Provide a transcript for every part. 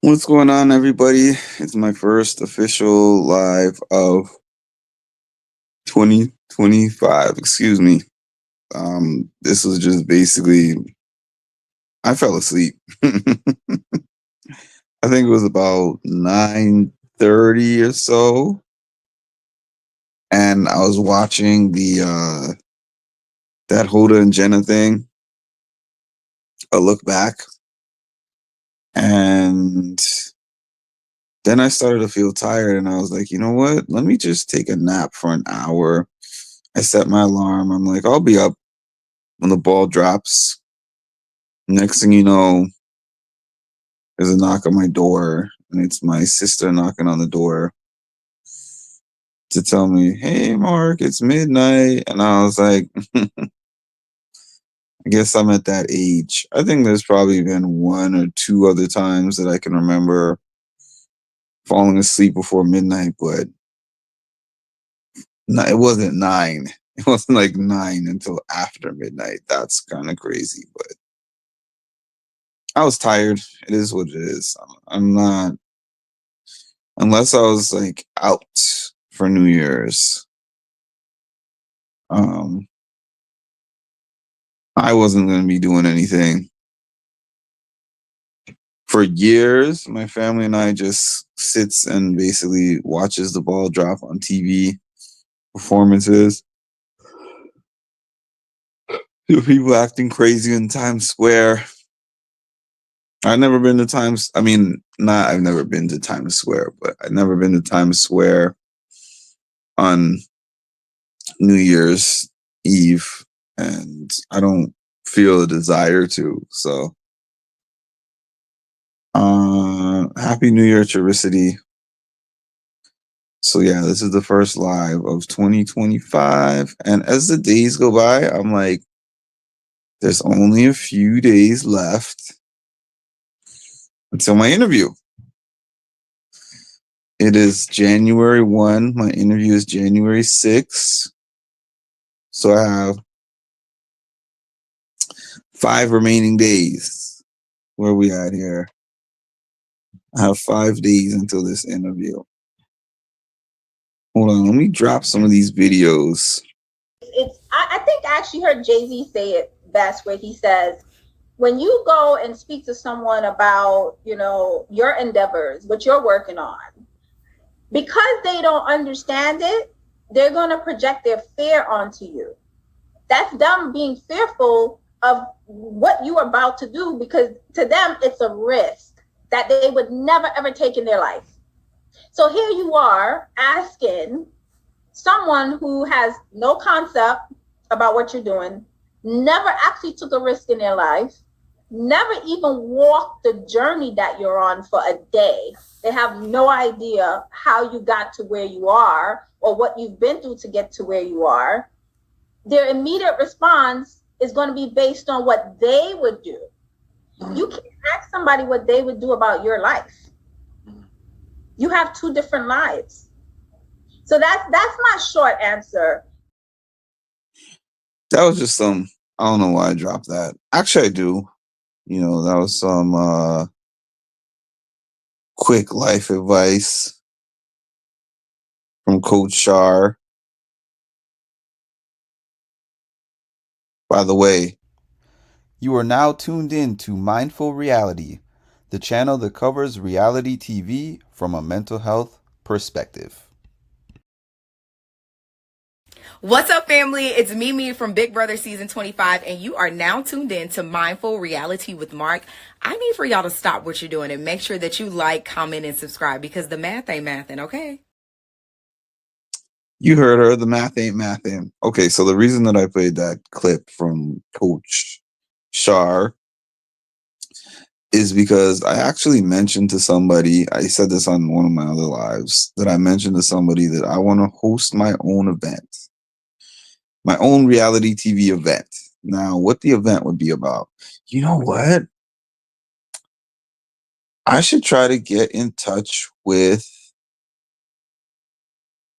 What's going on, everybody? It's my first official live of 2025. Excuse me. This was just basically, I fell asleep. I think it was about 9:30 or so, and I was watching the that Hoda and Jenna thing, a look back, and then I started to feel tired, and I was like, you know what? Let me just take a nap for an hour. I set my alarm. I'm like, I'll be up when the ball drops. Next thing you know, there's a knock on my door, and it's my sister knocking on the door to tell me, "Hey, Mark, it's midnight." And I was like, I guess I'm at that age. I think there's probably been one or two other times that I can remember falling asleep before midnight, but it wasn't nine. It wasn't like nine until after midnight. That's kind of crazy, but I was tired. It is what it is. I'm not, unless I was like out for New Year's. Um, I wasn't going to be doing anything. For years, my family and I just sits and basically watches the ball drop on TV, performances, people acting crazy in Times Square. I've never been to Times. I mean, not I've never been to Times Square, but I've never been to Times Square on New Year's Eve, and I don't feel a desire to. So, Happy New Year, Chiricity. So yeah, this is the first live of 2025. And as the days go by, I'm like, there's only a few days left until my interview. It is January 1. My interview is January 6. So I have 5 remaining days. Where are we at here? I have 5 days until this interview. Hold on, let me drop some of these videos. I think I actually heard Jay-Z say it best where he says, when you go and speak to someone about, your endeavors, what you're working on, because they don't understand it, they're going to project their fear onto you. That's them being fearful of what you're about to do, because to them it's a risk that they would never ever take in their life. So here you are asking someone who has no concept about what you're doing, never actually took a risk in their life, never even walked the journey that you're on for a day. They have no idea how you got to where you are or what you've been through to get to where you are. Their immediate response is going to be based on what they would do. You can't ask somebody what they would do about your life. You have two different lives. So that's my short answer. That was just some, I don't know why I dropped that. Actually, I do. That was some quick life advice from Coach Shar. By the way, you are now tuned in to Mindful Reality, the channel that covers reality TV from a mental health perspective. What's up, family? It's Mimi from Big Brother Season 25, and you are now tuned in to Mindful Reality with Mark. I need for y'all to stop what you're doing and make sure that you like, comment, and subscribe, because the math ain't mathin', okay? You heard her. The math ain't mathin'. Okay, so the reason that I played that clip from Coach Shar is because I actually mentioned to somebody, I said this on one of my other lives, that I mentioned to somebody that I want to host my own event, my own reality TV event. Now, what the event would be about, you know what? I should try to get in touch with.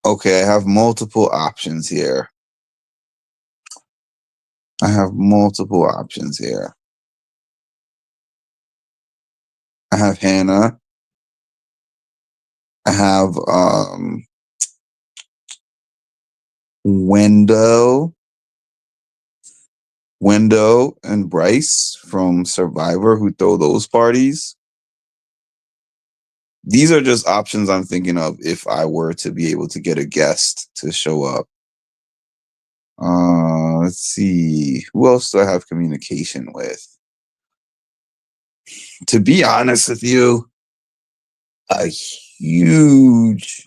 Okay, I have multiple options here. I have multiple options here. I have Hannah. I have Wendo and Bryce from Survivor who throw those parties. These are just options I'm thinking of if I were to be able to get a guest to show up. Let's see. Who else do I have communication with? To be honest with you, a huge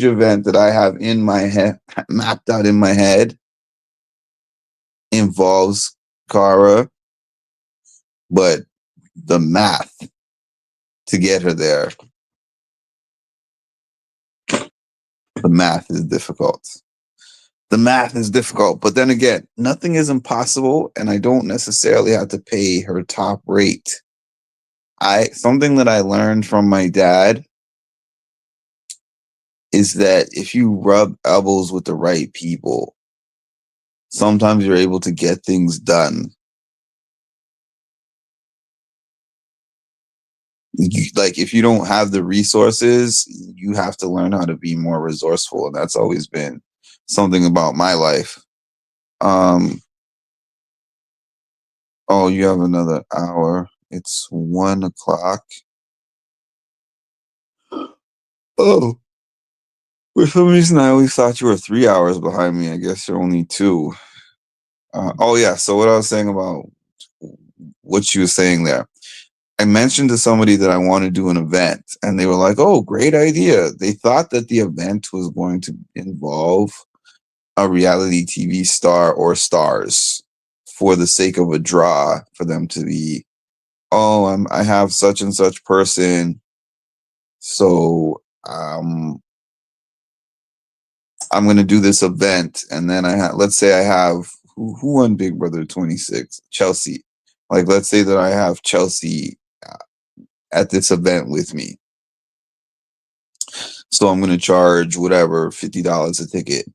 event that I have in my head, mapped out in my head, involves Cara, but the math to get her there, the math is difficult. But then again, nothing is impossible, and I don't necessarily have to pay her top rate. Something that I learned from my dad is that if you rub elbows with the right people, sometimes you're able to get things done. Like if you don't have the resources, you have to learn how to be more resourceful, and that's always been something about my life. Oh, you have another hour. It's 1 o'clock. Oh, for some reason I always thought you were 3 hours behind me. I guess you're only 2. Oh yeah. So what I was saying about what you were saying there, I mentioned to somebody that I want to do an event, and they were like, "Oh, great idea." They thought that the event was going to involve a reality TV star or stars for the sake of a draw for them to be, oh, I have such and such person, so I'm going to do this event, and then let's say I have who won Big Brother 26, Chelsea. Like, let's say that I have Chelsea at this event with me, so I'm going to charge whatever $50 a ticket.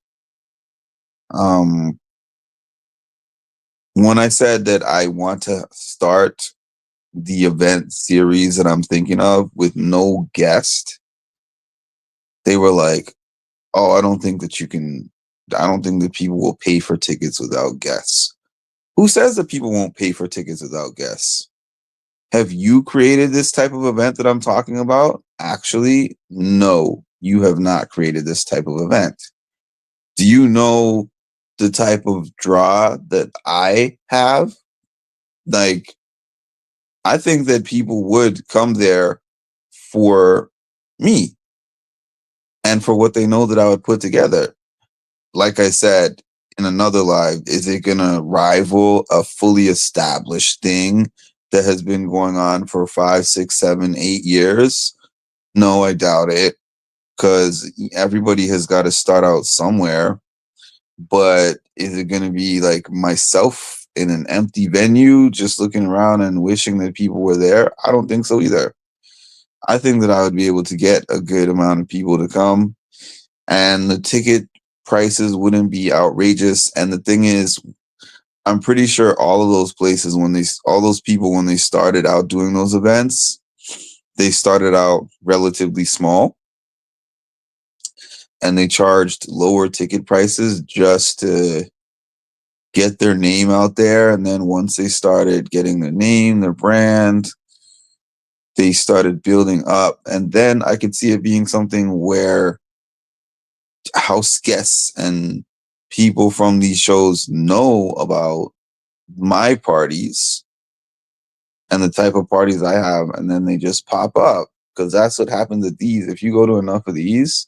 When I said that I want to start the event series that I'm thinking of with no guest, they were like, "Oh, I don't think that people will pay for tickets without guests." Who says that people won't pay for tickets without guests? Have you created this type of event that I'm talking about? Actually, no, you have not created this type of event. Do you know the type of draw that I have? Like, I think that people would come there for me and for what they know that I would put together. Like I said in another live, is it going to rival a fully established thing that has been going on for 5, 6, 7, 8 years? No, I doubt it, because everybody has got to start out somewhere. But is it going to be like myself in an empty venue, just looking around and wishing that people were there? I don't think so either. I think that I would be able to get a good amount of people to come, and the ticket prices wouldn't be outrageous. And the thing is, I'm pretty sure all of those places, all those people, when they started out doing those events, they started out relatively small, and they charged lower ticket prices just to get their name out there. And then once they started getting their name, their brand, they started building up. And then I could see it being something where house guests and people from these shows know about my parties and the type of parties I have, and then they just pop up, because that's what happens at these. If you go to enough of these,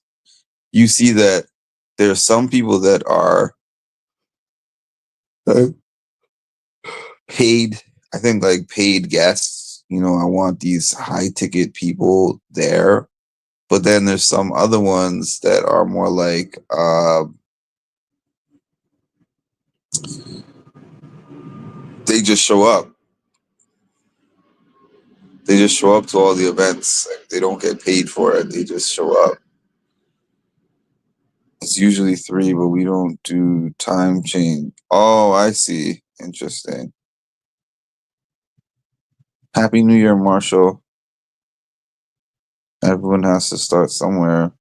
you see that there's some people that are paid, I think, like paid guests. I want these high ticket people there. But then there's some other ones that are more like they just show up. They just show up to all the events. They don't get paid for it. They just show up. It's usually 3, but we don't do time change. Oh, I see. Interesting. Happy New Year, Marshall. Everyone has to start somewhere.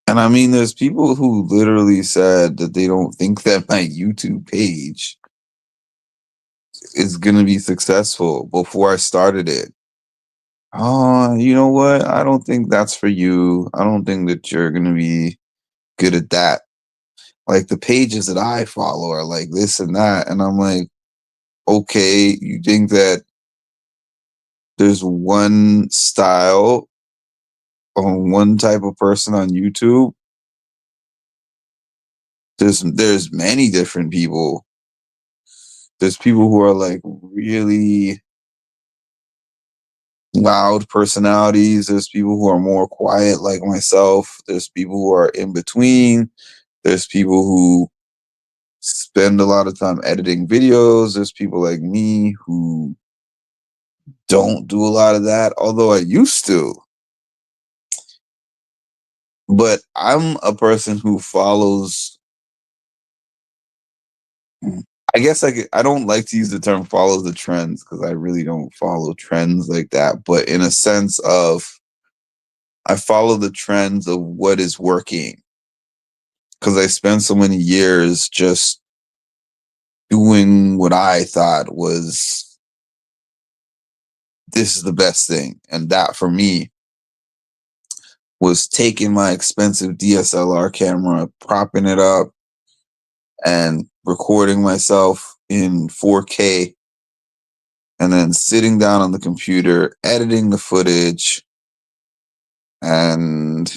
And I mean, there's people who literally said that they don't think that my YouTube page is going to be successful before I started it. Oh, you know what? I don't think that's for you. I don't think that you're going to be good at that. Like the pages that I follow are like this and that. And I'm like, okay, you think that there's one style on one type of person on YouTube? There's many different people. There's people who are like really loud personalities. There's people who are more quiet like myself. There's people who are in between. There's people who spend a lot of time editing videos. There's people like me who don't do a lot of that, although I used to. But I'm a person who follows. I guess I don't like to use the term follows the trends because I really don't follow trends like that. But in a sense of, I follow the trends of what is working because I spent so many years just doing what I thought was this is the best thing. And that for me was taking my expensive DSLR camera, propping it up, and recording myself in 4K, and then sitting down on the computer, editing the footage, and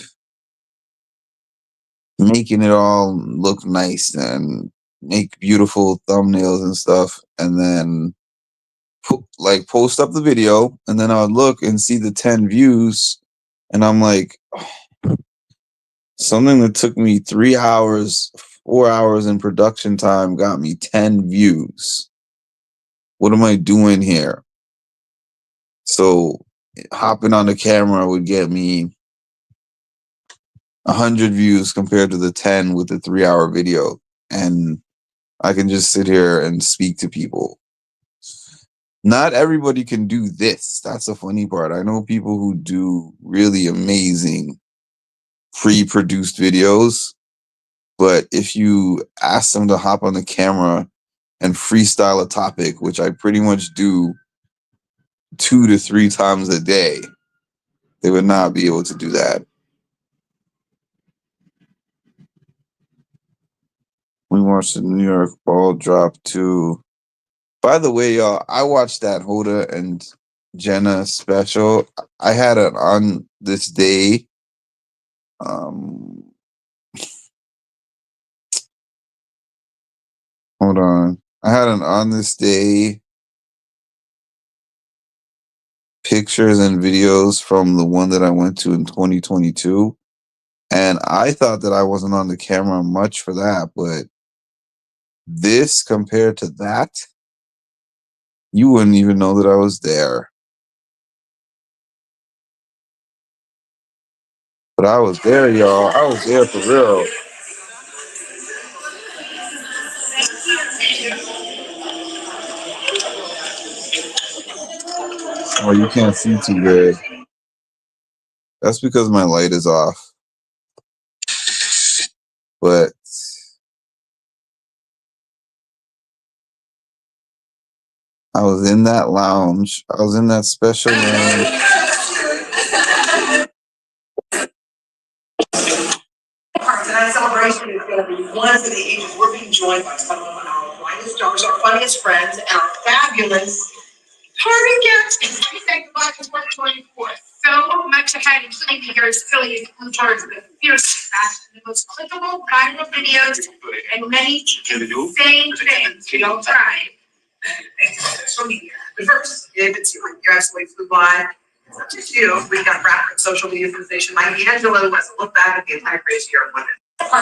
making it all look nice and make beautiful thumbnails and stuff, and then post up the video, and then I would look and see the 10 views, and I'm like, oh, something that took me 3 hours, 4 hours in production time got me 10 views. What am I doing here? So hopping on the camera would get me 100 views compared to the 10 with the 3 hour video. And I can just sit here and speak to people. Not everybody can do this. That's the funny part. I know people who do really amazing pre-produced videos, but if you ask them to hop on the camera and freestyle a topic, which I pretty much do 2 to 3 times a day, they would not be able to do that. We watched the New York ball drop too. By the way, y'all, I watched that Hoda and Jenna special. I had it on this day. Hold on. I had an on this day pictures and videos from the one that I went to in 2022. And I thought that I wasn't on the camera much for that, but this compared to that, you wouldn't even know that I was there. But I was there, y'all. I was there for real. Oh, you can't see too good. That's because my light is off. But I was in that lounge. I was in that special lounge. Tonight's celebration is going to be one for the ages. We're being joined by some of our brightest stars, our funniest friends, and our fabulous party guests. Let me say goodbye to 2024. So much ahead, including the year's Philly who charged the fiercest fast and the most clickable viral videos and many insane things we all tried. Social media. But first, if it's you absolutely flew by. It's not just you. We've got rapper and social media sensation Mike D'Angelo who has to look back at the entire crazy year of women.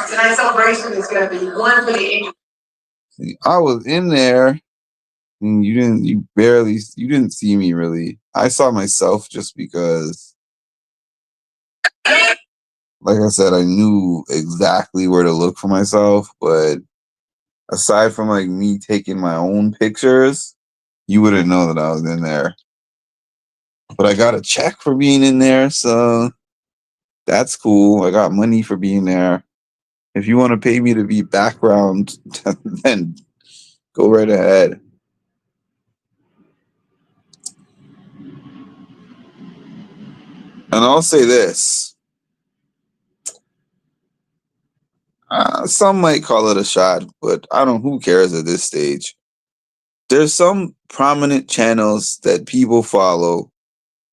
Tonight's celebration is going to be one for the ages. I was in there, and you didn't see me really. I saw myself just because, like I said, I knew exactly where to look for myself. But aside from like me taking my own pictures, you wouldn't know that I was in there. but I got a check for being in there, so that's cool. I got money for being there. If you want to pay me to be background, then go right ahead. And I'll say this. Some might call it a shot, but I don't. Who cares at this stage? There's some prominent channels that people follow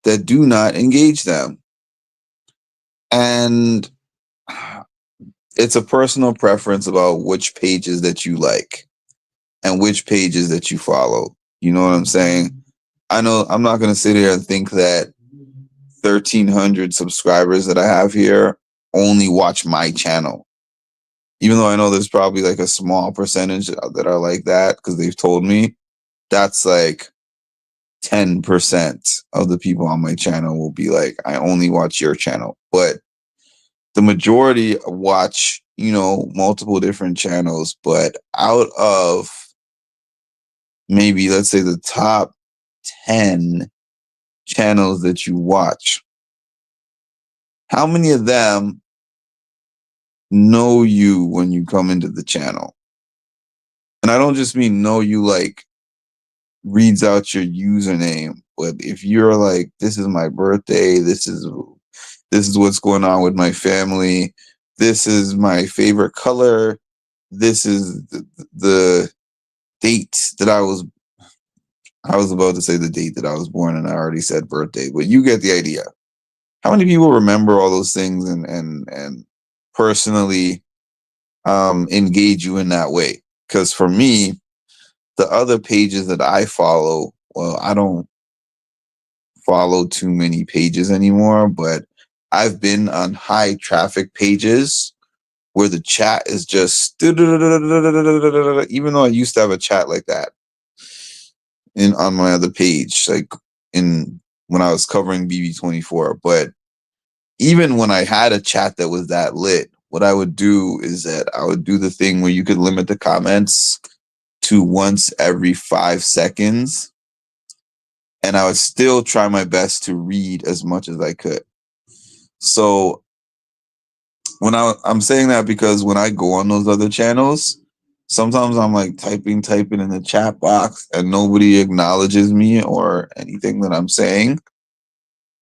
that do not engage them. And it's a personal preference about which pages that you like and which pages that you follow. You know what I'm saying? I know I'm not going to sit here and think that 1,300 subscribers that I have here only watch my channel. Even though I know there's probably like a small percentage that are like that because they've told me, that's like 10% of the people on my channel will be like, I only watch your channel. But the majority watch, multiple different channels. But out of maybe, let's say, the top 10 channels that you watch, how many of them know you when you come into the channel? And I don't just mean know you like reads out your username, but if you're like, this is my birthday, this is what's going on with my family, this is my favorite color, this is the date that I was about to say the date that I was born, and I already said birthday, but you get the idea. How many people remember all those things and personally engage you in that way? Because for me, the other pages that I follow, well, I don't follow too many pages anymore, but I've been on high traffic pages where the chat is just, even though I used to have a chat like that on my other page, like when I was covering BB24. But even when I had a chat that was that lit, what I would do is that I would do the thing where you could limit the comments to once every 5 seconds. And I would still try my best to read as much as I could. So when I'm saying that because when I go on those other channels, sometimes I'm like typing in the chat box and nobody acknowledges me or anything that I'm saying.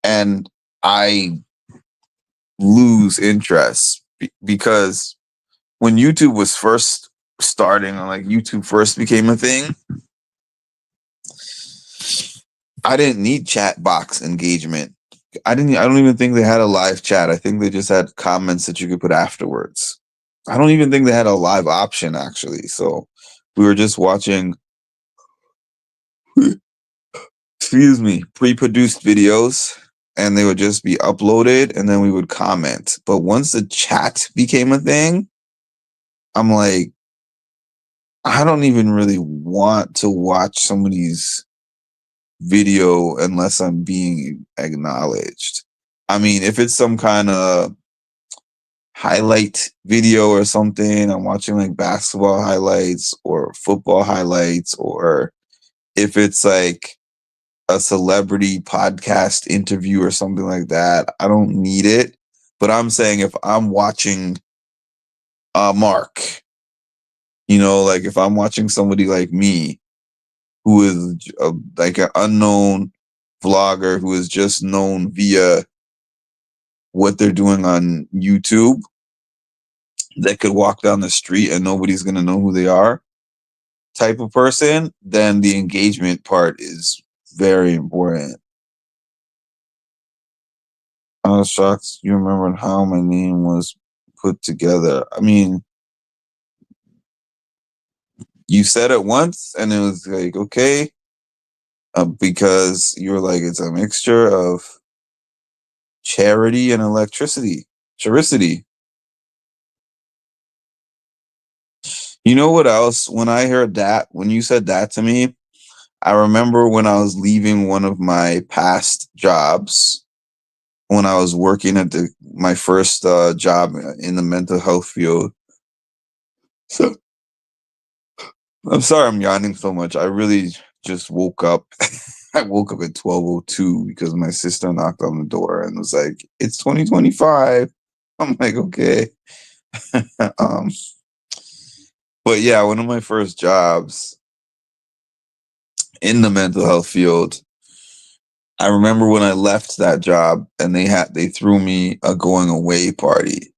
And I lose interest because when YouTube was first starting, like YouTube first became a thing, I didn't need chat box engagement. I don't even think they had a live chat. I think they just had comments that you could put afterwards. I don't even think they had a live option, actually. So we were just watching, pre-produced videos, and they would just be uploaded, and then we would comment. But once the chat became a thing, I'm like, I don't even really want to watch somebody's video unless I'm being acknowledged. I mean, if it's some kind of highlight video or something, I'm watching like basketball highlights or football highlights, or if it's like a celebrity podcast interview or something like that, I don't need it. But I'm saying if I'm watching Mark, like if I'm watching somebody like me who is like an unknown vlogger who is just known via what they're doing on YouTube, that could walk down the street and nobody's going to know who they are, type of person, then the engagement part is very important. I was shocked you remembered how my name was put together. I mean, you said it once and it was like, okay, because you were like, it's a mixture of charity and electricity. Charicity. You know what else? When I heard that, when you said that to me, I remember when I was leaving one of my past jobs, when I was working at my first job in the mental health field. So I'm sorry I'm yawning so much. I really just woke up I woke up at 12:02 because my sister knocked on the door and was like, "It's 2025." I'm like, "Okay." um, but yeah, one of my first jobs in the mental health field, I remember when I left that job and they threw me a going away party.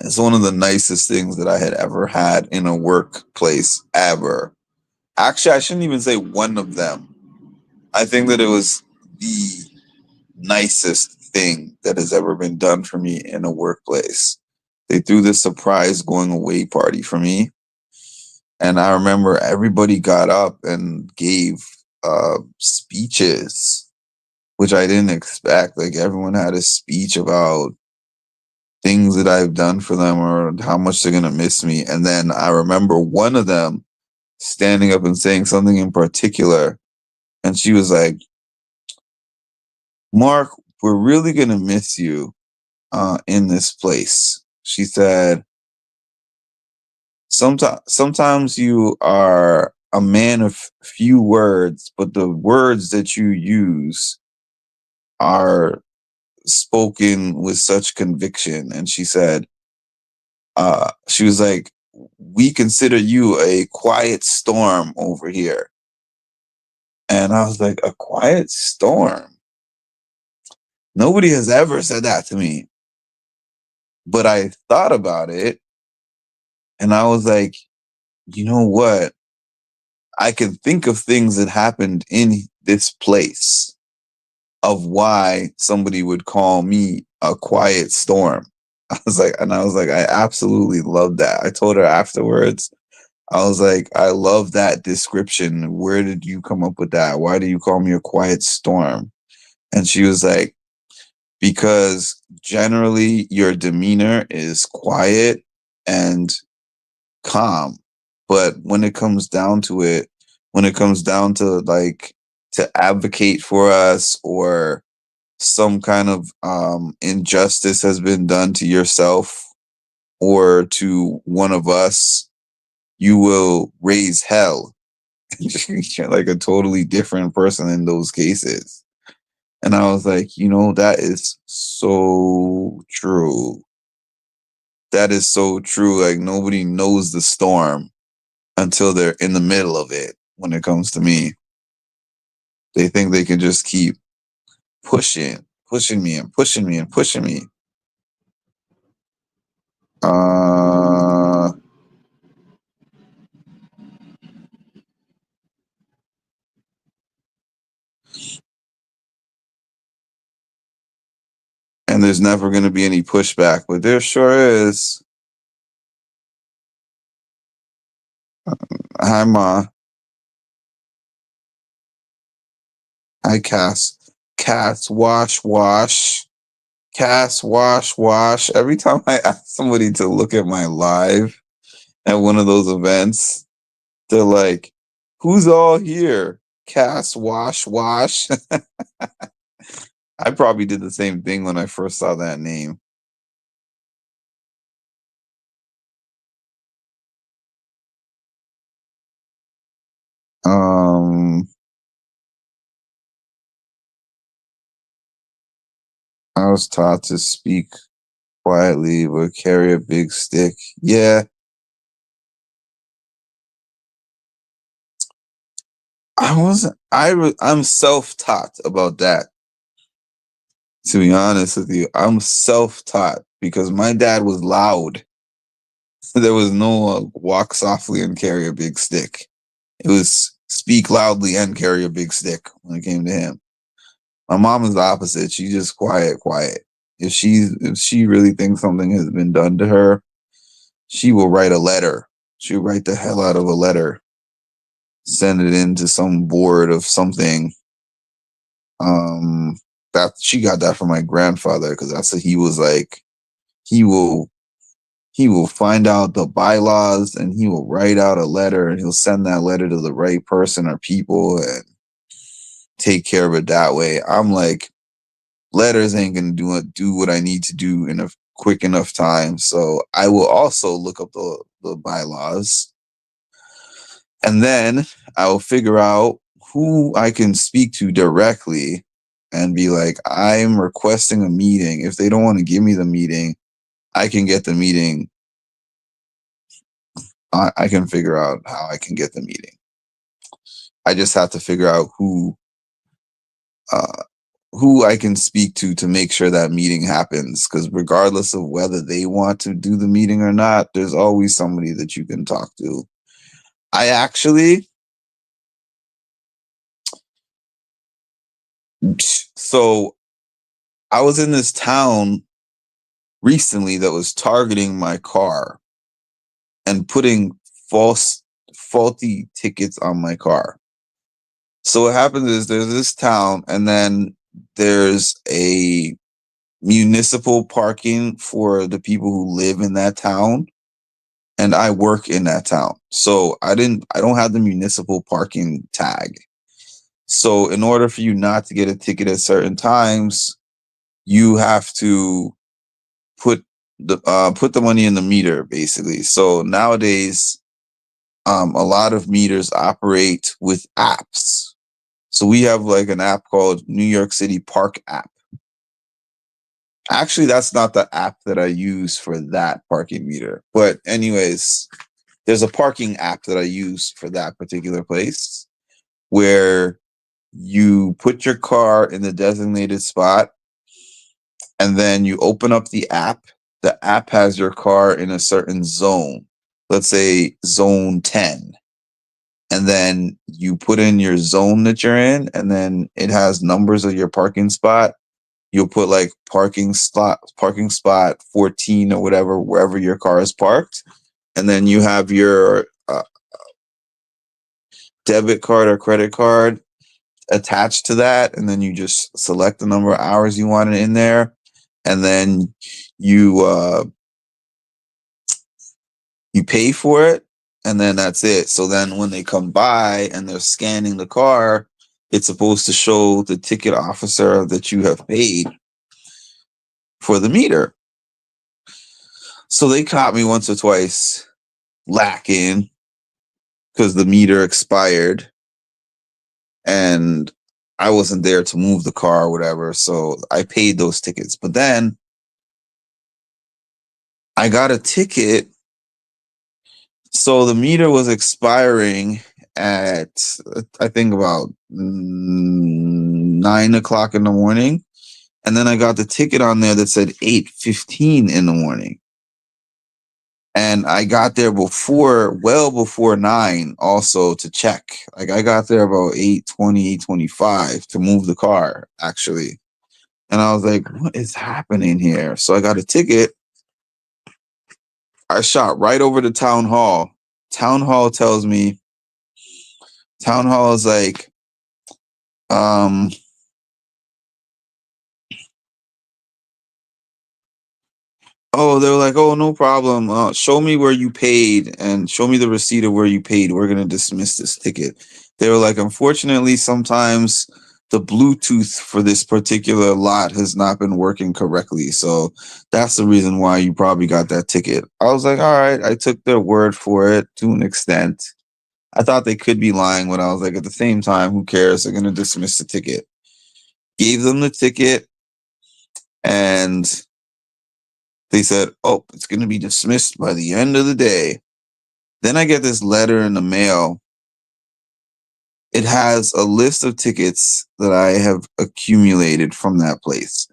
It's one of the nicest things that I had ever had in a workplace ever. Actually, I shouldn't even say one of them. I think that it was the nicest thing that has ever been done for me in a workplace. They threw this surprise going away party for me. And I remember everybody got up and gave speeches, which I didn't expect. Like everyone had a speech about things that I've done for them or how much they're going to miss me. And then I remember one of them standing up and saying something in particular. And she was like, "Mark, we're really going to miss you in this place." She said, sometimes you are a man of few words, but the words that you use are spoken with such conviction. And she said, she was like, "We consider you a quiet storm over here." And I was like, "A quiet storm?" Nobody has ever said that to me. But I thought about it and I was like, you know what? I can think of things that happened in this place of why somebody would call me a quiet storm. I was like, I absolutely love that. I told her afterwards, I was like, "I love that description. Where did you come up with that? Why do you call me a quiet storm?" And she was like, "Because generally your demeanor is quiet and calm. But when it comes down to it, when it comes down to like to advocate for us or some kind of injustice has been done to yourself or to one of us, you will raise hell." You're like a totally different person in those cases. And I was like, that is so true. That is so true. Like nobody knows the storm until they're in the middle of it when it comes to me. They think they can just keep pushing me and pushing me and pushing me. Uh, and there's never going to be any pushback, but there sure is. Hi, Ma. Hi, Cass. Cass, wash, wash. Cass, wash, wash. Every time I ask somebody to look at my live at one of those events, they're like, "Who's all here?" Cass, wash, wash. I probably did the same thing when I first saw that name. Um, I was taught to speak quietly but carry a big stick. Yeah, I'm self-taught about that. To be honest with you, I'm self-taught because my dad was loud. There was no walk softly and carry a big stick. It was speak loudly and carry a big stick when it came to him. My mom is the opposite. She's just quiet, quiet. If she really thinks something has been done to her, she will write a letter. She'll write the hell out of a letter, send it into some board of something. That she got that from my grandfather because that's what he was like. He will find out the bylaws and he will write out a letter and he'll send that letter to the right person or people and take care of it that way. I'm like, letters ain't gonna do what I need to do in a quick enough time. So I will also look up the bylaws. And then I will figure out who I can speak to directly and be like, I'm requesting a meeting. If they don't want to give me the meeting, I can get the meeting. I can figure out how I can get the meeting. I just have to figure out who I can speak to make sure that meeting happens. Because regardless of whether they want to do the meeting or not, there's always somebody that you can talk to. So I was in this town recently that was targeting my car and putting faulty tickets on my car. So what happens is there's this town, and then there's a municipal parking for the people who live in that town, and I work in that town. So I don't have the municipal parking tag. So in order for you not to get a ticket at certain times, you have to put the money in the meter, basically. So nowadays, a lot of meters operate with apps. So we have like an app called New York City Park app. Actually, that's not the app that I use for that parking meter. But anyways, there's a parking app that I use for that particular place where you put your car in the designated spot, and then you open up the app. The app has your car in a certain zone, let's say zone 10. And then you put in your zone that you're in, and then it has numbers of your parking spot. You'll put like parking spot 14 or whatever, wherever your car is parked. And then you have your debit card or credit card attached to that. And then you just select the number of hours you want it in there. And then you pay for it. And then that's it. So then when they come by and they're scanning the car, it's supposed to show the ticket officer that you have paid for the meter. So they caught me once or twice lacking because the meter expired and I wasn't there to move the car or whatever. So I paid those tickets. But then I got a ticket. So the meter was expiring at, I think, about 9 o'clock in the morning. And then I got the ticket on there that said 8:15 in the morning. And I got there well before 9 also to check. Like I got there about 8:20, 8:25 to move the car, actually. And I was like, what is happening here? So I got a ticket. I shot right over to town hall. Town hall is like, they were like, oh, no problem. Show me where you paid and show me the receipt of where you paid. We're going to dismiss this ticket. They were like, unfortunately, sometimes the Bluetooth for this particular lot has not been working correctly. So that's the reason why you probably got that ticket. I was like, all right, I took their word for it to an extent. I thought they could be lying, but I was like, at the same time, who cares? They're going to dismiss the ticket. Gave them the ticket, and they said, oh, it's going to be dismissed by the end of the day. Then I get this letter in the mail. It has a list of tickets that I have accumulated from that place.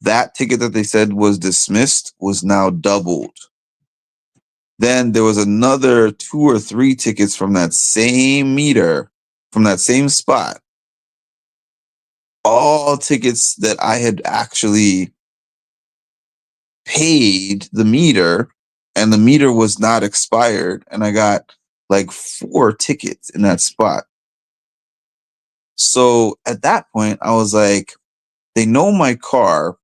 That ticket that they said was dismissed was now doubled. Then there was another 2 or 3 tickets from that same meter, from that same spot. All tickets that I had actually paid the meter, and the meter was not expired. And I got like 4 tickets in that spot. So at that point, I was like, they know my car.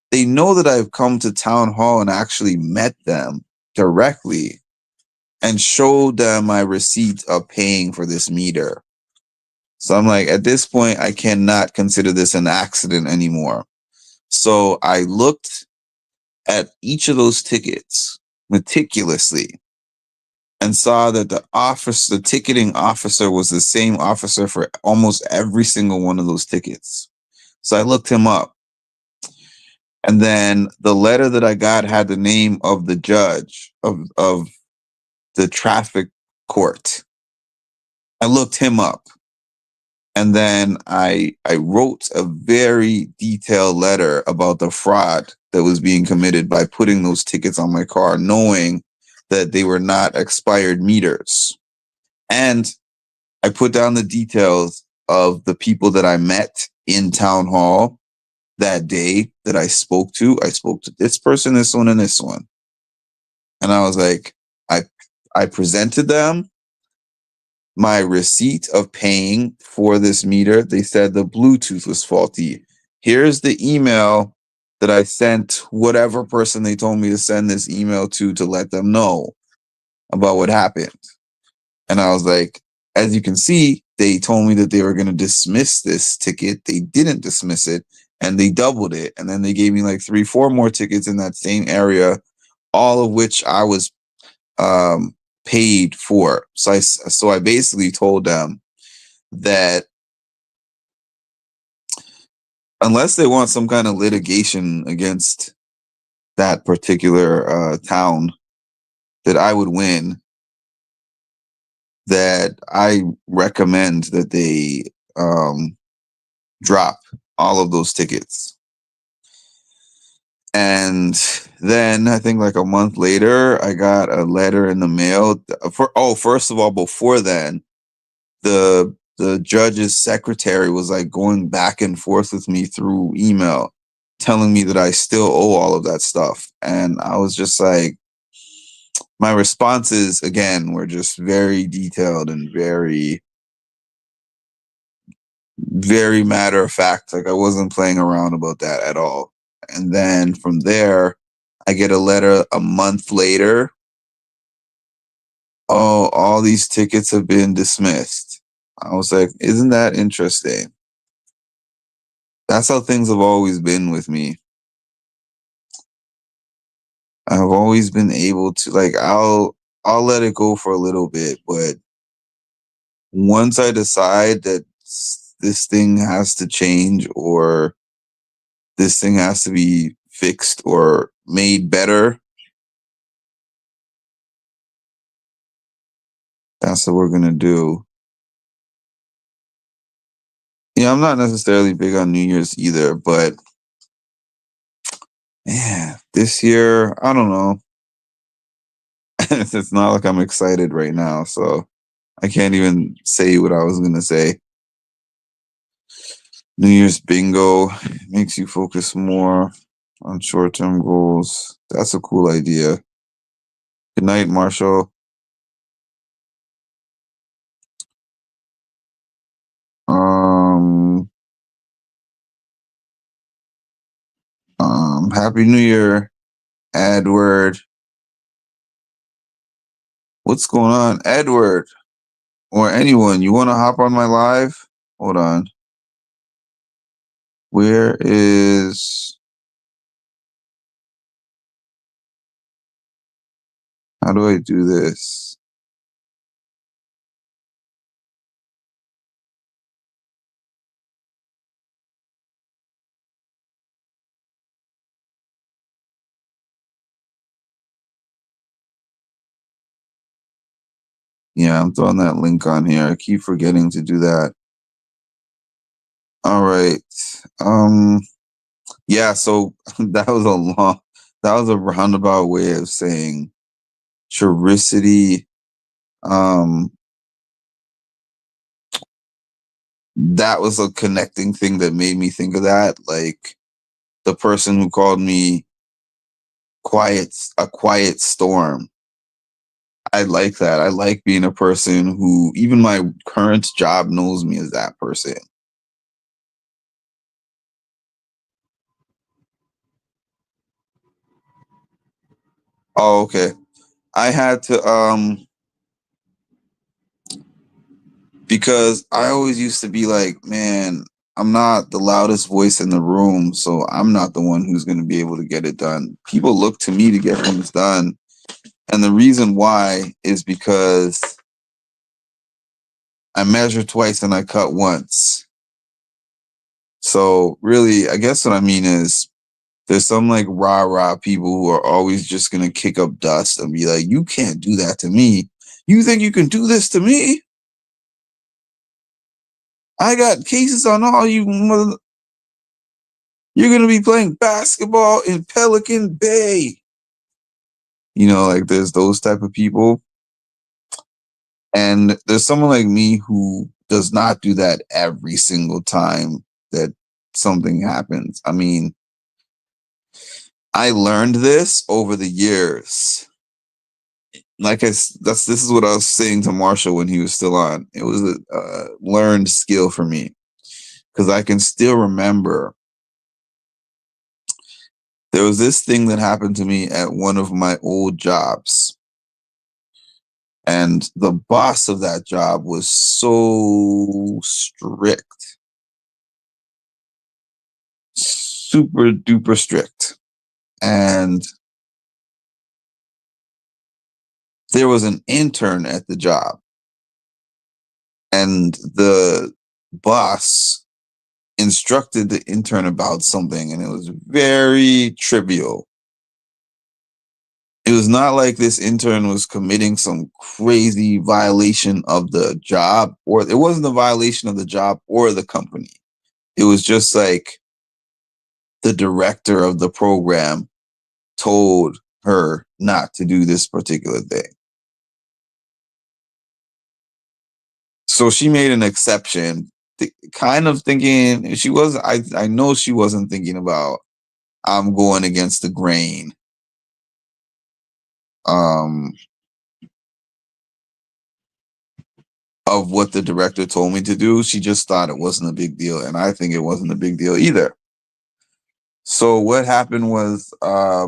They know that I've come to town hall and actually met them directly and showed them my receipt of paying for this meter. So I'm like, at this point, I cannot consider this an accident anymore. So I looked at each of those tickets meticulously. and saw that the ticketing officer was the same officer for almost every single one of those tickets. So I looked him up. And then the letter that I got had the name of the judge of the traffic court. I looked him up. And then I wrote a very detailed letter about the fraud that was being committed by putting those tickets on my car, knowing that they were not expired meters. And I put down the details of the people that I met in town hall that day that I spoke to. I spoke to this person, this one, and this one. And I was like, I presented them my receipt of paying for this meter. They said the Bluetooth was faulty. Here's the email that I sent whatever person they told me to send this email to let them know about what happened. And I was like, as you can see, they told me that they were going to dismiss this ticket. They didn't dismiss it, and they doubled it. And then they gave me like 3-4 more tickets in that same area, all of which I was paid for. So I basically told them that unless they want some kind of litigation against that particular town that I would win, that I recommend that they drop all of those tickets. And then I think like a month later, I got a letter in the mail. First of all, before then, the judge's secretary was like going back and forth with me through email, telling me that I still owe all of that stuff. And I was just like, my responses again were just very detailed and very, very matter of fact. Like I wasn't playing around about that at all. And then from there, I get a letter a month later. Oh, all these tickets have been dismissed. I was like, isn't that interesting? That's how things have always been with me. I've always been able to, like, I'll let it go for a little bit, but once I decide that this thing has to change or this thing has to be fixed or made better, that's what we're gonna do. Yeah, I'm not necessarily big on New Year's either, but man, this year, I don't know. It's not like I'm excited right now, so I can't even say what I was gonna say. New Year's bingo makes you focus more on short-term goals. That's a cool idea. Good night, Marshall. Happy New Year, Edward. What's going on, Edward? Or anyone, you want to hop on my live? Hold on. Where is... How do I do this? Yeah, I'm throwing that link on here. I keep forgetting to do that. All right. Yeah, so that was a roundabout way of saying Chiricity. That was a connecting thing that made me think of that. Like the person who called me a quiet storm. I like that. I like being a person who even my current job knows me as that person. Oh, okay. I had to because I always used to be like, man, I'm not the loudest voice in the room, so I'm not the one who's going to be able to get it done. People look to me to get things done, And the reason why is because I measure twice and I cut once. So really, I guess what I mean is there's some like rah-rah people who are always just going to kick up dust and be like, you can't do that to me. You think you can do this to me? I got cases on all you mother. You're going to be playing basketball in Pelican Bay. You know, like there's those type of people. And there's someone like me who does not do that every single time that something happens. I mean, I learned this over the years. This is what I was saying to Marshall when he was still on. It was a learned skill for me because I can still remember there was this thing that happened to me at one of my old jobs. And the boss of that job was so strict, super duper strict. And there was an intern at the job. And the boss instructed the intern about something, and it was very trivial. It was not like this intern was committing some crazy violation of the job, or it wasn't a violation of the job or the company. It was just like the director of the program told her not to do this particular thing. So she made an exception, kind of thinking I know she wasn't thinking about, I'm going against the grain. Of what the director told me to do. She just thought it wasn't a big deal, and I think it wasn't a big deal either. So what happened was I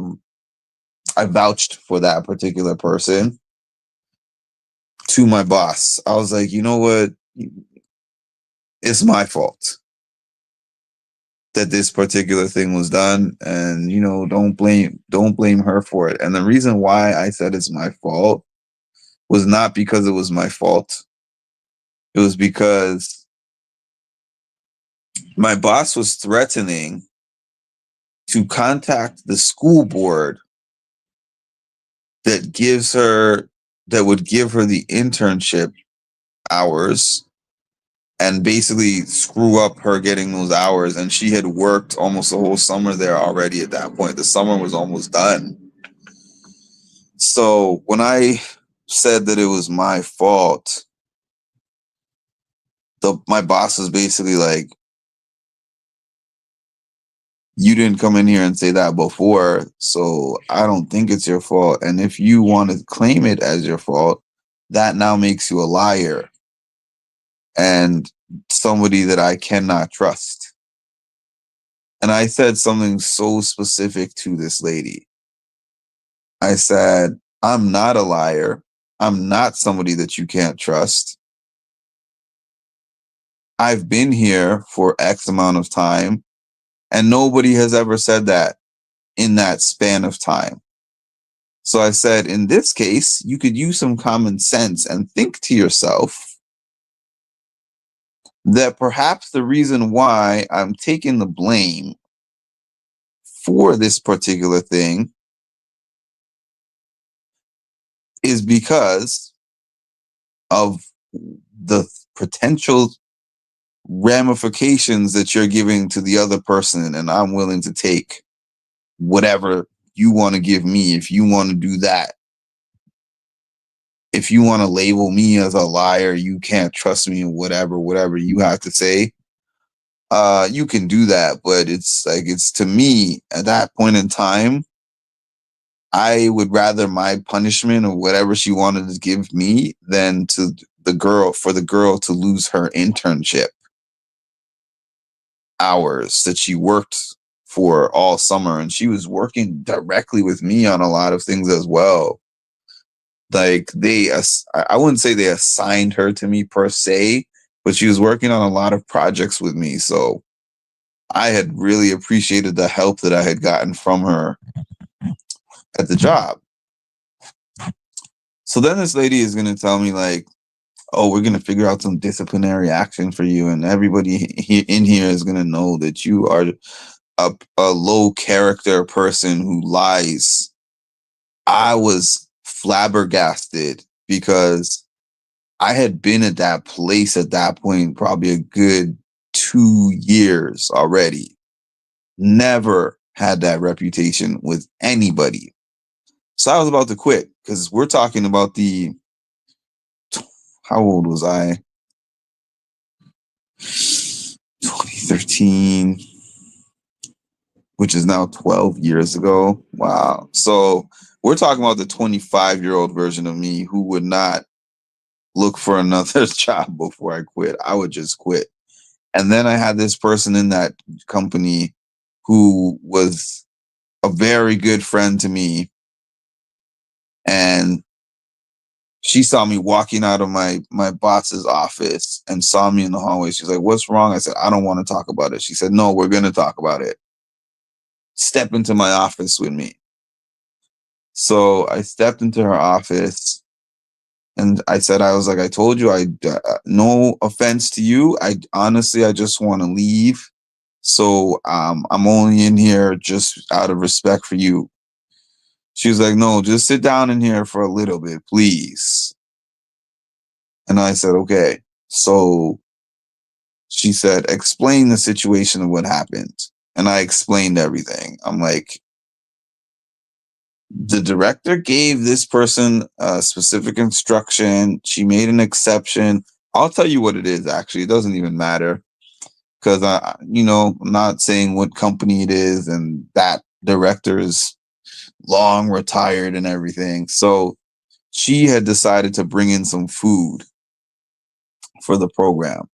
vouched for that particular person to my boss. I was like, you know what? It's my fault that this particular thing was done, and don't blame her for it. And the reason why I said it's my fault was not because it was my fault. It was because my boss was threatening to contact the school board that would give her the internship hours and basically screw up her getting those hours. And she had worked almost the whole summer there already at that point. The summer was almost done. So when I said that it was my fault, my boss was basically like, you didn't come in here and say that before, so I don't think it's your fault. And if you want to claim it as your fault, that now makes you a liar and somebody that I cannot trust. And I said something so specific to this lady. I said, I'm not a liar. I'm not somebody that you can't trust. I've been here for X amount of time, and nobody has ever said that in that span of time. So I said, in this case, you could use some common sense and think to yourself that perhaps the reason why I'm taking the blame for this particular thing is because of the potential ramifications that you're giving to the other person, and I'm willing to take whatever you want to give me. If you want to do that, if you want to label me as a liar, you can't trust me, and whatever you have to say, you can do that. But it's to me at that point in time, I would rather my punishment or whatever she wanted to give me than for the girl to lose her internship hours that she worked for all summer. And she was working directly with me on a lot of things as well. Like I wouldn't say they assigned her to me per se, but she was working on a lot of projects with me. So I had really appreciated the help that I had gotten from her at the job. So then this lady is going to tell me like, oh, we're going to figure out some disciplinary action for you. And everybody in here is going to know that you are a low character person who lies. I was flabbergasted because I had been at that place at that point probably a good 2 years already. Never had that reputation with anybody. So I was about to quit because we're talking about how old was I? 2013, which is now 12 years ago. Wow. So we're talking about the 25-year-old version of me who would not look for another job before I quit. I would just quit. And then I had this person in that company who was a very good friend to me. And she saw me walking out of my boss's office and saw me in the hallway. She's like, "What's wrong?" I said, "I don't want to talk about it." She said, "No, we're going to talk about it. Step into my office with me." So I stepped into her office and I said, I told you, no offense to you. I just want to leave. So I'm only in here just out of respect for you. She was like, "No, just sit down in here for a little bit, please." And I said, "Okay." So she said, "Explain the situation of what happened." And I explained everything. I'm like, the director gave this person a specific instruction. She made an exception. I'll tell you what it is, actually. It doesn't even matter because I'm not saying what company it is, and that director is long retired and everything. So she had decided to bring in some food for the program.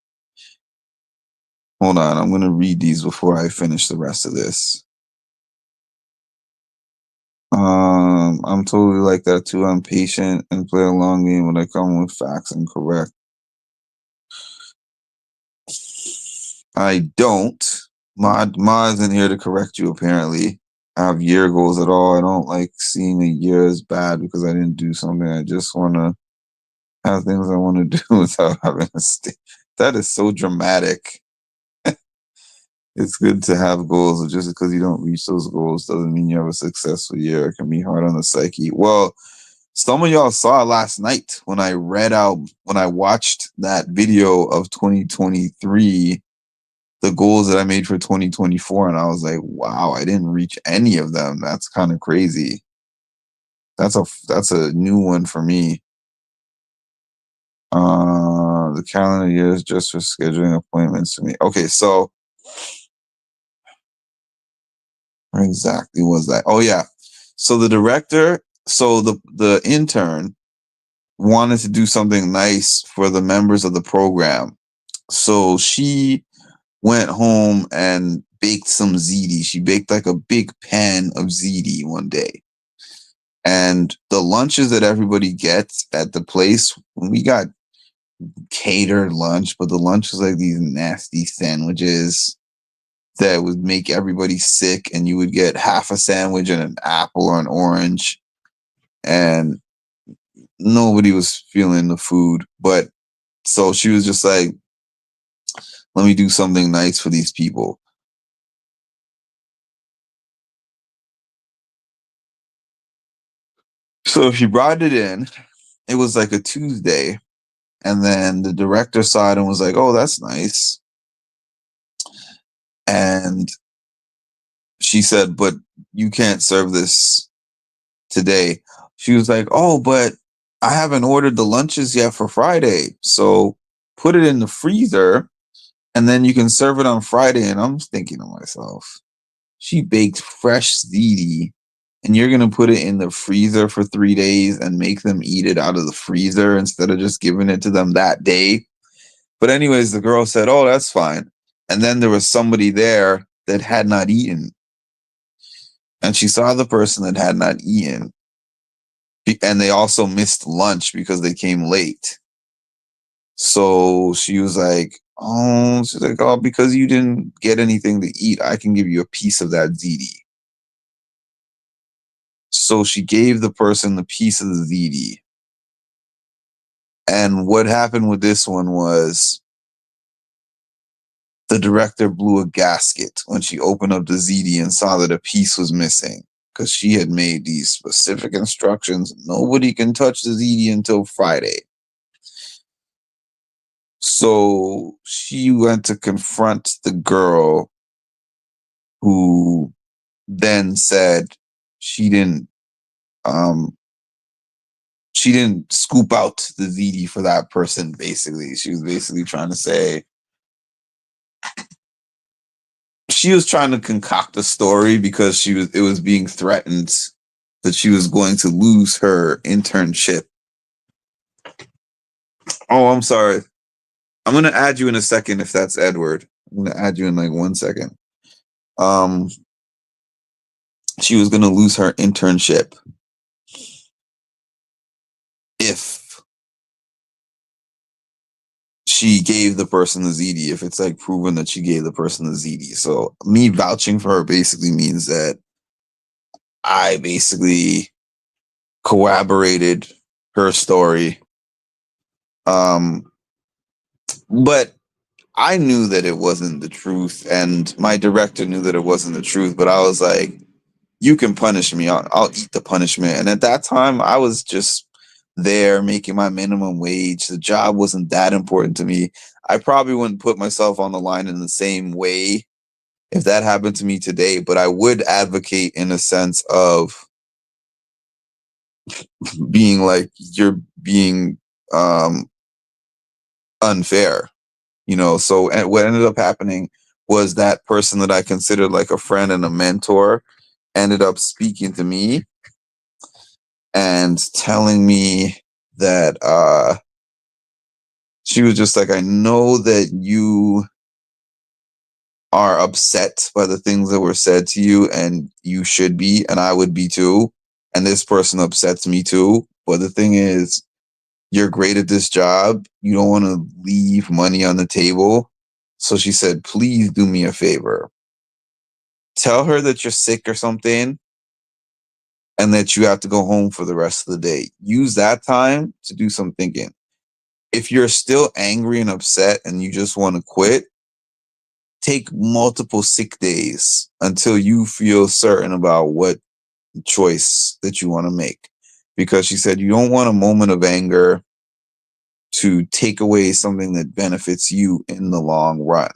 Hold on, I'm going to read these before I finish the rest of this. I'm totally like that too. I'm patient and play a long game when I come with facts and correct. I don't. Ma isn't here to correct you, apparently. I have year goals at all. I don't like seeing a year as bad because I didn't do something. I just want to have things I want to do without having to stay. That is so dramatic. It's good to have goals, but just because you don't reach those goals doesn't mean you have a successful year. It can be hard on the psyche. Well, some of y'all saw last night when I watched that video of 2023, the goals that I made for 2024, and I was like, wow, I didn't reach any of them. That's kind of crazy. That's a new one for me. The calendar year is just for scheduling appointments to me. Okay, so where exactly was that? Oh yeah. So the intern wanted to do something nice for the members of the program. So she went home and baked some ziti. She baked like a big pan of ziti one day. And the lunches that everybody gets at the place, we got catered lunch, but the lunch was like these nasty sandwiches that would make everybody sick, and you would get half a sandwich and an apple or an orange, and nobody was feeling the food. But so she was just like, let me do something nice for these people. So she brought it in. It was like a Tuesday, and then the director saw it and was like, "Oh, that's nice." And she said, "But you can't serve this today." She was like, "Oh, but I haven't ordered the lunches yet for Friday. So put it in the freezer and then you can serve it on Friday." And I'm thinking to myself, she baked fresh ziti and you're going to put it in the freezer for 3 days and make them eat it out of the freezer instead of just giving it to them that day. But anyways, the girl said, "Oh, that's fine." And then there was somebody there that had not eaten. And she saw the person that had not eaten. And they also missed lunch because they came late. So she was like, "Oh, because you didn't get anything to eat, I can give you a piece of that ziti." So she gave the person the piece of the ziti. And what happened with this one was the director blew a gasket when she opened up the ZD and saw that a piece was missing, because she had made these specific instructions. Nobody can touch the ZD until Friday. So she went to confront the girl, who then said she didn't scoop out the ZD for that person. Basically, she was basically trying to say, she was trying to concoct a story because it was being threatened that she was going to lose her internship. Oh, I'm sorry. I'm gonna add you in a second if that's Edward. I'm gonna add you in like 1 second. She was gonna lose her internship if she gave the person the ZD, if it's like proven that she gave the person the ZD. So me vouching for her basically means that I basically corroborated her story. But I knew that it wasn't the truth, and my director knew that it wasn't the truth, but I was like, you can punish me. I'll eat the punishment. And at that time, I was just there making my minimum wage. The job wasn't that important to me. I probably wouldn't put myself on the line in the same way if that happened to me today, but I would advocate in a sense of being like, you're being unfair, So what ended up happening was that person that I considered like a friend and a mentor ended up speaking to me and telling me that she was just like, I know that you are upset by the things that were said to you, and you should be, and I would be too, and this person upsets me too, but the thing is, you're great at this job. You don't want to leave money on the table. So she said, please do me a favor. Tell her that you're sick or something and that you have to go home for the rest of the day. Use that time to do some thinking. If you're still angry and upset and you just want to quit, take multiple sick days until you feel certain about what choice that you want to make. Because she said, you don't want a moment of anger to take away something that benefits you in the long run.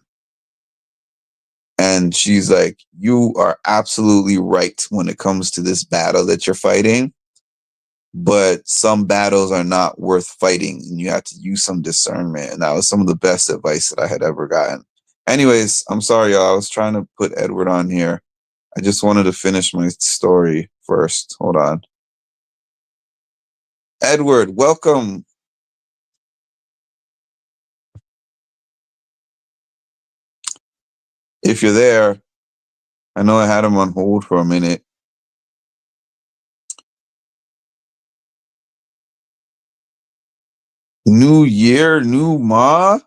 And she's like, you are absolutely right when it comes to this battle that you're fighting, but some battles are not worth fighting, and you have to use some discernment. And that was some of the best advice that I had ever gotten. Anyways, I'm sorry, y'all. I was trying to put Edward on here. I just wanted to finish my story first. Hold on. Edward, welcome. If you're there, I know I had him on hold for a minute. New year, new ma?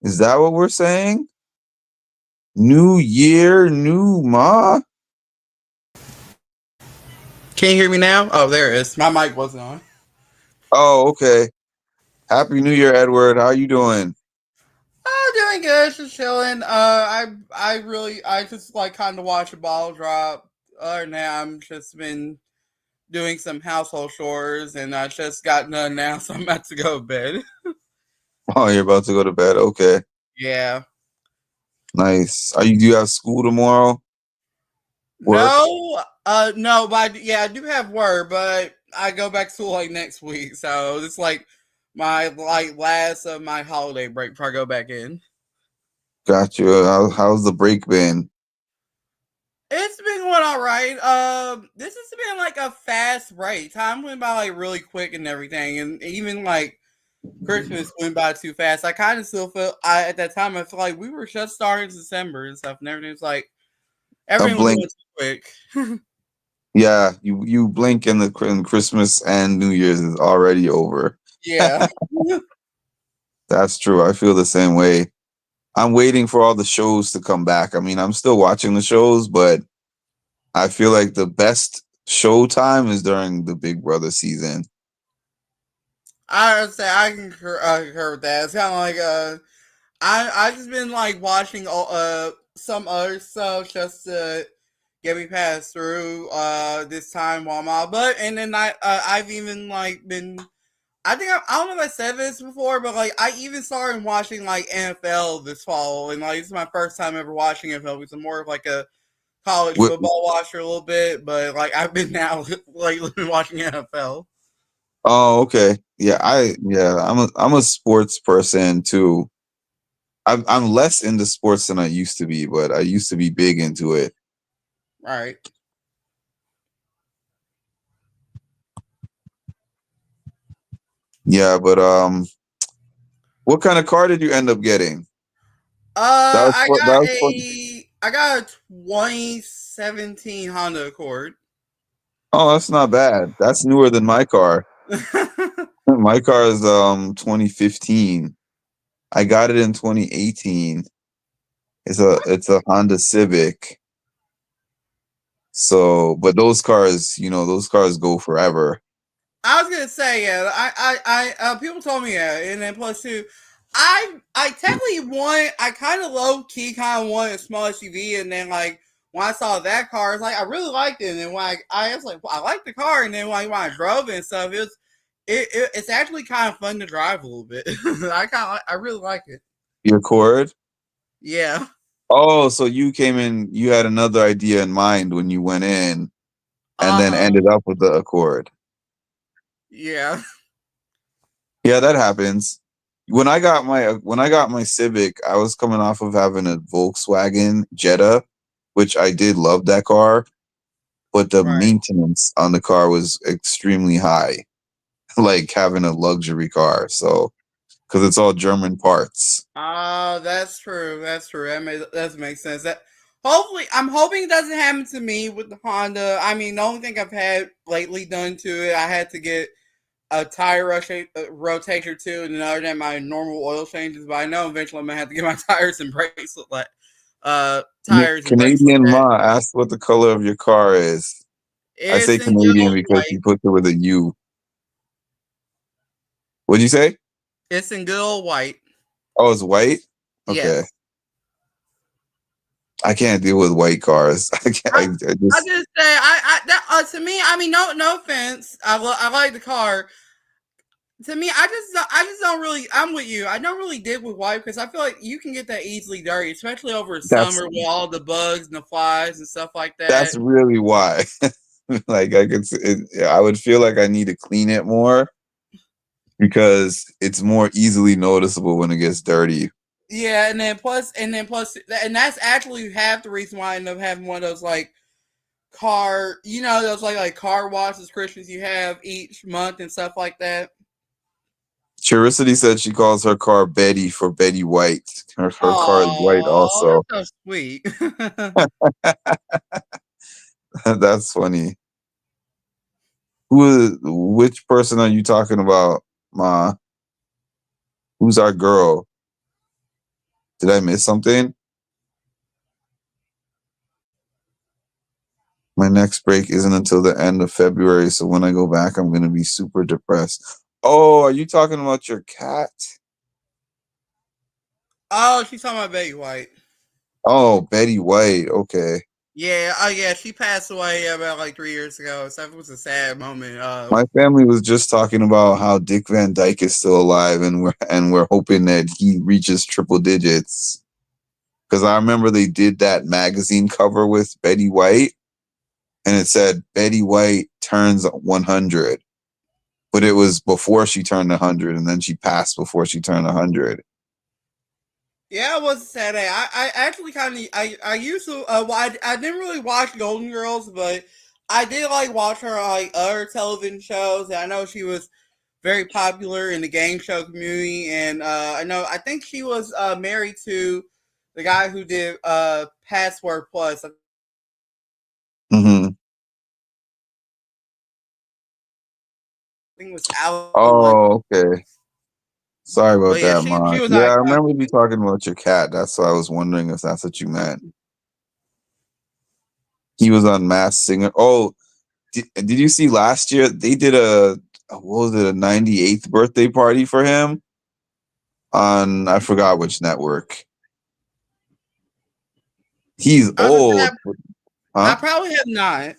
Is that what we're saying? New year, new ma? Can you hear me now? Oh, there it is. My mic wasn't on. Oh, okay. Happy New Year, Edward. How you doing? Oh, doing good. Just chilling. I just like kind of watch a ball drop. Other than that, I'm just been doing some household chores, and I just got done now, so I'm about to go to bed. Oh, you're about to go to bed. Okay. Yeah. Nice. Do you have school tomorrow? Work? No, but I do have work, but I go back to school like next week, so it's like my last of my holiday break before I go back in. Got you. How's the break been? It's been going all right. This has been like a fast break. Time went by like really quick and everything, and even like Christmas went by too fast. I kind of still feel at that time I feel like we were just starting December and stuff, and everything was like everything was going too quick. Yeah, you blink and the Christmas and New Year's is already over. Yeah. That's true. I feel the same way. I'm waiting for all the shows to come back. I mean, I'm still watching the shows, but I feel like the best show time is during the Big Brother season. I would say I concur with that. It's kind of like I just been like watching some other stuff just to get me past through this time while I'm out. But and then I've even like been. I don't know if I said this before, but like I even started watching like NFL this fall, and like this is my first time ever watching NFL because I'm more of like a college What, football watcher a little bit, but like I've been now like watching NFL. oh, okay. Yeah, I'm a sports person too. I'm less into sports than I used to be, but I used to be big into it. Right. Yeah, but what kind of car did you end up getting? That was for, that was for, I got a 2017 Honda Accord. oh, that's not bad. That's newer than my car. My car is 2015. I got it in 2018. It's a Honda Civic. So, but those cars, those cars go forever. I was gonna say, yeah. People told me, yeah, and then plus two, I technically want. I kind of low key kind of wanted a small SUV, and then like when I saw that car, it's like I really liked it, and then when I was like, well, I like the car, and then when I drove it and stuff, it's actually kind of fun to drive a little bit. I really like it. Your Accord? Yeah. Oh, so you came in, you had another idea in mind when you went in, and then ended up with the Accord. Yeah. Yeah, that happens. When I got my Civic, I was coming off of having a Volkswagen Jetta, which I did love that car, but the Right. maintenance on the car was extremely high, like having a luxury car. So, because it's all German parts. Oh, that's true. That's true. That makes sense. Hopefully, I'm hoping it doesn't happen to me with the Honda. I mean, the only thing I've had lately done to it, I had to get a tire rotator too, and other than my normal oil changes. But I know eventually I'm gonna have to get my tires and brakes tires and brakes Canadian like that. Ma asked what the color of your car is. I say It's in Canadian Gil because he white. puts it with a U. What'd you say? It's in good old white. Oh, it's white? Okay. Yes. I can't deal with white cars. I can't. I I just just say to me. I mean, no offense. I like the car. To me, I just don't really. I'm with you. I don't really dig with white because I feel like you can get that easily dirty, especially over that's summer with all the bugs and the flies and stuff like that. that's really why. Like I would feel like I need to clean it more because it's more easily noticeable when it gets dirty. Yeah, and that's actually half the reason why I end up having one of those like those like car washes Christmas you have each month and stuff like that. Charicity said she calls her car Betty for Betty White. Her car is white also. That's so sweet. That's funny. Which person are you talking about, Ma? Who's our girl? Did I miss something? My next break isn't until the end of February, so when I go back, I'm going to be super depressed. Oh, are you talking about your cat? Oh, she's talking about Betty White. Oh, Betty White. Okay. Yeah, yeah, she passed away about like 3 years ago, so it was a sad moment. My family was just talking about how Dick Van Dyke is still alive, and we're hoping that he reaches triple digits. Because I remember they did that magazine cover with Betty White, and it said Betty White turns 100, but it was before she turned 100, and then she passed before she turned 100. Yeah, it was a sad day. I actually kind of I used to well I didn't really watch Golden Girls, but I did like watch her on like other television shows. And I know she was very popular in the game show community, and I think she was married to the guy who did Password Plus. Mm-hmm. I think it was Alan. Oh, okay. Sorry about Yeah, that, she Ma. was Yeah, I remember you talking about your cat. That's why I was wondering if that's what you meant. He was on Masked Singer. Oh, did you see last year they did what was it, a 98th birthday party for him on, I forgot which network. He's I was gonna old. say, I Huh? probably have not.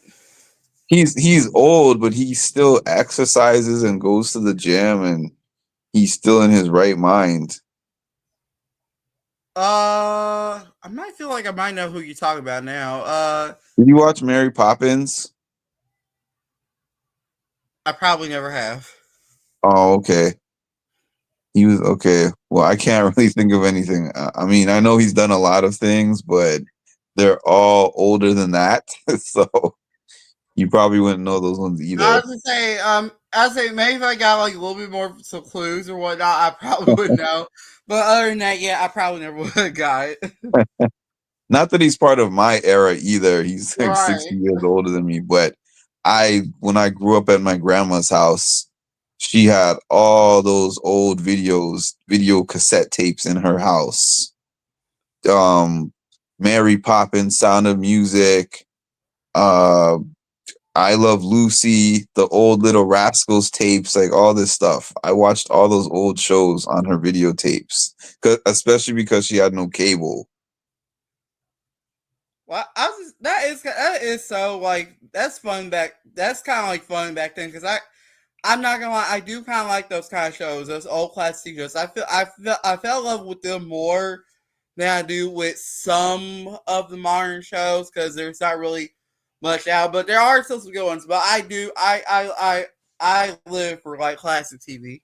He's old, but he still exercises and goes to the gym, and he's still in his right mind. I might feel like I might know who you're talking about now. Did you watch Mary Poppins? I probably never have. Oh, okay. He was okay. Well, I can't really think of anything. I mean, I know he's done a lot of things, but they're all older than that, so you probably wouldn't know those ones I either. was gonna say, I'd say maybe if I got like a little bit more some clues or whatnot, I probably would know. But other than that, yeah, I probably never would have got it. Not that he's part of my era either. He's like 60 Right. years older than me, but when I grew up at my grandma's house, she had all those old video cassette tapes in her house. Mary Poppins, Sound of Music, uh I Love Lucy, the old Little Rascals tapes, like all this stuff. I watched all those old shows on her videotapes, especially because she had no cable. Well, that is so like that's fun back. That's kind of like fun back then because I'm not gonna lie, I do kind of like those kind of shows, those old classic shows. I fell in love with them more than I do with some of the modern shows because there's not really much out, but there are still some good ones. But I live for like classic TV.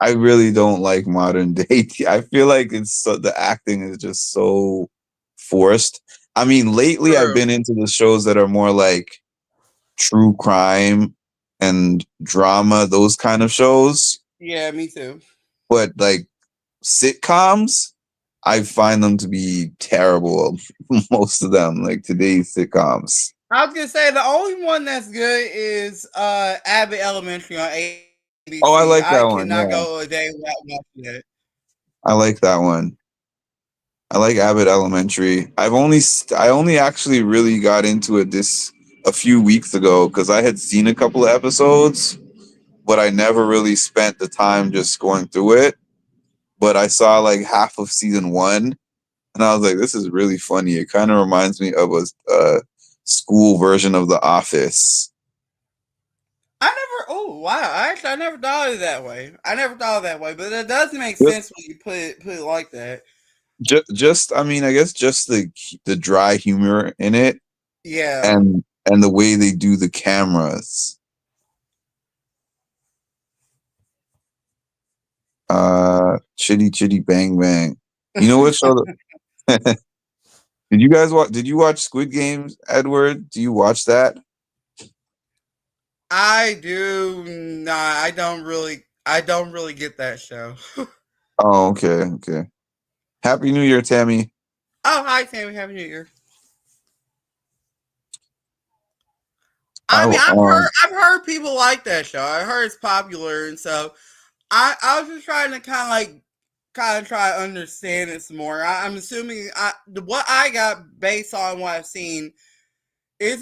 I really don't like modern day. I feel like the acting is just so forced. I mean, lately I've True. been into the shows that are more like true crime and drama, those kind of shows. Yeah, me too. But like sitcoms, I find them to be terrible. Most of them, like today's sitcoms. I was gonna say the only one that's good is Abbott Elementary on ABC. Oh, I like that I one. cannot Yeah, go a day without watching it. I like that one. I like Abbott Elementary. I only actually really got into it a few weeks ago because I had seen a couple of episodes, but I never really spent the time just going through it. But I saw like half of season 1, and I was like, "This is really funny." It kind of reminds me of a school version of The Office. Oh wow! I never thought of it that way. I never thought of it that way, but it does make sense when you put it like that. Just I mean, I guess just the dry humor in it, Yeah. and the way they do the cameras. Chitty Chitty Bang Bang. You know what show? Did you guys watch? Did you watch Squid Games, Edward? Do you watch that? I do not. I don't really get that show. Oh, okay, okay. Happy New Year, Tammy. Oh, hi, Tammy. Happy New Year. I mean, I've heard people like that show. I heard it's popular, and so I was just trying to kind of try to understand it some more. I'm assuming what I got based on what I've seen is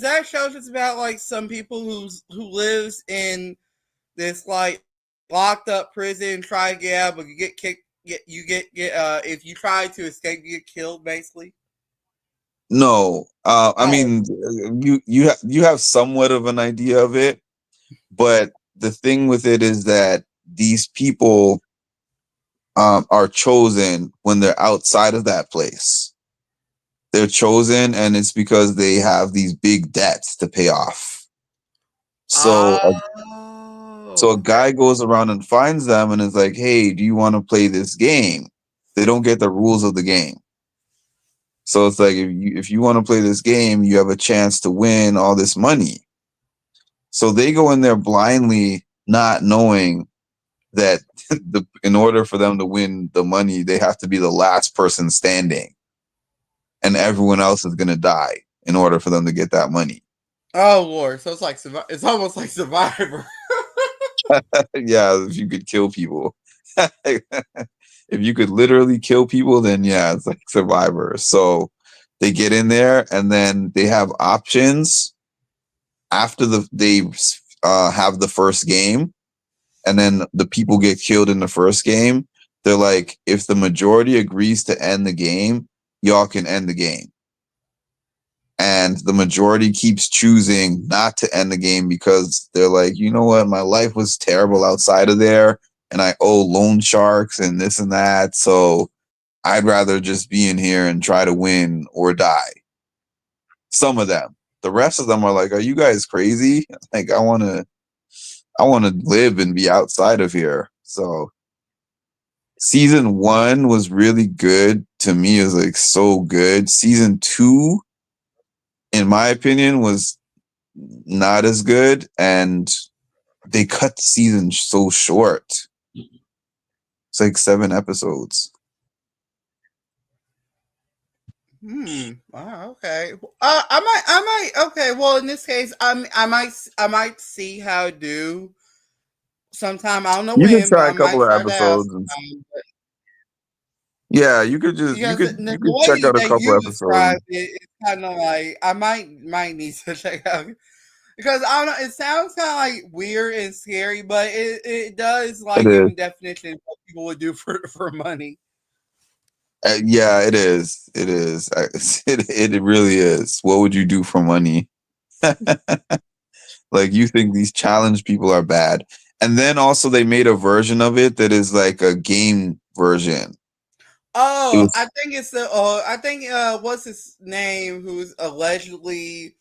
that show just about like some people who lives in this like locked up prison, try to get out, but you get kicked. If you try to escape, you get killed, basically. No, I Oh. mean, you have somewhat of an idea of it, but the thing with it is that these people are chosen when they're outside of that place. They're chosen, and it's because they have these big debts to pay off. So a guy goes around and finds them and is like, "Hey, do you want to play this game?" They don't get the rules of the game. So it's like if you want to play this game, you have a chance to win all this money. So they go in there blindly, not knowing that in order for them to win the money, they have to be the last person standing, and everyone else is gonna die in order for them to get that money. Oh Lord! So it's almost like Survivor. Yeah, if you could kill people. If you could literally kill people, then yeah, it's like Survivor. So they get in there and then they have options after they have the first game, and then the people get killed in the first game, they're like, if the majority agrees to end the game, y'all can end the game. And the majority keeps choosing not to end the game because they're like, you know what, my life was terrible outside of there, and I owe loan sharks and this and that, so I'd rather just be in here and try to win or die. Some of them. The rest of them are like, are you guys crazy? Like, I want to live and be outside of here. So season 1 was really good. To me, it was like so good. Season 2, in my opinion, was not as good, and they cut the season so short. It's like 7 episodes. Wow. Okay. I might. Okay. Well, in this case, I might see how to do sometime. I don't know You can when, but try I a might couple of try that out episodes. sometime. Yeah, you could just Because you the could check way out a that couple you episodes. described it, it's kind of like I might need to check out because I don't know. It sounds kind of like weird and scary, but it does It like give is. a definition of what people would do for money. Yeah, it is. It is. It really is. What would you do for money? Like, you think these challenge people are bad. And then also they made a version of it that is like a game version. It Oh, was I think it's the. I think what's his name? Who's allegedly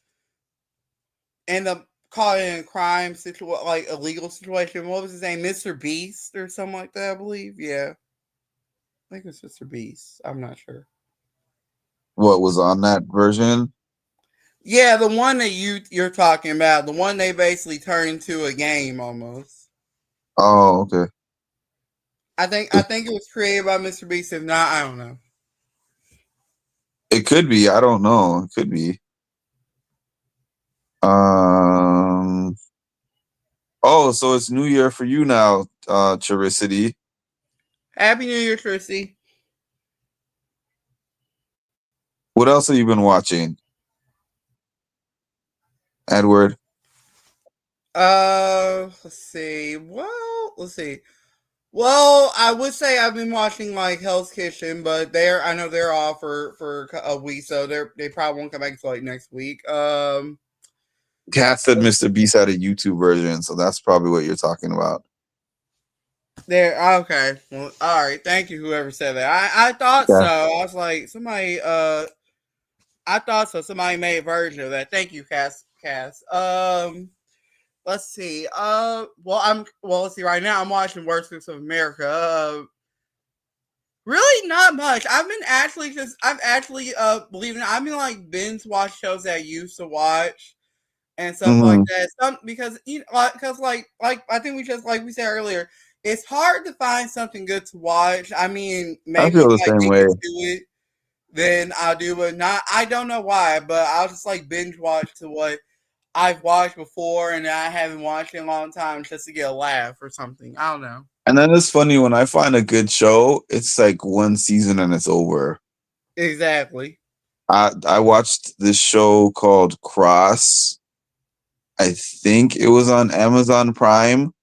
end up caught in a crime situation, like a legal situation. What was his name? Mr. Beast or something like that, I believe. Yeah. I think it's Mr. Beast. I'm not sure. what was on that version. Yeah, the one that you're talking about, the one they basically turned into a game almost. Oh, okay. I think it was created by Mr. Beast. If not, I don't know. It could be. I don't know. It could be. Um. Oh, so it's New Year for you now, Charicity. Happy New Year, Tristy. What else have you been watching, Edward? Let's see. Well, let's see. Well, I would say I've been watching like Hell's Kitchen, but I know they're off for a week, so they probably won't come back until like next week. Kat said Mr. Beast had a YouTube version, so that's probably what you're talking about. There. Okay. Well, all right. Thank you, whoever said that. I thought Yeah. so. I was like, somebody. I thought so. Somebody made a version of that. Thank you, Cass. Let's see. Well, let's see. Right now, I'm watching Worst Cooks of America. Really, not much. I've actually, believe it, I've been like binge watch shows that I used to watch and stuff like that. Because like I think we said earlier, it's hard to find something good to watch. I mean, I maybe feel the if I same dig way. into it, then I'll do it. Not, I don't know why, but I'll just like binge watch to what I've watched before and I haven't watched in a long time just to get a laugh or something. I don't know. And then it's funny when I find a good show, it's like one season and it's over. Exactly. I watched this show called Cross. I think it was on Amazon Prime,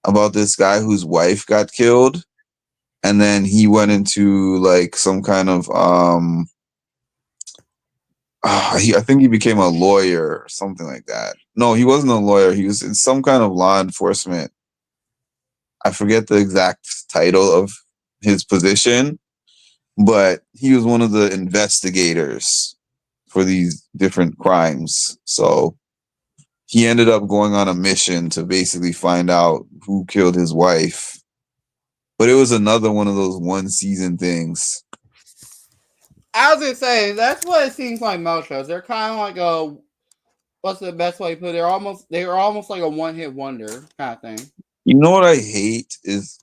about this guy whose wife got killed, and then he went into like some kind of I think he became a lawyer or something like that. No, he wasn't a lawyer. He was in some kind of law enforcement. I forget the exact title of his position, but he was one of the investigators for these different crimes. So he ended up going on a mission to basically find out who killed his wife. But it was another one of those one season things. I was gonna say that's what it seems like most shows. They're kind of like what's the best way to put it? They're almost like a one hit wonder kind of thing. You know what I hate is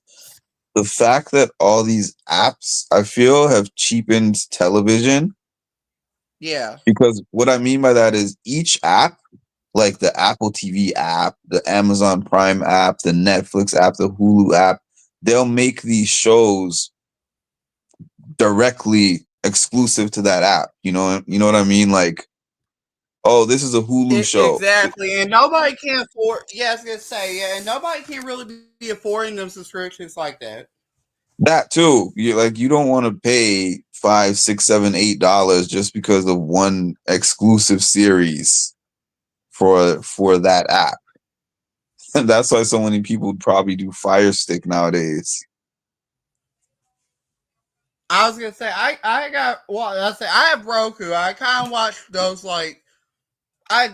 the fact that all these apps, I feel, have cheapened television. Yeah. Because what I mean by that is each app, like the Apple TV app, the Amazon Prime app, the Netflix app, the Hulu app, they'll make these shows directly exclusive to that app. You know what I mean? Like, oh, this is a Hulu show. Exactly, and nobody can afford. Yeah, I was gonna say, yeah, and nobody can really be affording them subscriptions like that. That too. You don't want to pay $5, $6, $7, $8 just because of one exclusive series for that app. And that's why so many people probably do Fire Stick nowadays. I was gonna say I got I say I have Roku. I kind of watch those like I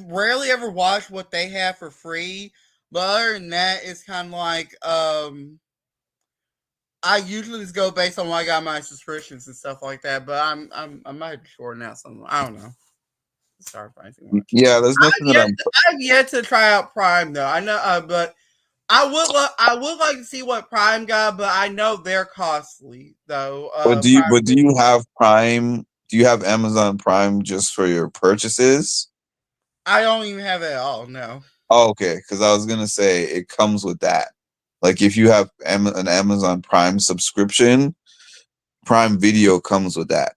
rarely ever watch what they have for free, but other than that, it's kind of like I usually just go based on what I got my subscriptions and stuff like that. But I might be shorting out something. I don't know. Sorry if I anything much. Yeah, there's nothing I've yet to try out Prime though. I know, but I would like to see what Prime got, but I know they're costly though. But do you have Prime? Do you have Amazon Prime just for your purchases? I don't even have it at all. No. Oh, okay, because I was gonna say it comes with that. Like if you have an Amazon Prime subscription, Prime Video comes with that.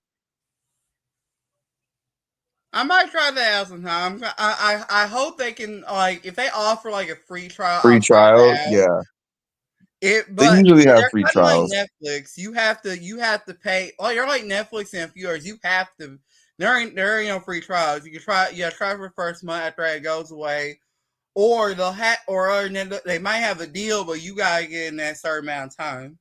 I might try that out sometime. I hope they can if they offer like a free trial. Free trial, yeah. They usually have free trials. Like Netflix, you have to pay. Oh, you're like Netflix and a few others. You have to. There ain't no free trials. You can try for the first month after it goes away, or they might have a deal, but you gotta get in that certain amount of time.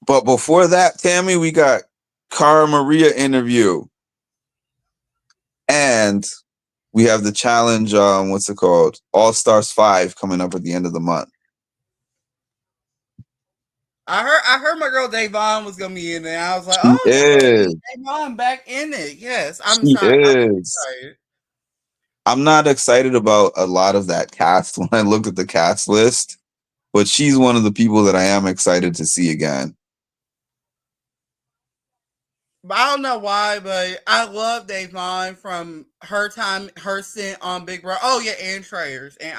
But before that, Tammy, we got Cara Maria interview, and we have the challenge. What's it called? All Stars 5 coming up at the end of the month. I heard my girl Davon was gonna be in there. I was like, she is. Davon back in it. Yes, I'm excited. I'm not excited about a lot of that cast when I looked at the cast list, but she's one of the people that I am excited to see again. But I don't know why, but I love Davon from her stint on Big Brother. Oh yeah, and Trayers, and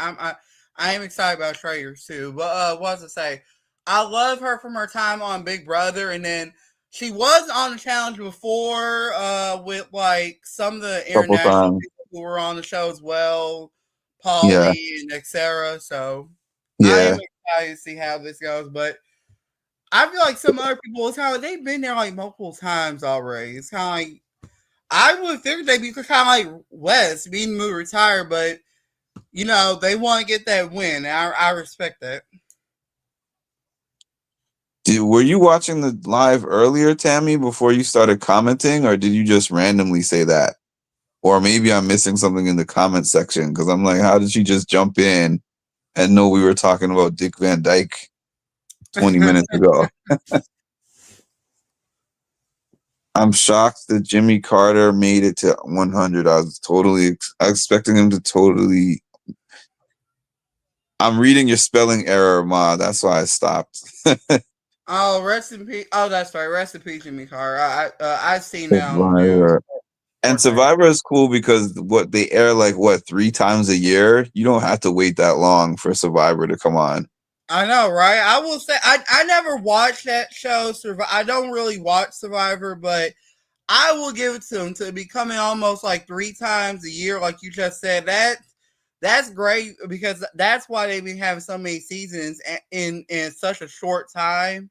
I am excited about Trayers too. But what was I say? I love her from her time on Big Brother, and then she was on the challenge before with like some of the international people who were on the show as well, Paulie and etc. So I am excited to see how this goes, but I feel like some other people, it's kind of like they've been there like multiple times already. It's kind of like I would figure they'd be kind of like Wes being moved retired, but they want to get that win. I respect that. Were you watching the live earlier, Tammy, before you started commenting, or did you just randomly say that? Or maybe I'm missing something in the comment section because I'm like, how did she just jump in and know we were talking about Dick Van Dyke 20 minutes ago? I'm shocked that Jimmy Carter made it to 100. I was expecting him to totally. I'm reading your spelling error, Ma. That's why I stopped. Oh, rest in peace. Oh, that's right. Rest in peace, Jimmy Carter. I've seen that. And Survivor is cool because they air 3 times a year. You don't have to wait that long for Survivor to come on. I know, right? I will say I never watched that show. I don't really watch Survivor, but I will give it to them to be coming almost 3 times a year, like you just said. That's great because that's why they've been having so many seasons in such a short time.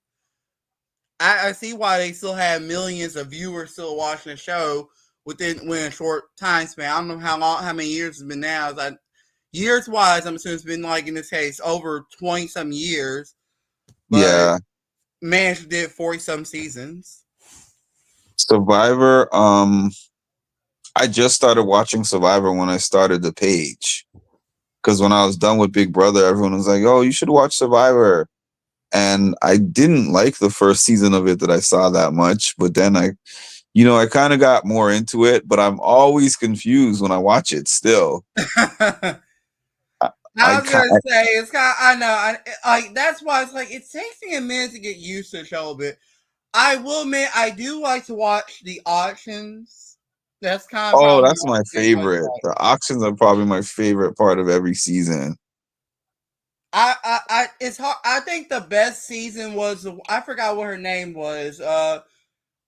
I see why they still have millions of viewers still watching the show within a short time span. I don't know how many years it's been now. Years wise, I'm assuming it's been in this case over 20 some years. But yeah, man, she did 40 some seasons. Survivor. I just started watching Survivor when I started the page because when I was done with Big Brother, everyone was like, "Oh, you should watch Survivor." And I didn't like the first season of it that I saw that much, but then I kind of got more into it, but I'm always confused when I watch it still. I was gonna say it's kind of, I know, that's why it's it takes me a minute to get used to the show a bit. I will admit I do like to watch the auctions. That's kind of that's my favorite. The auctions are probably my favorite part of every season. It's hard. I think the best season was I forgot what her name was.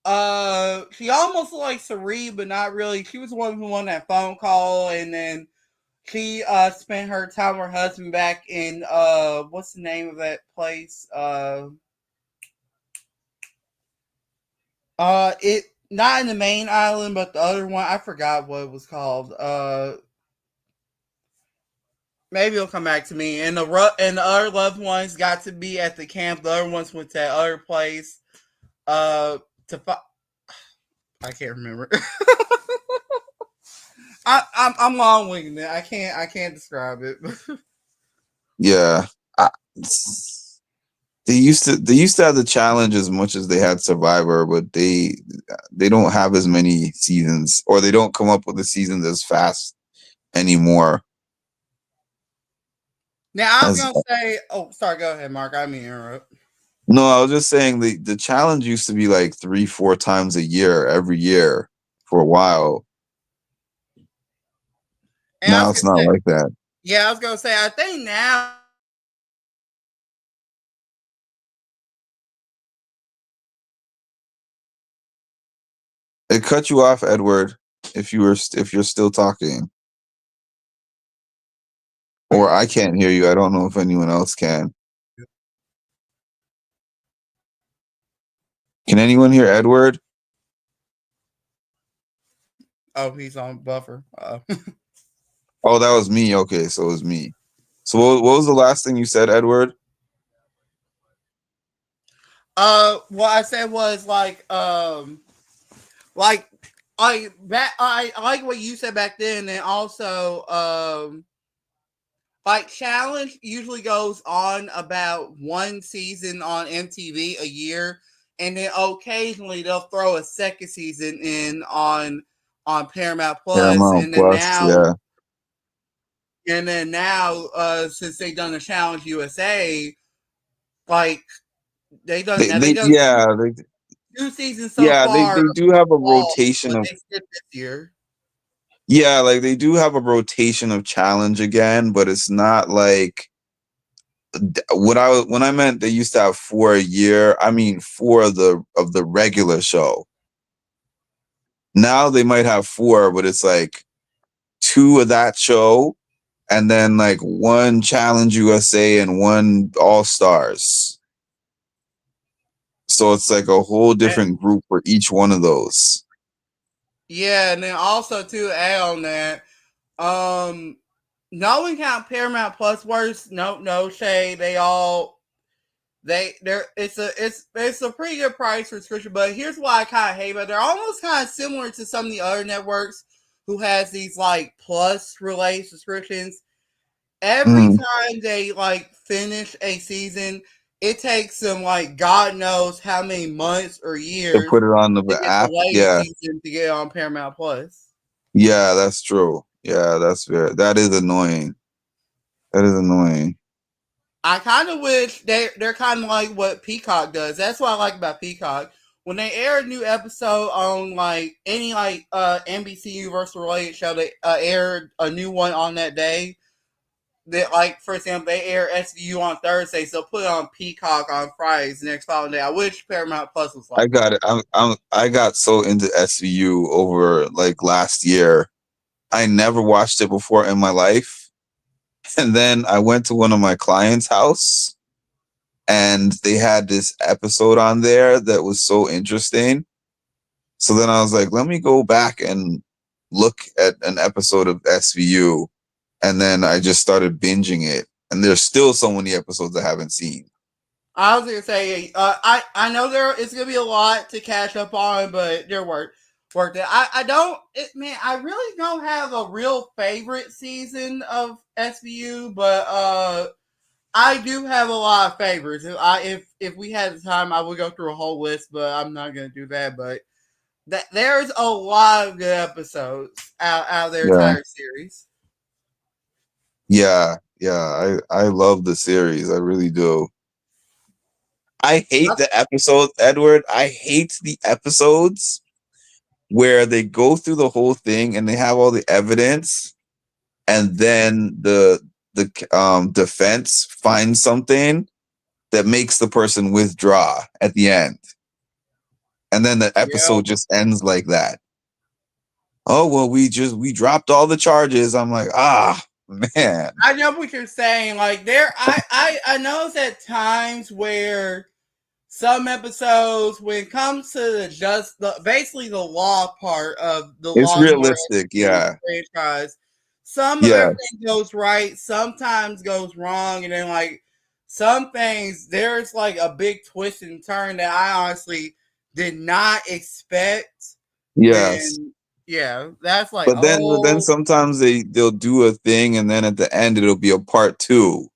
She almost looked like Cerie, but not really. She was the one who won that phone call, and then she spent her time with her husband back in what's the name of that place? It not in the main island, but the other one. I forgot what it was called. Maybe it'll come back to me. And the other loved ones got to be at the camp. The other ones went to that other place. To I can't remember. I'm long winging it. I can't describe it. Yeah. They used to have the challenge as much as they had Survivor, but they don't have as many seasons, or they don't come up with the seasons as fast anymore. Now I was gonna say, oh, sorry, go ahead, Mark. I mean interrupt. No, I was just saying the challenge used to be like 3-4 times a year, every year for a while. And now it's not like that. Yeah, I was gonna say, I think now. It cut you off, Edward, if you're still talking. Or I can't hear you. I don't know if anyone else can. Can anyone hear Edward? Oh, he's on buffer. Oh, that was me. Okay, so it was me. So what was the last thing you said, Edward? What I said was like I like what you said back then, and also like challenge usually goes on about one season on MTV a year, and then occasionally they'll throw a second season in on Paramount Plus, Paramount and then Plus, now. Yeah. And then now, since they've done the Challenge USA, like they've done 2 seasons so far. They do have a rotation of. They skipped this year. Yeah, like they do have a rotation of challenge again, but it's not like when I meant they used to have 4 a year. I mean 4 of the regular show. Now they might have 4, but it's like 2 of that show, and then like 1 Challenge USA and 1 All Stars. So it's like a whole different group for each one of those. Yeah, and then also to add on that, no one count Paramount Plus works. No shade. It's a pretty good price for subscription. But here's why I kind of hate it. They're almost kind of similar to some of the other networks who has these like plus related subscriptions. Every time they like finish a season, it takes them like God knows how many months or years to put it on the app. Season to get on Paramount Plus. Yeah, that's true. Yeah, that is annoying. That is annoying. I kind of wish they're kind of like what Peacock does. That's what I like about Peacock. When they air a new episode on like any like NBC Universal related show, they air a new one on that day. That, like, for example, they air SVU on Thursday, so put it on Peacock on Fridays the next following day. I wish Paramount Plus was like. I got it. I got so into SVU over like last year. I never watched it before in my life, and then I went to one of my clients' house, and they had this episode on there that was so interesting. So then I was like, let me go back and look at an episode of SVU. And then I just started binging it. And there's still so many episodes I haven't seen. I was going to say, I know it's going to be a lot to catch up on, but they're worth it. I really don't have a real favorite season of SVU, but I do have a lot of favorites. If we had the time, I would go through a whole list, but I'm not going to do that. But there's a lot of good episodes out of their entire series. Yeah, I love the series. I really do. I hate the episode, Edward. I hate the episodes where they go through the whole thing and they have all the evidence, and then the defense finds something that makes the person withdraw at the end. and then the episode just ends like that. Oh well, we dropped all the charges. I'm like, man. I know what you're saying. Like I know at times where some episodes, when it comes to basically the law part of the It's Law and Order realistic, yeah. franchise, some of Yeah. everything goes right, sometimes goes wrong, and then like some things, there's like a big twist and turn that I honestly did not expect. Yes. And yeah, that's like. But then sometimes they'll do a thing, and then at the end it'll be a part 2.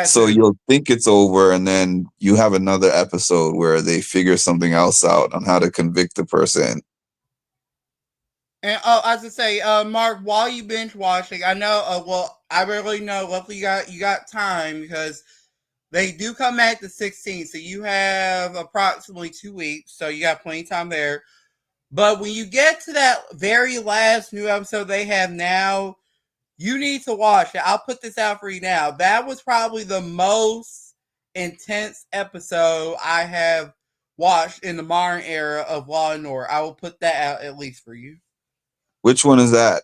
So you'll think it's over, and then you have another episode where they figure something else out on how to convict the person. And as I say, Mark, while you binge watching, I know. Well, I really know. Luckily, you got time because they do come back the 16th, so you have approximately 2 weeks, so you got plenty of time there. But when you get to that very last new episode they have now, you need to watch it. I'll put this out for you now. That was probably the most intense episode I have watched in the modern era of Law and Order. I will put that out at least for you. Which one is that?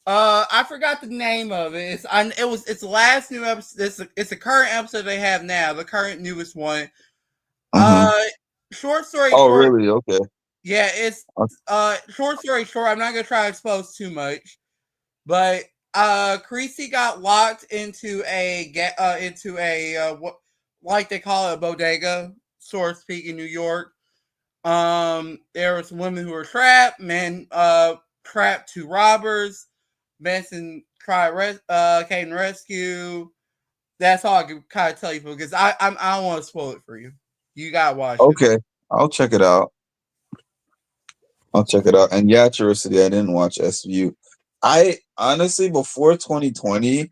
I forgot the name of it. It's the last new episode. It's the current episode they have now, the current newest one. Short story. Oh, really? Okay. Yeah, it's short story short. I'm not gonna try to expose too much, but Creasy got locked into a what like they call it, a bodega, so to speak, in New York. There were some women who were trapped, men trapped 2 robbers. Benson came to rescue. That's all I can kind of tell you because I don't want to spoil it for you. You gotta watch it. Okay, I'll check it out. And yeah, Curiosity, I didn't watch SVU. I honestly, before 2020,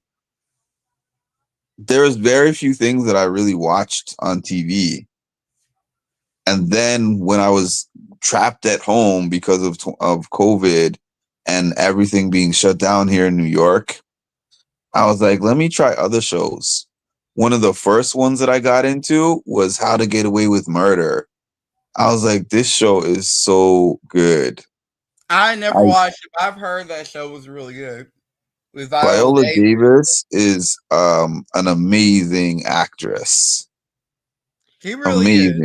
there's very few things that I really watched on TV. And then when I was trapped at home because of COVID and everything being shut down here in New York, I was like, let me try other shows. One of the first ones that I got into was How to Get Away with Murder. I was like, this show is so good. I never watched it, but I've heard that show was really good. With Viola Davis is an amazing actress. She really is.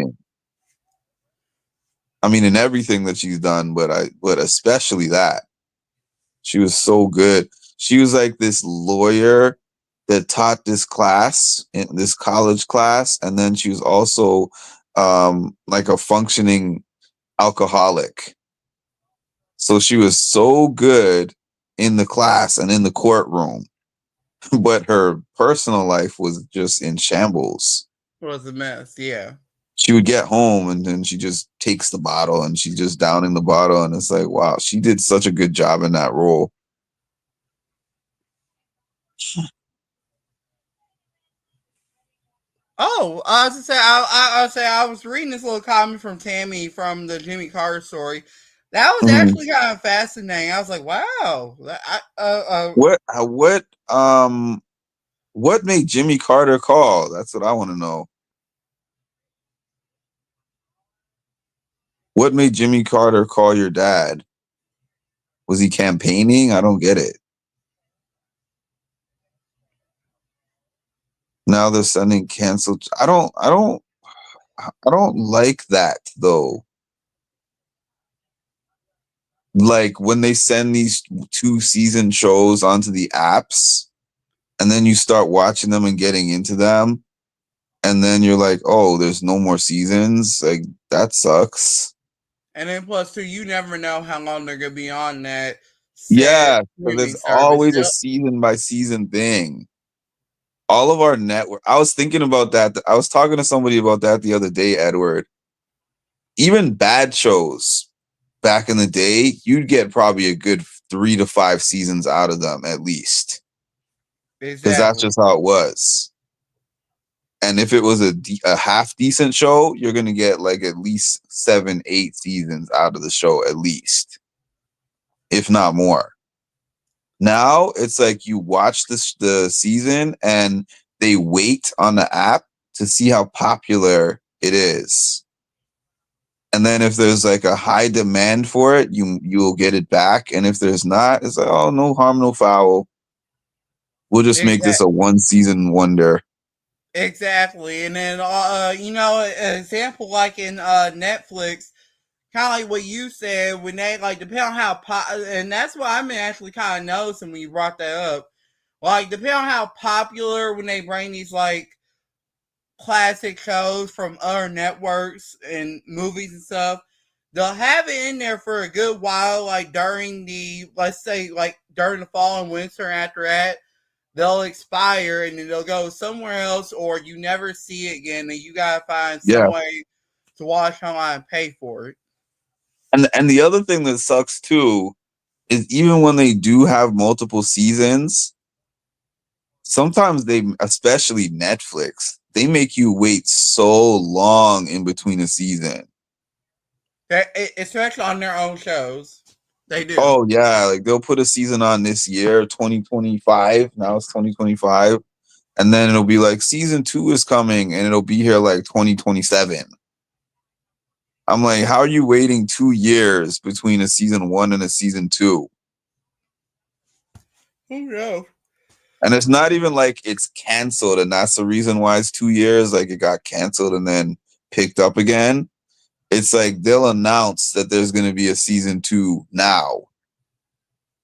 I mean, in everything that she's done, but especially that. She was so good. She was like this lawyer that taught this class, in this college class, and then she was also like a functioning alcoholic. So she was so good in the class and in the courtroom, but her personal life was just in shambles. It was a mess, yeah. She would get home and then she just takes the bottle and she's just downing the bottle, and it's like, wow, she did such a good job in that role. Oh, I was to say, I was reading this little comment from Tammy from the Jimmy Carter story. That was actually kind of fascinating. I was like, wow. What made Jimmy Carter call? That's what I want to know. What made Jimmy Carter call your dad? Was he campaigning? I don't get it. Now they're sending canceled. I don't like that though. Like when they send these 2-season shows onto the apps and then you start watching them and getting into them, and then you're like, oh, there's no more seasons. Like, that sucks. And then plus too, you never know how long they're gonna be on that. Yeah, but there's always a season by season thing. All of our network. I was thinking about that. I was talking to somebody about that the other day, Edward. Even bad shows back in the day, you'd get probably a good 3 to 5 seasons out of them at least. Because that's just how it was. And if it was a half decent show, you're going to get like at least 7, 8 seasons out of the show at least, if not more. Now it's like you watch the season and they wait on the app to see how popular it is. And then if there's like a high demand for it, you'll get it back. And if there's not, it's like, oh, no harm, no foul. We'll just make this a one season wonder. Exactly. And then an example like in Netflix, kind of like what you said, when they like depending on how and that's what I'm actually kind of noticing when you brought that up. Like depending on how popular when they bring these like classic shows from other networks and movies and stuff, they'll have it in there for a good while, like during the, let's say, like during the fall and winter. After that, they'll expire and then they'll go somewhere else, or you never see it again, and you gotta find some way to watch online and pay for it. And the other thing that sucks too is even when they do have multiple seasons, sometimes they, especially Netflix, they make you wait so long in between a season. Especially on their own shows. They do. Oh, yeah. Like they'll put a season on this year, 2025. Now it's 2025. And then it'll be like season 2 is coming and it'll be here like 2027. I'm like, how are you waiting 2 years between a season 1 and a season 2? Oh, no. And it's not even like it's canceled and that's the reason why it's 2 years. Like it got canceled and then picked up again. It's like they'll announce that there's going to be a season 2 now.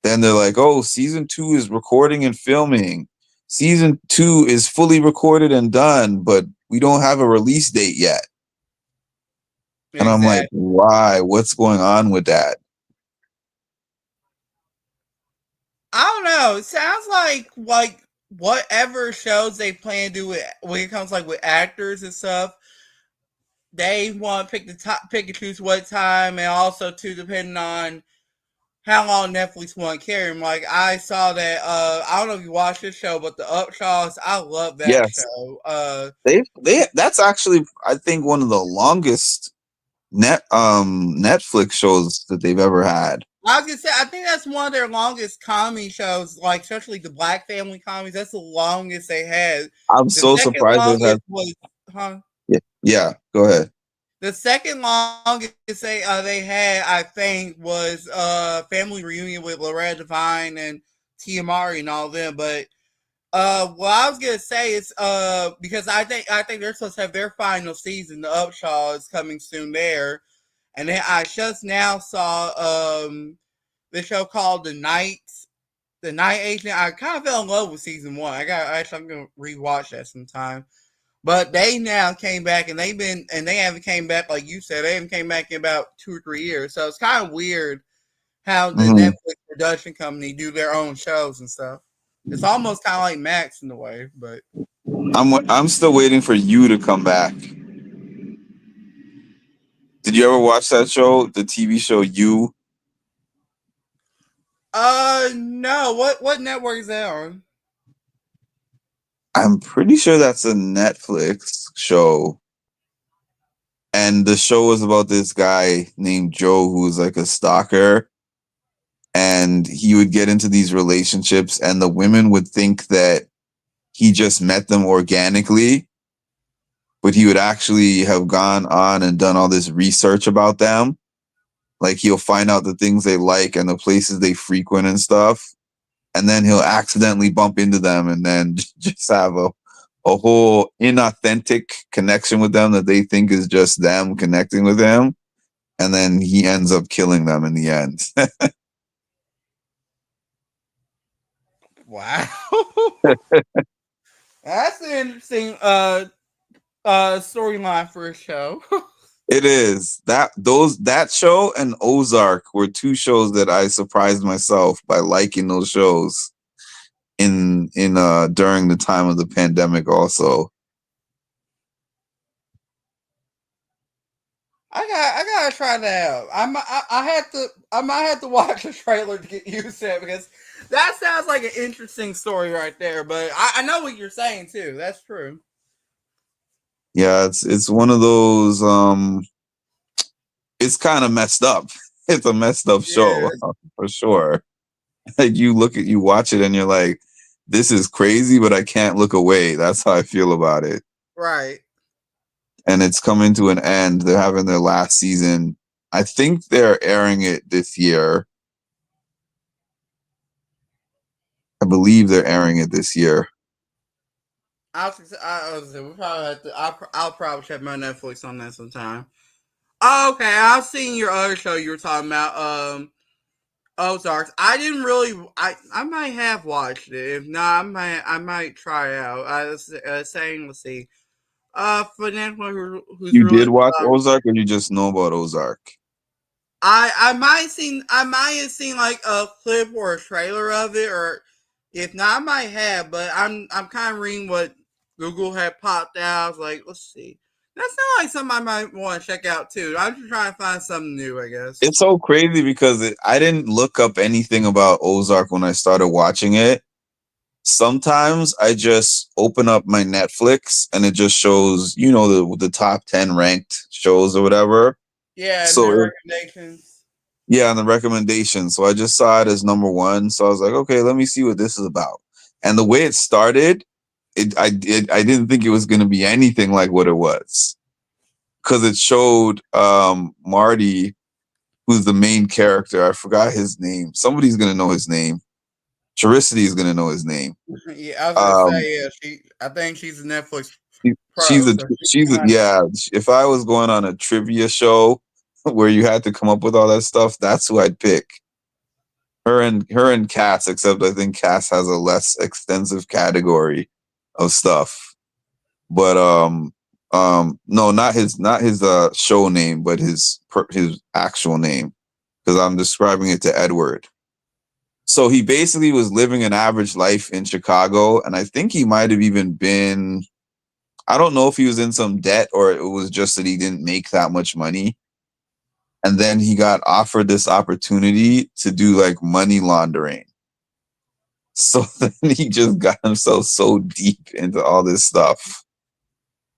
Then they're like, oh, season 2 is recording and filming. Season 2 is fully recorded and done, but we don't have a release date yet. Exactly. And I'm like, why? What's going on with that? I don't know. It sounds like whatever shows they plan to do with, when it comes like with actors and stuff, they want to pick and choose what time, and also too depending on how long Netflix want to carry them. Like I saw that I don't know if you watched this show, but the Upshaws, I love that show. That's actually I think one of the longest Netflix shows that they've ever had. I was gonna say, I think that's one of their longest comedy shows, like especially the Black family comedies. That's the longest they had. I'm so surprised they had. Yeah, go ahead. The second longest they had, I think, was Family Reunion with Loretta Devine and Tia Mowry and all of them. But what I was gonna say is because I think they're supposed to have their final season. The Upshaw is coming soon there. And then I just now saw the show called The Night Agent. I kind of fell in love with season 1. I'm gonna rewatch that sometime. But they now came back and they haven't came back, like you said, they haven't came back in about 2 or 3 years. So it's kind of weird how the Netflix production company do their own shows and stuff. It's almost kind of like Max in a way, but I'm still waiting for You to come back. Did you ever watch that show, the TV show You? No. What network is that on? I'm pretty sure that's a Netflix show. And the show was about this guy named Joe who was like a stalker. And he would get into these relationships and the women would think that he just met them organically. But he would actually have gone on and done all this research about them. Like he'll find out the things they like and the places they frequent and stuff. And then he'll accidentally bump into them and then just have a whole inauthentic connection with them that they think is just them connecting with him. And then he ends up killing them in the end. Wow. That's an interesting storyline for a show. It is. That show and Ozark were 2 shows that I surprised myself by liking those shows in during the time of the pandemic also. I gotta try that out. I might have to watch the trailer to get used to it, because that sounds like an interesting story right there. But I know what you're saying too. That's true. Yeah, it's one of those. It's kind of messed up. It's a messed up show for sure. Like you watch it, and you're like, "This is crazy," but I can't look away. That's how I feel about it. Right. and it's coming to an end. They're having their last season. I think they're airing it this year. I believe they're airing it this year. We'll probably have to, I'll probably check my Netflix on that sometime. Oh, okay, I've seen your other show you were talking about, Ozarks. I didn't really. I might have watched it. If not, I might try it out. I was saying, let's see. For anyone who's You really, did watch Ozark, or you just know about Ozark? I might have seen like a clip or a trailer of it, or if not, I might have. But I'm kind of reading what Google had popped out. I was like, let's see. That's not like something I might want to check out too. I'm just trying to find something new, I guess. It's so crazy because I didn't look up anything about Ozark when I started watching it. Sometimes I just open up my Netflix and it just shows, the top 10 ranked shows or whatever. Yeah, So recommendations. Yeah, and the recommendation. So I just saw it as number one. So I was like, okay, let me see what this is about. And the way it started, I didn't think it was going to be anything like what it was, because it showed Marty, who's the main character. I forgot his name. Somebody's going to know his name. Charicity is going to know his name. Yeah, I was going to say, yeah, I think she's a Netflix pro. Yeah. If I was going on a trivia show where you had to come up with all that stuff, that's who I'd pick. Her and Cass, except I think Cass has a less extensive category of stuff. But no, not his show name, but his actual name, because I'm describing it to Edward. So he basically was living an average life in Chicago, and I think he might have even been, I don't know if he was in some debt or it was just that he didn't make that much money. And then he got offered this opportunity to do like money laundering. So then he just got himself so deep into all this stuff.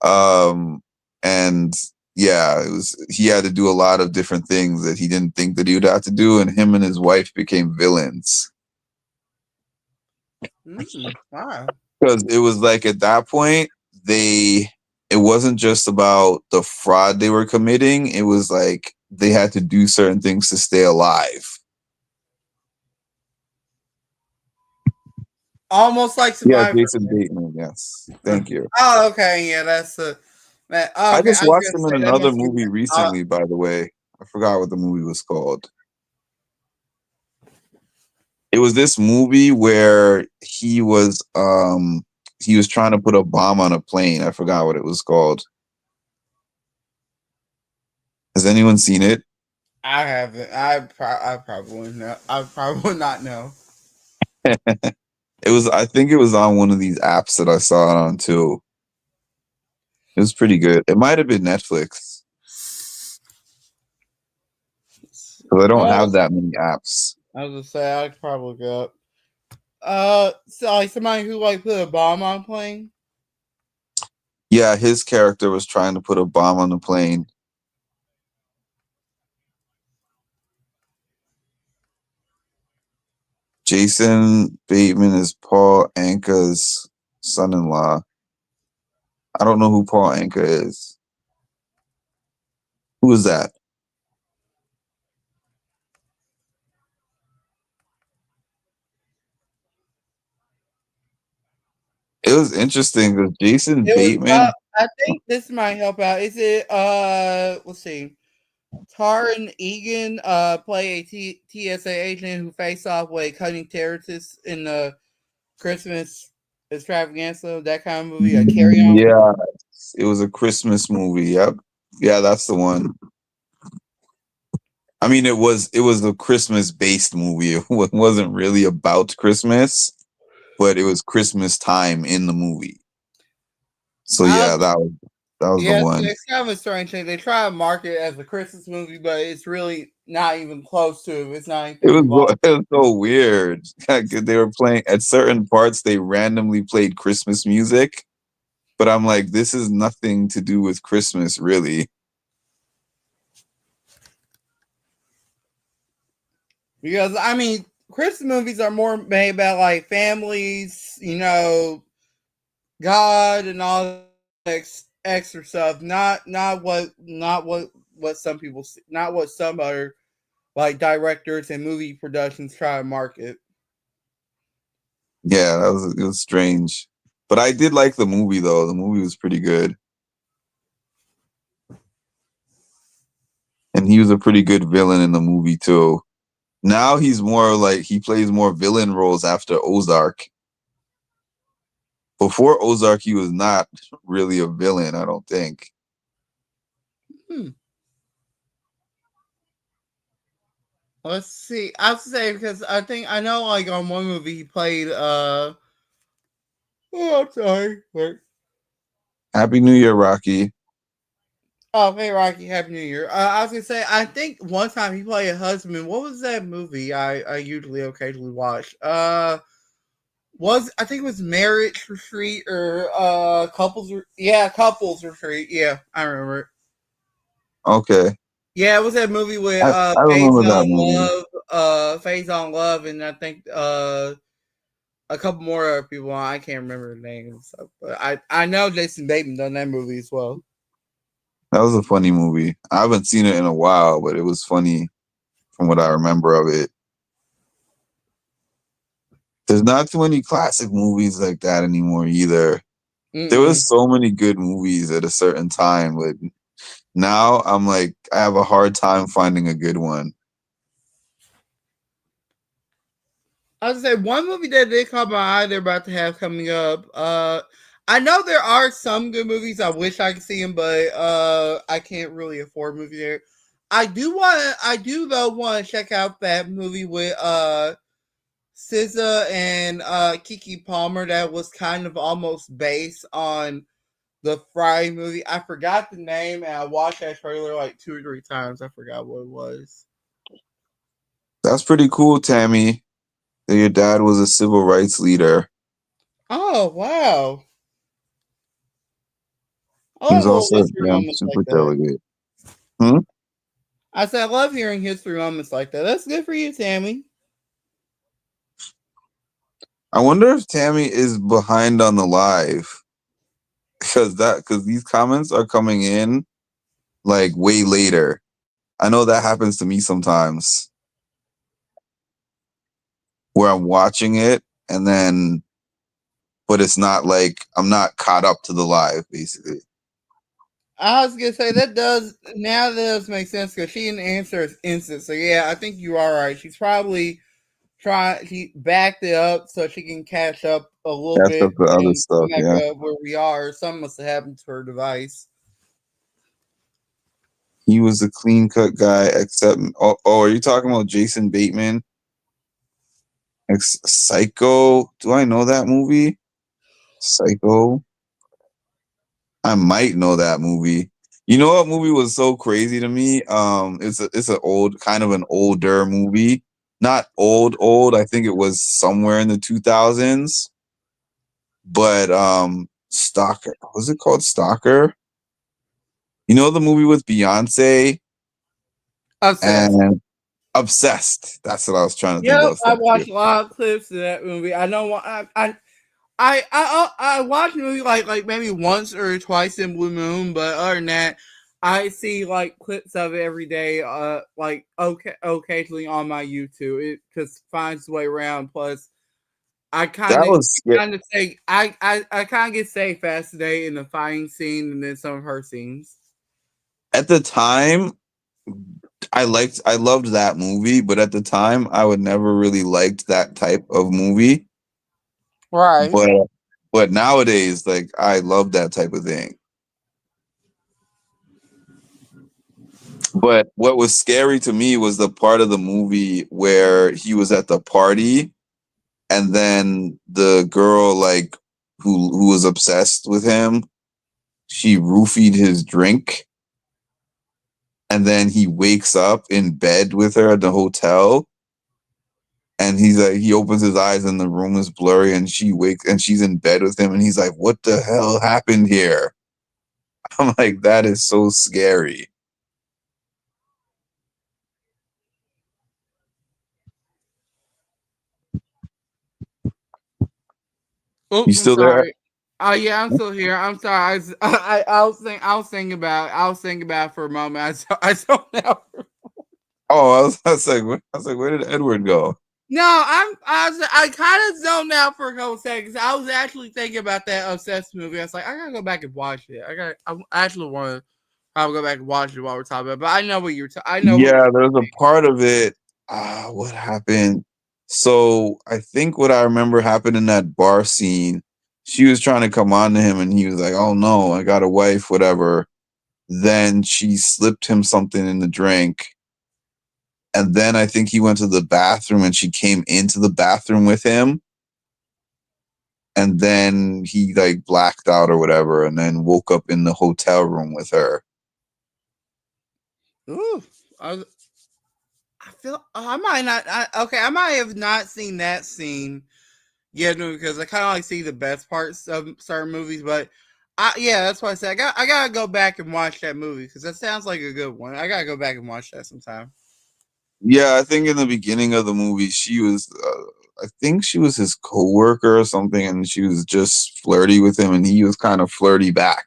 And yeah, he had to do a lot of different things that he didn't think that he would have to do, and him and his wife became villains. Wow. Because it was like at that point, it wasn't just about the fraud they were committing. It was like they had to do certain things to stay alive. Almost like Survivor. Yeah, Jason Bateman. Yes, thank you. Oh, okay. Yeah, that's okay. I just watched him in another movie recently. By the way, I forgot what the movie was called. It was this movie where he was trying to put a bomb on a plane. I forgot what it was called. Has anyone seen it? I haven't. I probably know. I probably would not know. I think it was on one of these apps that I saw it on too. It was pretty good. It might have been Netflix, because I don't have that many apps. I was gonna say I could probably look up. So like somebody who like put a bomb on a plane. Yeah, his character was trying to put a bomb on the plane. Jason Bateman is Paul Anka's son-in-law. I don't know who Paul Anka is. Who is that? It was interesting because Jason Bateman. I think this might help out. Is it let's see. Taron Egan play a TSA agent who faced off with cutting terrorists in the Christmas extravaganza, that kind of movie, a Carry On. Yeah, it was a Christmas movie. Yep. Yeah, that's the one. I mean, it was a Christmas-based movie. It wasn't really about Christmas, but it was Christmas time in the movie. So yeah, that was the one. It's kind of a strange thing. They try to market it as a Christmas movie, but it's really not even close to it. It's not. It was so weird. They were playing at certain parts. They randomly played Christmas music, but I'm like, this is nothing to do with Christmas, really. Because I mean, Christmas movies are more made about like families, God, and all that extra stuff, not what some people see, not what some other like directors and movie productions try to market. Yeah, it was strange. But I did like the movie though. The movie was pretty good. And he was a pretty good villain in the movie too. Now he's more like he plays more villain roles after Ozark. Before Ozark, he was not really a villain, I don't think. Hmm. Let's see. I'll say because I think I know like on one movie he played oh I'm sorry. Wait. Happy New Year, Rocky. Oh, hey Rocky, Happy New Year. I was gonna say I think one time he played a husband. What was that movie I usually occasionally watch? Was I think it was Marriage Retreat or Couples Retreat. Yeah, I remember it. Okay. Yeah, it was that movie with I remember that movie. Faith on Love, and I think a couple more other people. I can't remember the names, but I know Jason Bateman done that movie as well. That was a funny movie. I haven't seen it in a while, but it was funny from what I remember of it. There's not too many classic movies like that anymore either. There was so many good movies at a certain time, but now I'm like I have a hard time finding a good one. I was gonna say one movie that did come by they're about to have coming up. I know there are some good movies. I wish I could see them, but I can't really afford a movie there. I do though want to check out that movie with SZA and Keke Palmer that was kind of almost based on the Friday movie. I forgot the name, and I watched that trailer like 2 or 3 times. I forgot what it was. That's pretty cool, Tammy. That your dad was a civil rights leader. Oh wow! I He love was little also a history damn moments like super that. delegate. Hmm? I said I love hearing history moments like that. That's good for you, Tammy. I wonder if Tammy is behind on the live because these comments are coming in like way later. I know that happens to me sometimes where I'm watching it and then but it's not like I'm not caught up to the live basically. I was gonna say that does make sense because she didn't answer instant. So yeah, I think you are right. She's probably she backed it up so she can catch up a little That's bit up the other and stuff, back yeah. up where we are. Something must have happened to her device. He was a clean cut guy except are you talking about Jason Bateman? Psycho? Do I know that movie? Psycho? I might know that movie. You know what movie was so crazy to me? It's an old kind of an older movie. Not old. I think it was somewhere in the 2000s. But Stalker. Was it called Stalker? You know the movie with Beyonce Obsessed. and Obsessed. That's what I was trying to think Yep, of. I Thank you. watched a lot of clips of that movie. I know I watched the movie like maybe once or twice in Blue Moon, but other than that, I see like clips of it every day. Like occasionally on my YouTube, it just finds its way around. Plus, I That kind of was scary. kind of say I kind of get saved fast today in the fighting scene and then some of her scenes. At the time, I loved that movie, but at the time I would never really liked that type of movie. Right. But nowadays, like I love that type of thing. But what was scary to me was the part of the movie where he was at the party and then the girl like who was obsessed with him, she roofied his drink and then he wakes up in bed with her at the hotel and he's like he opens his eyes and the room is blurry and she wakes and she's in bed with him and he's like what the hell happened here. I'm like that is so scary. Oh, You I'm still there? sorry. Oh yeah, I'm still here. I'm sorry. I was thinking about it for a moment. I zoned out. Oh, I was like, where did Edward go? No, I kind of zoned out for a couple seconds. I was actually thinking about that Obsessed movie. I was like, I gotta go back and watch it. I actually want to probably go back and watch it while we're talking about it. But I know what you're. I know what. Yeah, there's a part of it. What happened? So I think what I remember happened in that bar scene. She was trying to come on to him, and he was like, "Oh no, I got a wife, whatever." Then she slipped him something in the drink, and then I think he went to the bathroom, and she came into the bathroom with him, and then he like blacked out or whatever, and then woke up in the hotel room with her. Ooh, I feel I might not. I might have not seen that scene yet because I kind of like see the best parts of certain movies. But yeah, that's why I said I gotta go back and watch that movie because that sounds like a good one. I gotta go back and watch that sometime. Yeah, I think in the beginning of the movie, she was, I think she was his coworker or something, and she was just flirty with him, and he was kind of flirty back.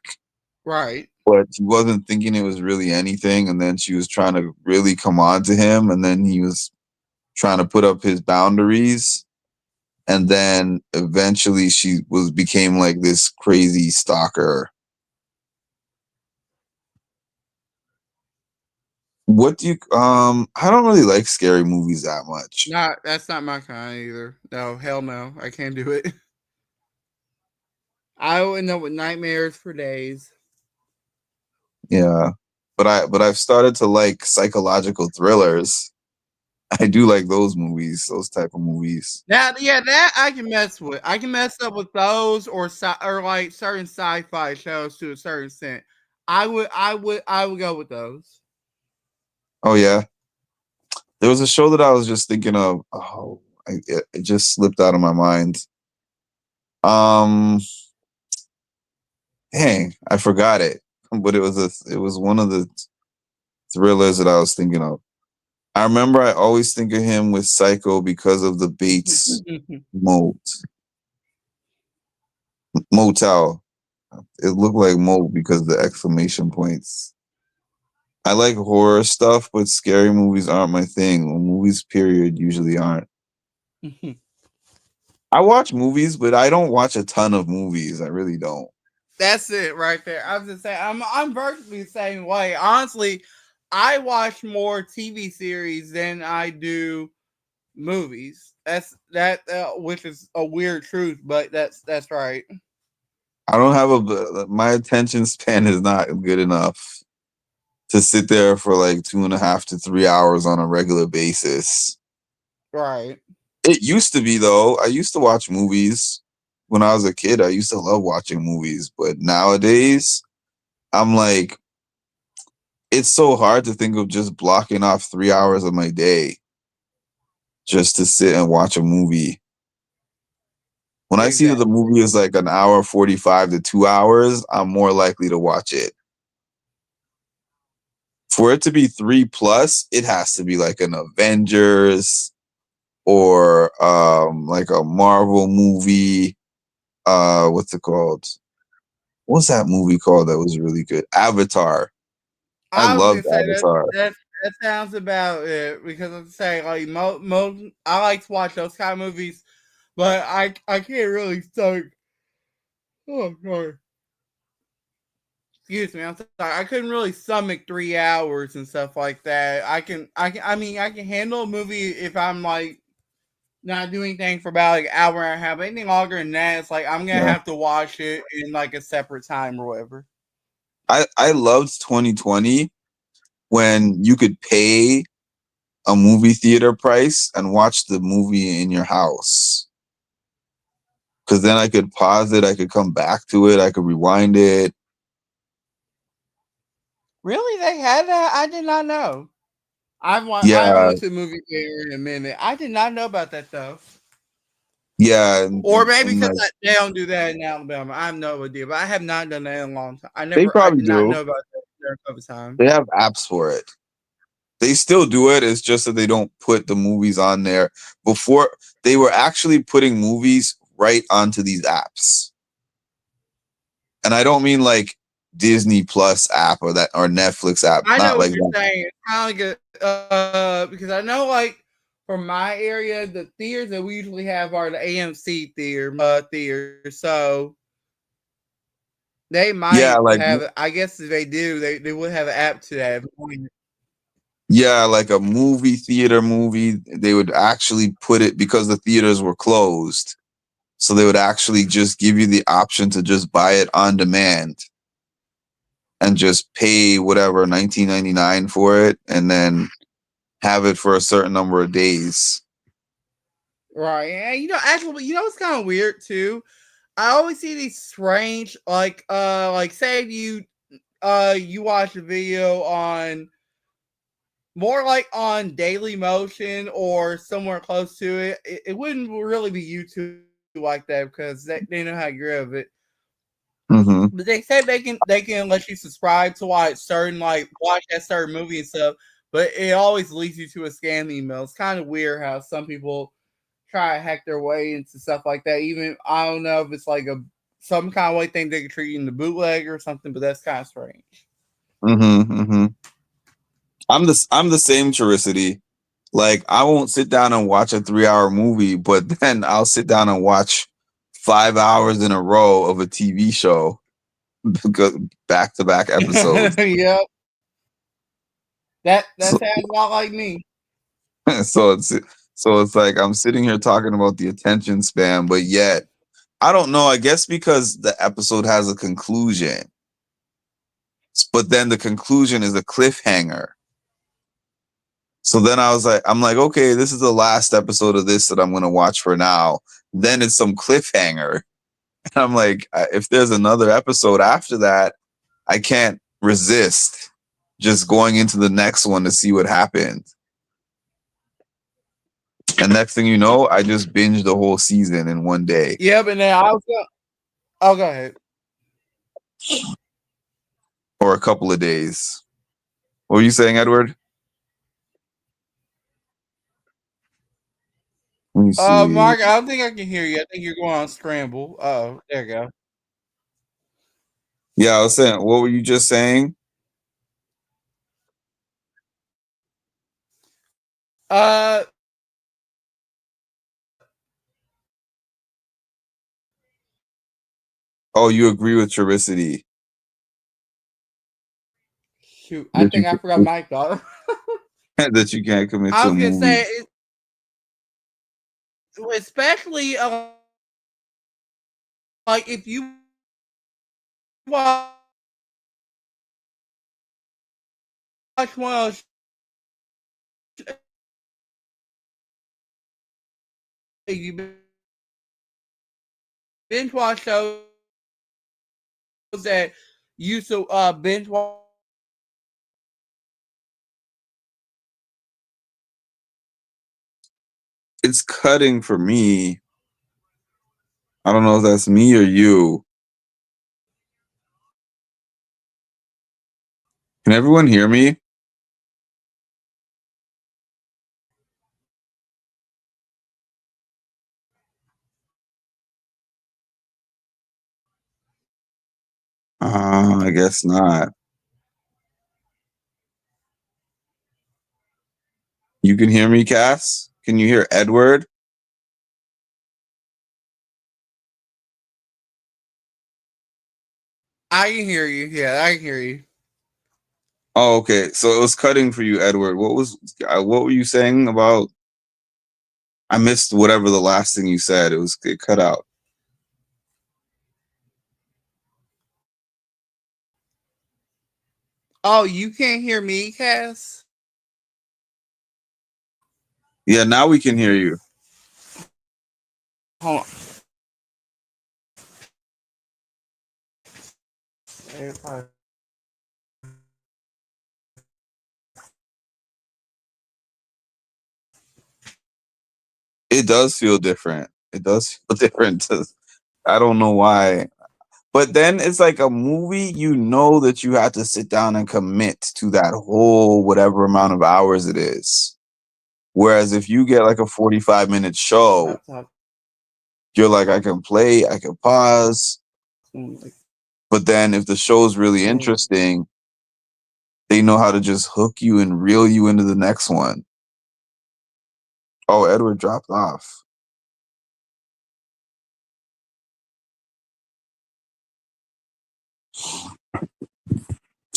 Right. But he wasn't thinking it was really anything, and then she was trying to really come on to him, and then he was trying to put up his boundaries, and then eventually she became like this crazy stalker. What do you I don't really like scary movies that much. That's not my kind either. No, hell no, I can't do it. I will end up with nightmares for days. Yeah. But I've started to like psychological thrillers. I do like those movies, those type of movies. That I can mess with. I can mess up with those or like certain sci-fi shows to a certain extent. I would go with those. Oh yeah. There was a show that I was just thinking of. Oh, it just slipped out of my mind. Um, dang, I forgot it. But it was one of the thrillers that I was thinking of. I remember I always think of him with Psycho because of the Bates motel. It looked like moat because of the exclamation points. I like horror stuff, but scary movies aren't my thing. Well, movies, period, usually aren't. I watch movies, but I don't watch a ton of movies. I really don't. That's it right there. I was just saying, I'm virtually the same way. Honestly, I watch more TV series than I do movies. Which is a weird truth, but that's right. I don't have my attention span is not good enough to sit there for like 2.5 to 3 hours on a regular basis. Right. It used to be though. I used to watch movies when I was a kid. I used to love watching movies, but nowadays I'm like, it's so hard to think of just blocking off 3 hours of my day just to sit and watch a movie. When I see that the movie is like an hour 45 to 2 hours, I'm more likely to watch it. For it to be 3+, it has to be like an Avengers or like a Marvel movie. What's it called? What's that movie called that was really good? Avatar. I loved Avatar. That sounds about it because I'm saying like I like to watch those kind of movies, but I can't really stomach. Oh sorry. Excuse me, I'm sorry. I couldn't really stomach 3 hours and stuff like that. I mean I can handle a movie if I'm like not doing anything for about like an hour and a half. Anything longer than that, it's like I'm gonna have to watch it in like a separate time or whatever. I loved 2020 when you could pay a movie theater price and watch the movie in your house. Because then I could pause it, I could come back to it, I could rewind it. Really, they had that? I did not know. I haven't went to a movie theater in a minute. I did not know about that though. Yeah, or maybe because they don't do that in Alabama. I have no idea, but I have not done that in a long time. I did not know about that there a couple times. They have apps for it. They still do it. It's just that they don't put the movies on there. Before, they were actually putting movies right onto these apps. And I don't mean like Disney Plus app or Netflix app. I know Not what like you're that. saying. It's kind of like because I know like from my area, the theaters that we usually have are the AMC theaters. So they Yeah, might like have. I guess if they do, they would have an app to that. yeah, like a movie theater movie. They would actually put it because the theaters were closed. So they would actually just give you the option to just buy it on demand and just pay whatever $19.99 for it, and then have it for a certain number of days. Right, and actually, it's kind of weird too. I always see these strange, like say you watch a video on more like on Daily Motion or somewhere close to it. It wouldn't really be YouTube like that because they know how to get rid of it. Mm-hmm. But they said they can let you subscribe to watch that certain movie and stuff. But it always leads you to a scam email. It's kind of weird how some people try to hack their way into stuff like that. Even I don't know if it's like some kind of way thing they could treat you in the bootleg or something, but that's kind of strange. Mm-hmm. Mm-hmm. I'm the same, Charicity. Like I won't sit down and watch a 3-hour movie, but then I'll sit down and watch 5 hours in a row of a TV show, back to back episodes. Yep. That So, sounds a lot like me. so it's like I'm sitting here talking about the attention span, but yet I don't know. I guess because the episode has a conclusion, but then the conclusion is a cliffhanger. So then I'm like, okay, this is the last episode of this that I'm going to watch for now. Then it's some cliffhanger. And I'm like, if there's another episode after that, I can't resist just going into the next one to see what happened. And next thing you know, I just binged the whole season in one day. Yeah, but now go ahead. Or a couple of days. What were you saying, Edward? Let me see. Mark, I don't think I can hear you. I think you're going on scramble. Oh, there you go. Yeah, I was saying, what were you just saying? Uh, Oh, you agree with Charicity. shoot, I think I forgot my thought. That you can't commit I to a was gonna movie. say, especially like if you watch one of those, you binge watch shows that used to binge watch. It's cutting for me. I don't know if that's me or you. Can everyone hear me? I guess not. You can hear me, Cass? Can you hear Edward? I can hear you. Yeah, I can hear you. Oh, okay. So it was cutting for you, Edward. What were you saying about? I missed whatever the last thing you said. It cut out. Oh, you can't hear me, Cass? Yeah, now we can hear you. Hold on. It does feel different. It does feel different. I don't know why. But then it's like a movie, you know that you have to sit down and commit to that whole whatever amount of hours it is. Whereas if you get like a 45-minute show, you're like, I can play, I can pause. But then if the show's really interesting, they know how to just hook you and reel you into the next one. Oh, Edward dropped off.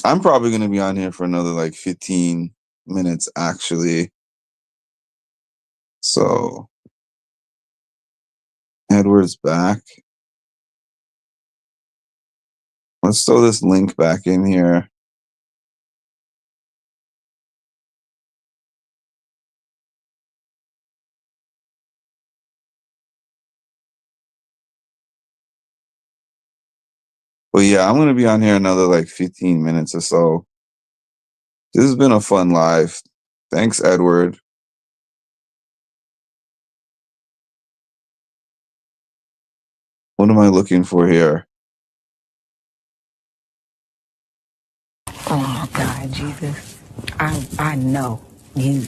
I'm probably going to be on here for another like 15 minutes, actually. So, Edward's back. Let's throw this link back in here. But yeah, I'm going to be on here another like 15 minutes or so. This has been a fun live. Thanks, Edward. What am I looking for here? Oh my God, Jesus. I know you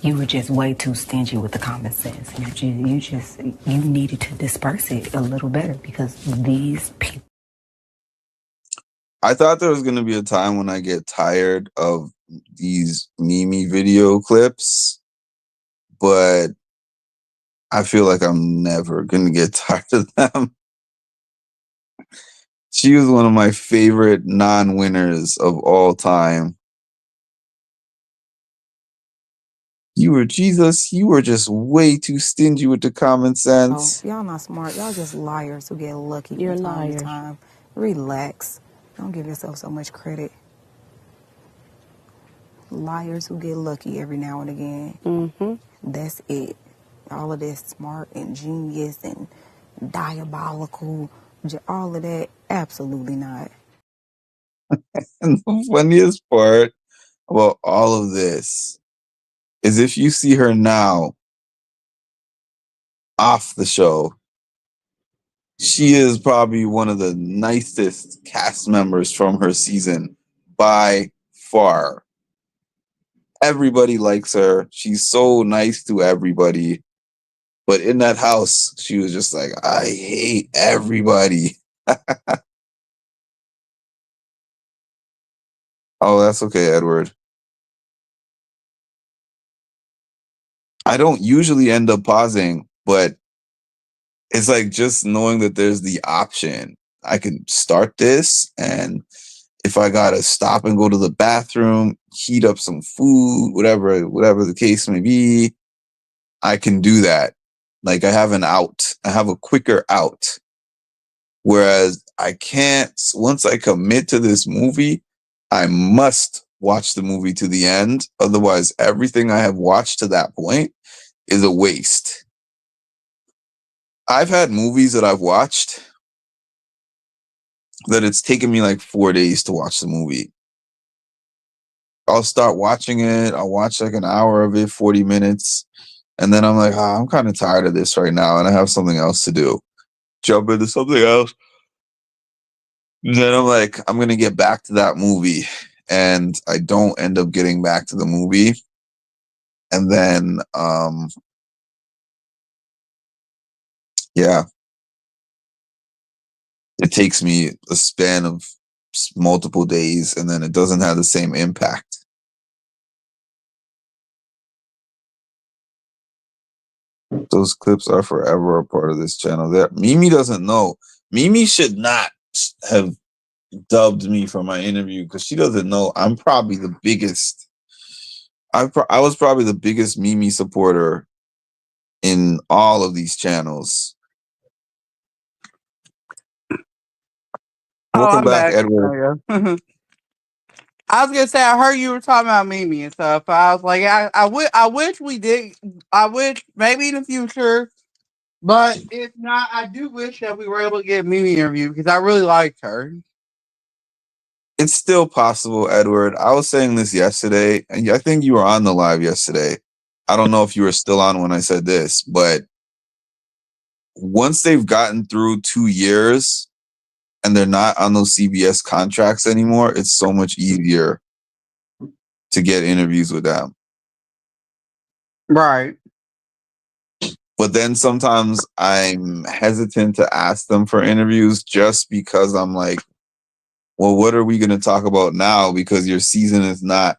were just way too stingy with the common sense. You needed to disperse it a little better because these people. I thought there was going to be a time when I get tired of these Mimi video clips, but I feel like I'm never going to get tired of them. She was one of my favorite non-winners of all time. You were Jesus. You were just way too stingy with the common sense. Oh, y'all not smart. Y'all just liars who get lucky from time to time. Relax. Don't give yourself so much credit. Liars who get lucky every now and again. Mm-hmm. That's it. All of this smart and genius and diabolical, all of that, absolutely not. And the funniest part about all of this is if you see her now off the show, she is probably one of the nicest cast members from her season by far. Everybody likes her. She's so nice to everybody. But in that house, she was just like, I hate everybody. Oh, that's okay, Edward. I don't usually end up pausing, but it's like just knowing that there's the option. I can start this, and if I gotta stop and go to the bathroom, heat up some food, whatever the case may be, I can do that. Like I have an out. I have a quicker out. Whereas I can't, once I commit to this movie, I must watch the movie to the end. Otherwise, everything I have watched to that point is a waste. I've had movies that I've watched that it's taken me like 4 days to watch the movie. I'll start watching it. I'll watch like an hour of it, 40 minutes. And then I'm like, I'm kind of tired of this right now. And I have something else to do. Jump into something else. And then I'm like, I'm going to get back to that movie. And I don't end up getting back to the movie. And then, yeah, it takes me a span of multiple days and then it doesn't have the same impact. Those clips are forever a part of this channel. That Mimi doesn't know. Mimi should not have dubbed me for my interview because she doesn't know I'm probably the biggest. I was probably the biggest Mimi supporter in all of these channels. Welcome back, Edward. I was gonna say I heard you were talking about Mimi and stuff. I was like, I wish we did. I wish maybe in the future, but if not, I do wish that we were able to get Mimi interview because I really liked her. It's still possible, Edward. I was saying this yesterday, and I think you were on the live yesterday. I don't know if you were still on when I said this, but once they've gotten through 2 years and they're not on those CBS contracts anymore, it's so much easier to get interviews with them. Right. But But then sometimes I'm hesitant to ask them for interviews just because I'm like, well, what are we going to talk about now? Because your season is not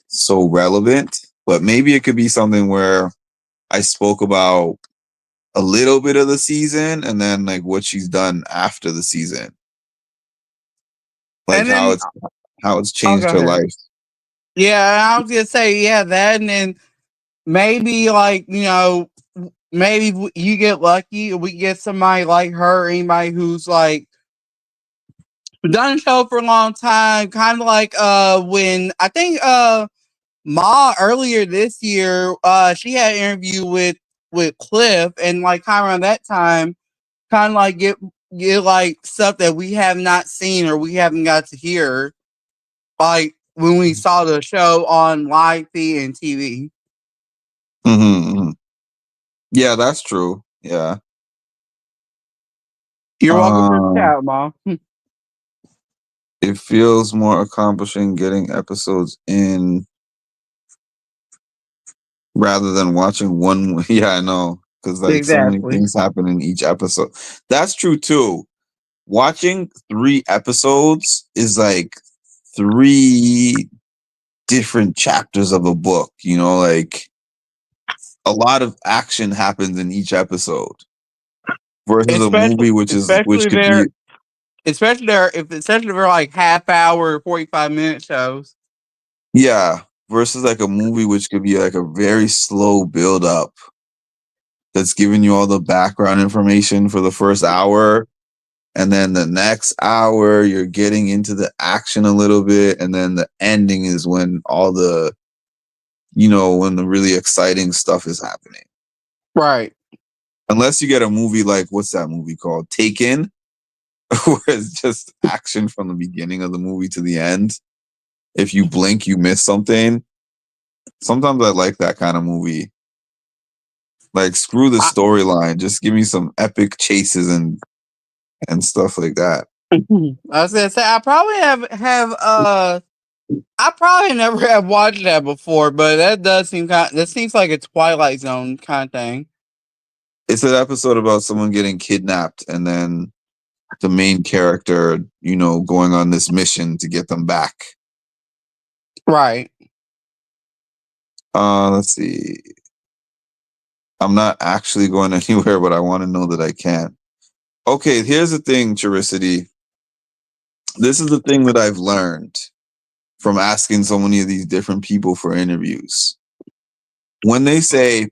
so relevant. But maybe it could be something where I spoke about a little bit of the season and then like what she's done after the season, like And then how it's I'll changed go her ahead. life. Yeah, I was gonna say that, and then maybe like maybe you get lucky, we get somebody like her, anybody who's like done a show for a long time, kind of like when I think Ma earlier this year, she had an interview with Cliff, and like kind of around that time, kind of like get like stuff that we have not seen or we haven't got to hear, like when we saw the show on live feed and TV. Mm-hmm. Yeah, that's true. Yeah. You're welcome for the Um, chat, Mom. it feels more accomplishing getting episodes in rather than watching one. Yeah, I know. Because like so many Exactly. things happen in each episode. That's true too. Watching 3 episodes is like 3 different chapters of a book, you know, like a lot of action happens in each episode versus a movie which Especially could be especially if they're like half hour, 45-minute shows. yeah, versus like a movie which could be like a very slow build up that's giving you all the background information for the first hour, and then the next hour you're getting into the action a little bit, and then the ending is when all the when the really exciting stuff is happening. Right. Unless you get a movie like what's that movie called? Taken, where it's just action from the beginning of the movie to the end. If you blink, you miss something. Sometimes I like that kind of movie. Like screw the storyline, just give me some epic chases and stuff like that. I was gonna say I probably have I probably never have watched that before, but that seems like a Twilight Zone kind of thing. It's an episode about someone getting kidnapped and then the main character, going on this mission to get them back. Right. Let's see. I'm not actually going anywhere, but I want to know that I can. Okay, here's the thing, Chiricity. This is the thing that I've learned from asking so many of these different people for interviews. When they say,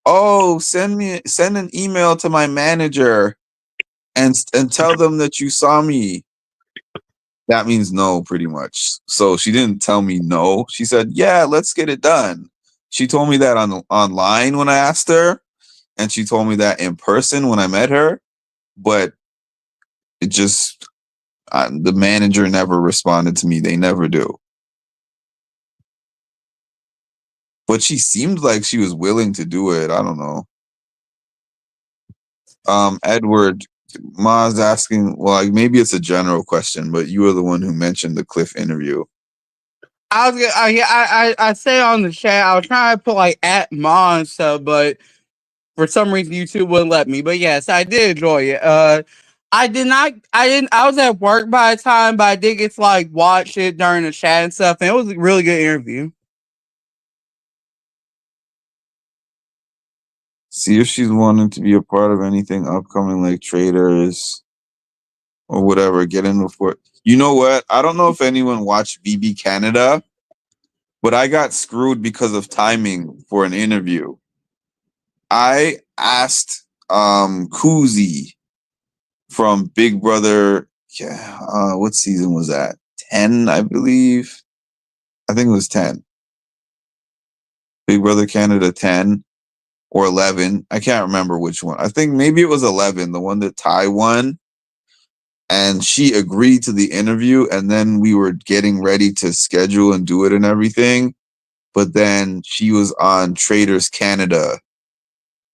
"Oh, send an email to my manager and tell them that you saw me," that means no, pretty much. So she didn't tell me no. She said, "Yeah, let's get it done." She told me that online when I asked her, and she told me that in person when I met her, but it just the manager never responded to me. They never do. But she seemed like she was willing to do it. I don't know. Edward, Ma's asking, well, like, maybe it's a general question, but you were the one who mentioned the Cliff interview. I said on the chat, I was trying to put like at Ma and stuff, but for some reason YouTube wouldn't let me. But yes, I did enjoy it. I was at work by the time, but I did get to like watch it during the chat and stuff, and it was a really good interview. See if she's wanting to be a part of anything upcoming, like Traders or whatever. Get in before. You know what? I don't know if anyone watched BB Canada, but I got screwed because of timing for an interview. I asked Kuzi from Big Brother. Yeah, what season was that? 10, I believe. I think it was 10. Big Brother Canada 10 or 11. I can't remember which one. I think maybe it was 11, the one that Ty won. And she agreed to the interview, and then we were getting ready to schedule and do it and everything. But then she was on Traders Canada.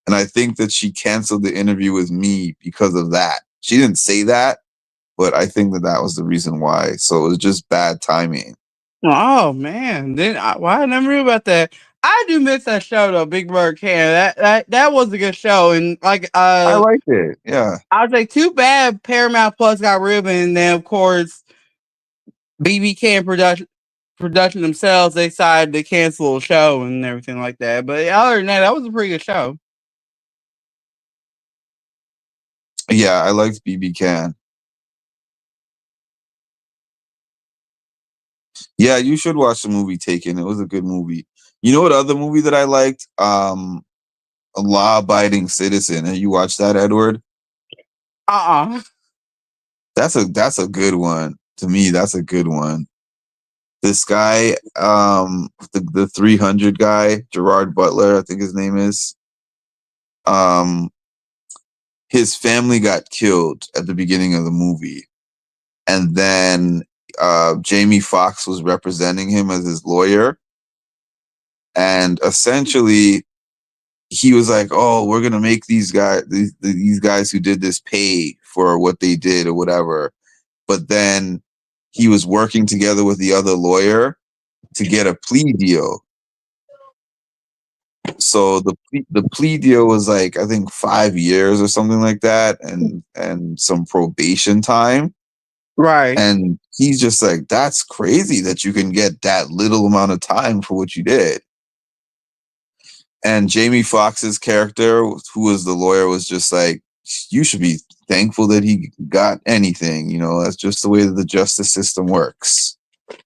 And I think that she canceled the interview with me because of that. She didn't say that, but I think that was the reason why. So it was just bad timing. Oh man, I never knew about that. I do miss that show though, Big Brother Canada. That was a good show, and like I liked it. Yeah. I was like, too bad Paramount Plus got rid of it, and then of course BB Can production themselves they decided to cancel the show and everything like that. But other than that, that was a pretty good show. Yeah, I liked BB Can. Yeah, you should watch the movie Taken. It was a good movie. You know what other movie that I liked? A Law Abiding Citizen. Have you watched that, Edward? That's a good one. To me, that's a good one. This guy, the 300 guy, Gerard Butler, I think his name is. His family got killed at the beginning of the movie, and then Jamie Foxx was representing him as his lawyer, and essentially he was like, "Oh, we're gonna make these guys who did this pay for what they did or whatever." But then he was working together with the other lawyer to get a plea deal. So the plea deal was like, I think 5 years or something like that, and some probation time. Right. And he's just like, that's crazy that you can get that little amount of time for what you did. And Jamie Foxx's character, who was the lawyer, was just like, you should be thankful that he got anything. You know, that's just the way that the justice system works.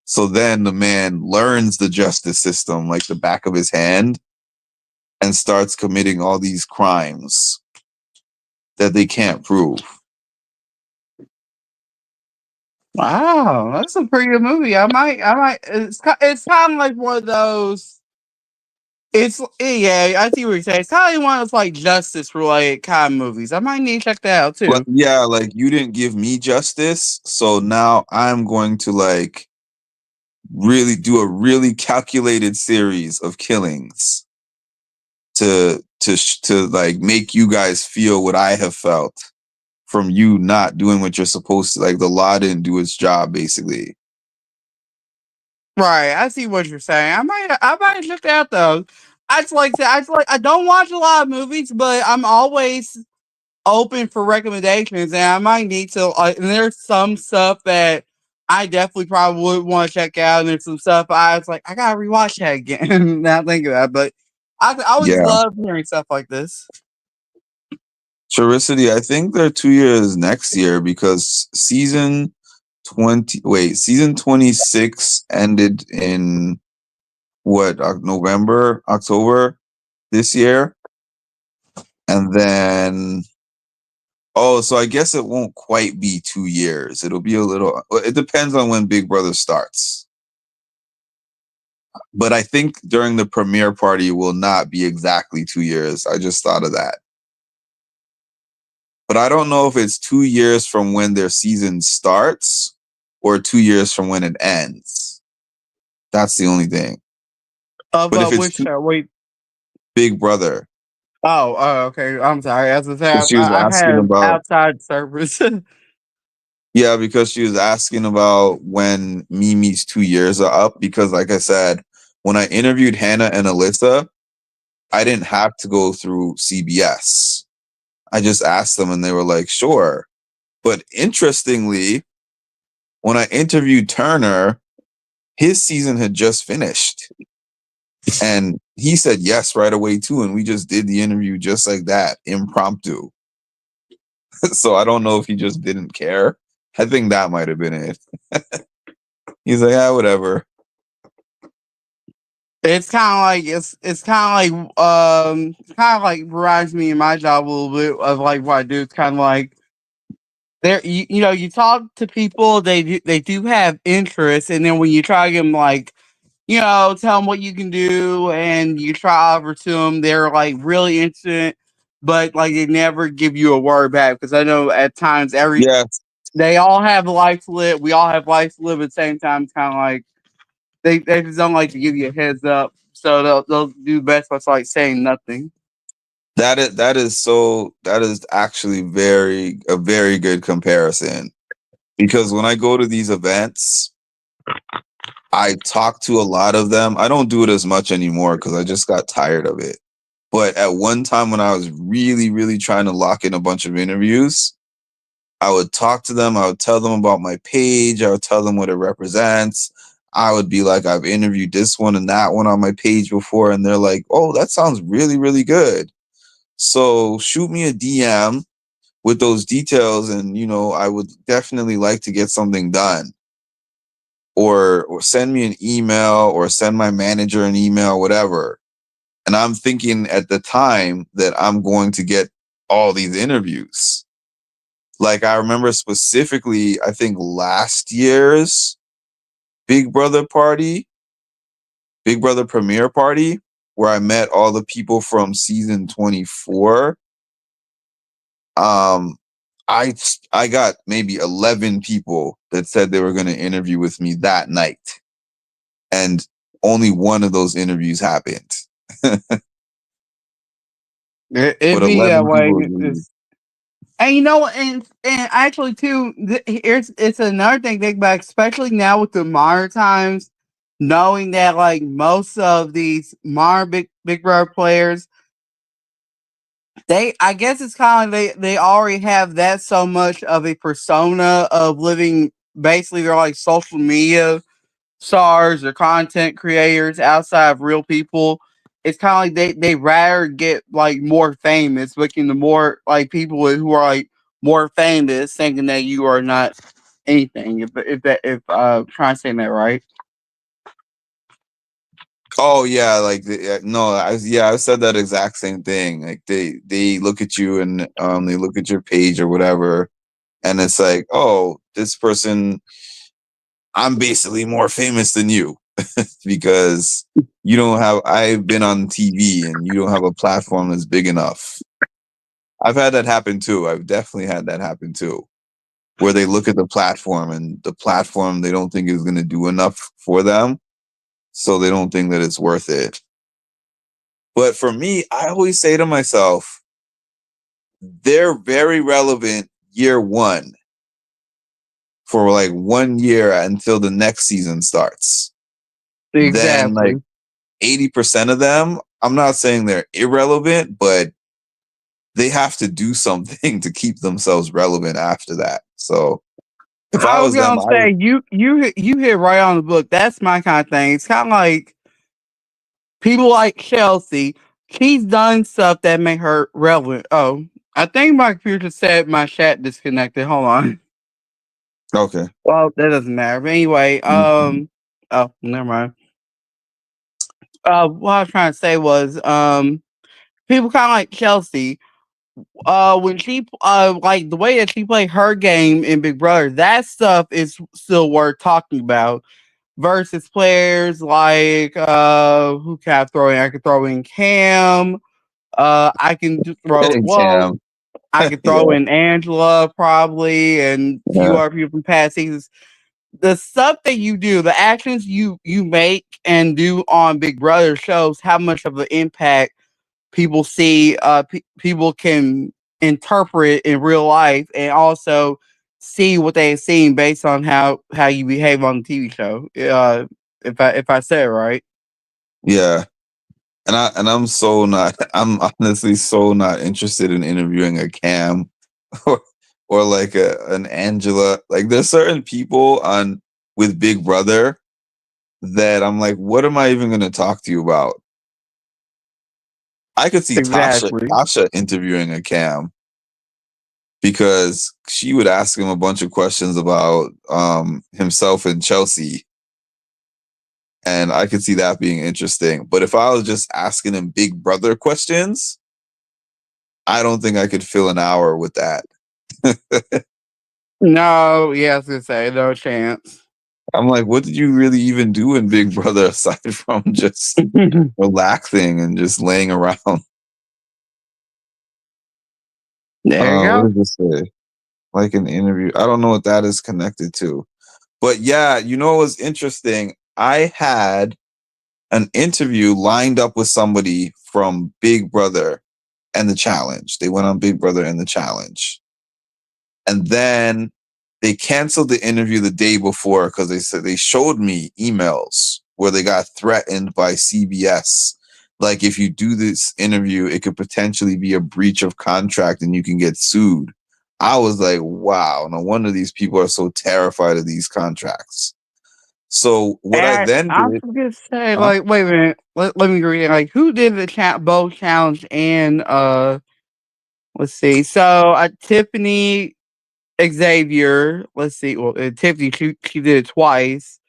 So then the man learns the justice system like the back of his hand and starts committing all these crimes that they can't prove. Wow, that's a pretty good movie. I might. It's kind of like one of those. I see what you're saying. It's kind of like one of those like justice related kind of movies. I might need to check that out too. But yeah, like you didn't give me justice, so now I'm going to like really do a really calculated series of killings to like make you guys feel what I have felt from you not doing what you're supposed to. Like the law didn't do its job, basically. Right, I see what you're saying. I might check that out though. I don't watch a lot of movies, but I'm always open for recommendations, and I might need to. And there's some stuff that I definitely probably would want to check out, and there's some stuff I was like, I gotta rewatch that again. Now think of that, but I always love hearing stuff like this. Chiricity, I think they're 2 years next year because season 26 ended in November, October this year. And then, so I guess it won't quite be 2 years. It'll be it depends on when Big Brother starts. But I think during the premiere party will not be exactly 2 years. I just thought of that. But I don't know if it's 2 years from when their season starts or 2 years from when it ends. That's the only thing. But if it's wait, Big Brother. Oh, okay. I'm sorry. As I said, She was asking about outside service. Yeah, because she was asking about when Mimi's 2 years are up. Because, like I said, when I interviewed Hannah and Alyssa, I didn't have to go through CBS. I just asked them and they were like, sure. But interestingly, when I interviewed Turner, his season had just finished. And he said yes right away too. And we just did the interview just like that, impromptu. So I don't know if he just didn't care. I think that might have been it. He's like, whatever. It's kind of like it's kind of like reminds me in my job a little bit of like what I do. It's kind of like there, you talk to people, they do have interest, and then when you try to get them like, tell them what you can do, and you try over to them, they're like really interested, but like they never give you a word back because I know at times they all have a life to live. We all have life to live at the same time. It's kind of like they just don't like to give you a heads up, so they'll do best by like saying nothing. That is actually a very good comparison, because when I go to these events, I talked to a lot of them. I don't do it as much anymore because I just got tired of it. But at one time when I was really, really trying to lock in a bunch of interviews, I would talk to them. I would tell them about my page. I would tell them what it represents. I would be like, I've interviewed this one and that one on my page before. And they're like, oh, that sounds really, really good. So shoot me a DM with those details. And, I would definitely like to get something done. Or send me an email or send my manager an email, whatever. And I'm thinking at the time that I'm going to get all these interviews. Like I remember specifically, I think last year's Big Brother premiere party, where I met all the people from season 24. I got maybe 11 people that said they were going to interview with me that night. And only one of those interviews happened. It But be 11 that way. people. And actually too, it's another thing to think about, especially now with the modern times, knowing that like most of these modern Big Brother players, I guess it's kind of they already have that so much of a persona of living. Basically, they're like social media stars or content creators outside of real people. It's kind of like they rather get like more famous, looking the more like people who are like more famous, thinking that you are not anything. If trying to say that right. Oh yeah, like no, I said that exact same thing. Like they look at you and they look at your page or whatever, and it's like, oh, this person, I'm basically more famous than you because you don't have. I've been on TV and you don't have a platform that's big enough. I've had that happen too. I've definitely had that happen too, where they look at the platform and the platform they don't think is going to do enough for them. So they don't think that it's worth it. But for me, I always say to myself, they're very relevant year one for like 1 year until the next season starts. Then Exactly. like 80% of them, I'm not saying they're irrelevant, but they have to do something to keep themselves relevant after that. So if I I was was them, gonna say you hit right on the book. That's my kind of thing. It's kind of like people like Chelsea. She's done stuff that make her relevant. Oh, I think my computer said my chat disconnected. Hold on. okay. Well, that doesn't matter. But anyway, Mhm. oh, never mind. What I was trying to say was, people kind of like Chelsea. When she, like the way that she played her game in Big Brother, that stuff is still worth talking about. Versus players like, who can I throw in? I could throw in Cam. I can throw, well, Cam. I could throw Yeah. in Angela probably, and a few Yeah. other people from past seasons. The stuff that you do, the actions you make and do on Big Brother shows how much of an impact people see. People can interpret in real life, and also see what they've seen based on how you behave on the TV show. If I said it right. Yeah. I'm so not. I'm honestly so not interested in interviewing a Cam or like an Angela. Like there's certain people on with Big Brother that I'm like, what am I even going to talk to you about? I could see Exactly. Tasha interviewing a Cam because she would ask him a bunch of questions about himself and Chelsea. And I could see that being interesting. But if I was just asking him Big Brother questions, I don't think I could fill an hour with that. No, yeah, I was gonna say no chance. I'm like, what did you really even do in Big Brother aside from just relaxing and just laying around? There you What go. does this say? Like an interview. I don't know what that is connected to. But yeah, you know what was interesting? I had an interview lined up with somebody from Big Brother and the Challenge. They went on Big Brother and the Challenge. And then they canceled the interview the day before because they said they showed me emails where they got threatened by CBS. Like, if you do this interview, it could potentially be a breach of contract and you can get sued. I was like, wow, no wonder these people are so terrified of these contracts. So what I And then I was did, gonna say, huh? like, wait a minute, let me read. Like, who did the both challenge and let's see. So Tiffany Xavier, let's see. Well, Tiffany, she did it twice.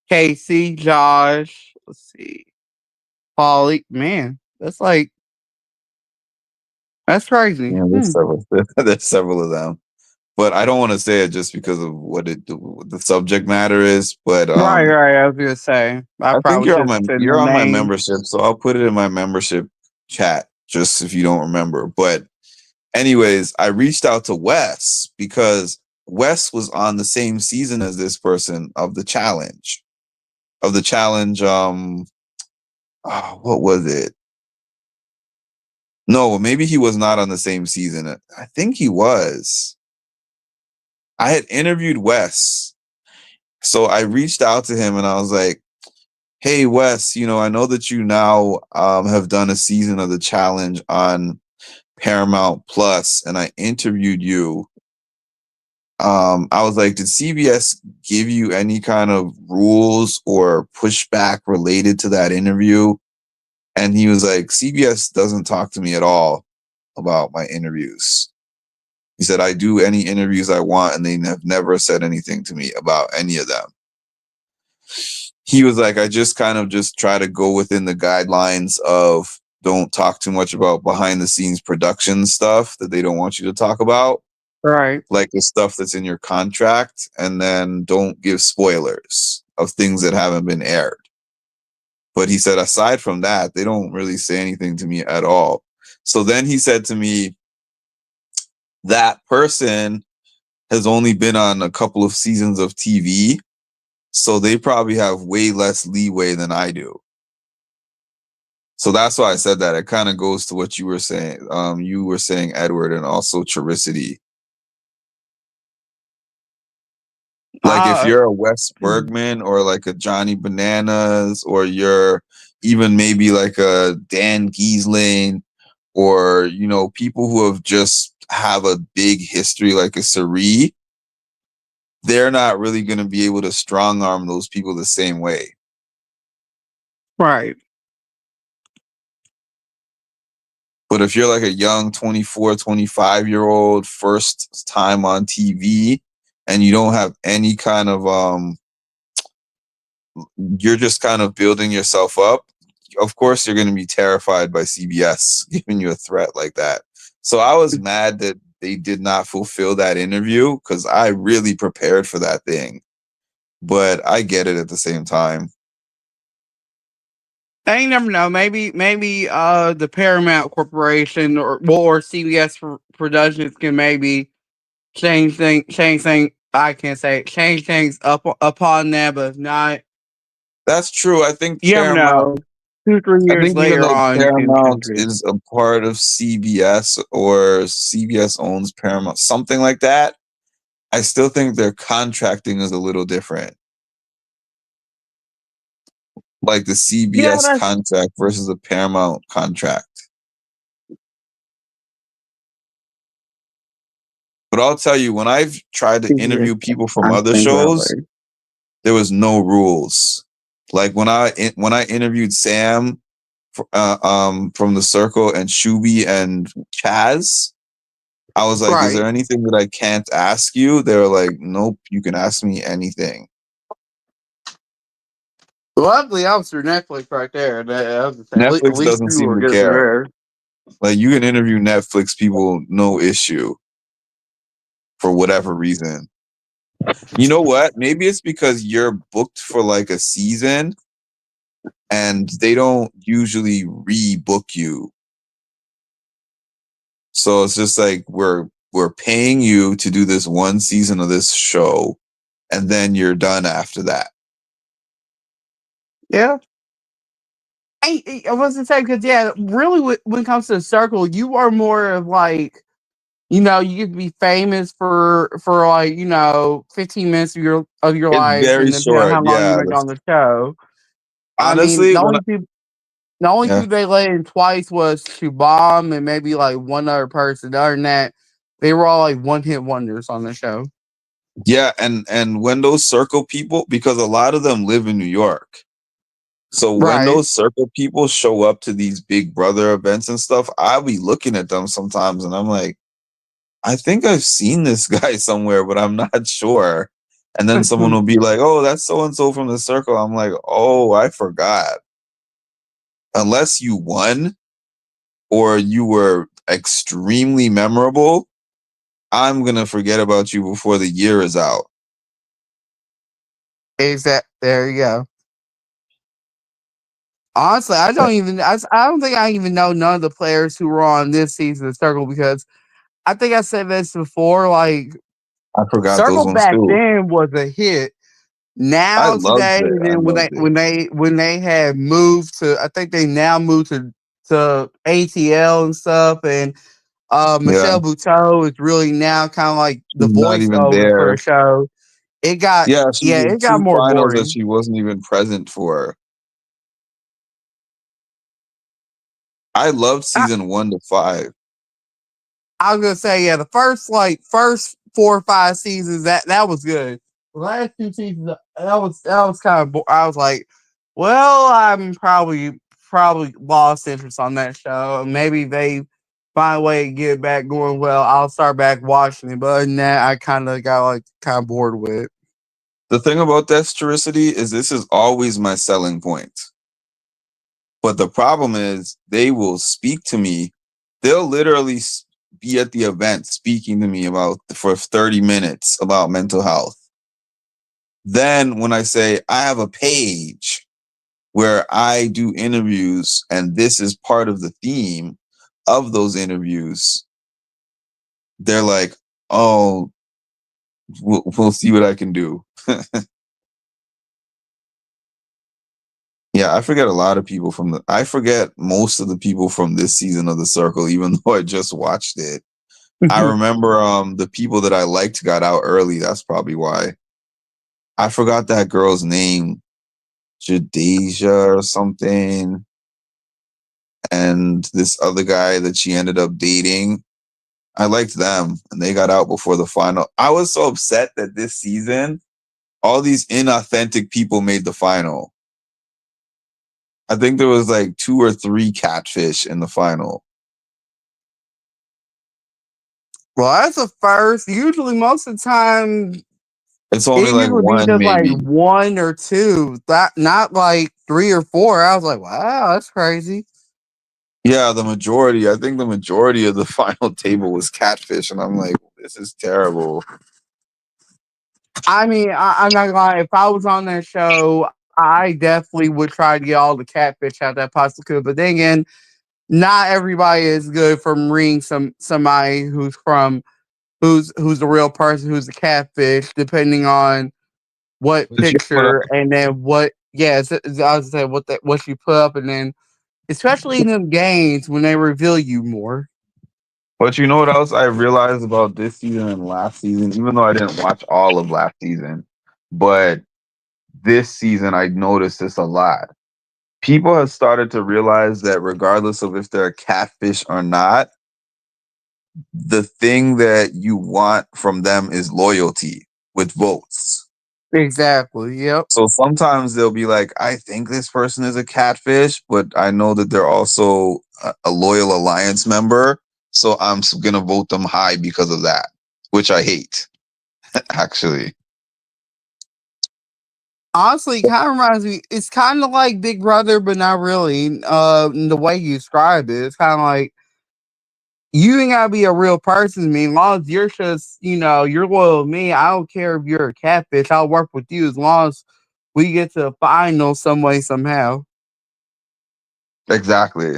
Casey, Josh, let's see. Polly, man, that's crazy. Yeah, there's several of them, but I don't want to say it just because of what the subject matter is. But Right. I was gonna say, I I think probably should have said the you're on my name. membership, so I'll put it in my membership chat just if you don't remember. But anyways, I reached out to Wes because Wes was on the same season as this person of the challenge. What was it? No, maybe he was not on the same season. I think he was. I had interviewed Wes. So I reached out to him and I was like, hey, Wes, I know that you now have done a season of the challenge on Paramount Plus, and I interviewed you. I was like, did CBS give you any kind of rules or pushback related to that interview? And he was like, CBS doesn't talk to me at all about my interviews. He said, I do any interviews I want, and they have never said anything to me about any of them. He was like, I just kind of just try to go within the guidelines of don't talk too much about behind the scenes production stuff that they don't want you to talk about. Right. Like the stuff that's in your contract, and then don't give spoilers of things that haven't been aired. But he said, aside from that, they don't really say anything to me at all. So then he said to me, that person has only been on a couple of seasons of TV, so they probably have way less leeway than I do. So that's why I said that. It kind of goes to what you were saying. You were saying, Edward, and also Charicity. Like, if you're a Wes Bergman or like a Johnny Bananas, or you're even maybe like a Dan Giesling, or people who have just have a big history like a Sari, they're not really going to be able to strong arm those people the same way. Right. But if you're like a young 24, 25-year-old, first time on TV, and you don't have any kind of you're just kind of building yourself up, of course you're going to be terrified by CBS giving you a threat like that. So I was mad that they did not fulfill that interview, because I really prepared for that thing. But I get it at the same time. You never know. Maybe the Paramount Corporation or CBS Productions can maybe change things. I can't say it, change things upon that, but if not, That's true. I think you never know. 2-3 I years think even later though on, you can Paramount change it. is a part of CBS, or CBS owns Paramount, something like that, I still think their contracting is a little different. Like the CBS contract versus the Paramount contract. But I'll tell you, when I've tried to interview people from other shows, there was no rules. Like when I interviewed Sam from The Circle, and Shuby and Chaz, I was like, is there anything that I can't ask you? They were like, nope, you can ask me anything. Lovely officer Netflix right there. Netflix doesn't seem to care. Like, you can interview Netflix people, no issue, for whatever reason. You know what? Maybe it's because you're booked for like a season, and they don't usually rebook you. So it's just like, we're paying you to do this one season of this show, and then you're done after that. Yeah. I wasn't saying, because really when it comes to The Circle, you are more of like you know, you get to be famous for like, you know, 15 minutes of your It's life, very and depending on short. how long you Yeah. make on the show. I mean, Honestly, when the only yeah. people they let in twice was Shubham and maybe like one other person. Other than that, they were all like one hit wonders on the show. Yeah, and when those circle people, because a lot of them live in New York. So when Right. those circle people show up to these Big Brother events and stuff, I'll be looking at them sometimes and I'm like, I think I've seen this guy somewhere, but I'm not sure. And then someone will be like, "Oh, that's so and so from the circle." I'm like, "Oh, I forgot." Unless you won or you were extremely memorable, I'm going to forget about you before the year is out. There you go. Honestly, I don't think I even know none of the players who were on this season of Circle because I think I said this before. Like I forgot those Circle ones back too. then was a hit. I Now loved today, it. and I then loved it. when they have moved to, I think they now moved to ATL and stuff, and Yeah. Michelle Buteau is really now kind of like the She's not even voiceover for a there. show. It got Yeah, she's in it got 2 more finals that boring. she wasn't even present for. I loved season 1 to 5. I was gonna say, yeah, the first 4 or 5 seasons that was good. The last 2 seasons that was kind of I was like, well, I'm probably lost interest on that show. Maybe they find a way to get it back going. Well, I'll start back watching it, but other than that, I kind of got like kind of bored with it. The thing about Dextericity is this is always my selling point. But the problem is they will speak to me. They'll literally be at the event speaking to me about for 30 minutes about mental health. Then when I say I have a page where I do interviews and this is part of the theme of those interviews, they're like, "Oh, we'll see what I can do." Yeah, I forget a lot of people I forget most of the people from this season of The Circle, even though I just watched it. I remember the people that I liked got out early. That's probably why. I forgot that girl's name, Jadeja or something. And this other guy that she ended up dating. I liked them and they got out before the final. I was so upset that this season, all these inauthentic people made the final. I think there was like 2 or 3 catfish in the final. Well, that's a first. Usually, most of the time, It's only it like usually be 1 just like maybe. 1 or 2, not like 3 or 4. I was like, wow, that's crazy. Yeah, the majority. I think the majority of the final table was catfish, and I'm like, this is terrible. I mean, I'm not gonna lie. If I was on that show, I definitely would try to get all the catfish out that possibly could. But then again, not everybody is good from reading somebody who's the real person, who's the catfish, depending on what But you know what picture and then what. Yeah, I was saying what you put up, and then especially in them games when they reveal you more. But you know what else I realized about this season and last season, even though I didn't watch all of last season, but this season I noticed this a lot. People have started to realize that regardless of if they're a catfish or not, the thing that you want from them is loyalty with votes. Exactly. Yep. So sometimes they'll be like, I think this person is a catfish, but I know that they're also a loyal alliance member. So I'm going to vote them high because of that, which I hate, actually. Honestly, kind of reminds me. It's kind of like Big Brother, but not really. In the way you describe it, it's kind of like you ain't gotta be a real person to me. As long as you're just, you're loyal to me. I don't care if you're a catfish. I'll work with you as long as we get to a final some way somehow. Exactly.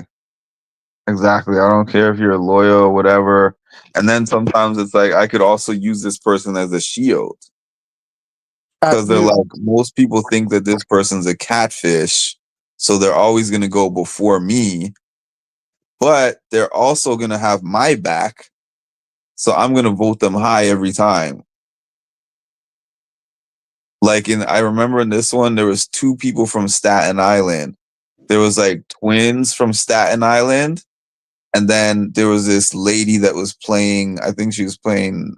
Exactly. I don't care if you're loyal or whatever. And then sometimes it's like, I could also use this person as a shield. Because they're like, most people think that this person's a catfish, so they're always going to go before me, but they're also going to have my back. So I'm gonna vote them high every time. Like I remember in this one, there was 2 people from Staten Island. There was like twins from Staten Island, and then there was this lady that was playing. I think she was playing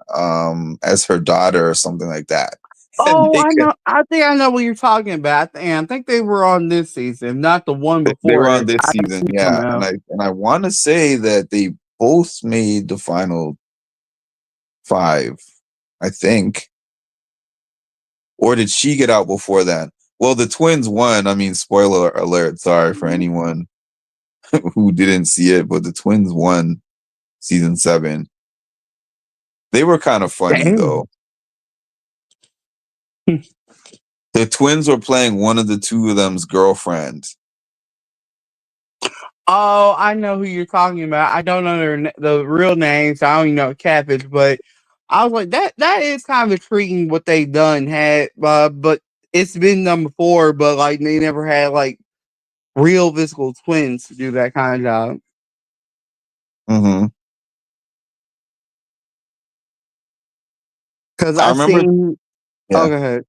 as her daughter or something like that. And Oh, I know. I think I know what you're talking about. And I think they were on this season, not the one they were before on it. this I season, see them yeah. now. And I want to say that they both made the final 5, I think. Or did she get out before that? Well, the twins won. I mean, spoiler alert. Sorry for anyone who didn't see it, but the twins won season 7. They were kind of funny Damn. though. The twins were playing one of the 2 of them's girlfriend. Oh, I know who you're talking about. I don't know the real names. So I don't even know Catfish, but I was like, that is kind of intriguing what they done had. But it's been done before, but like they never had like real physical twins to do that kind of job. Mm-hmm. Because I I've remember. seen. Yeah. Oh, go ahead.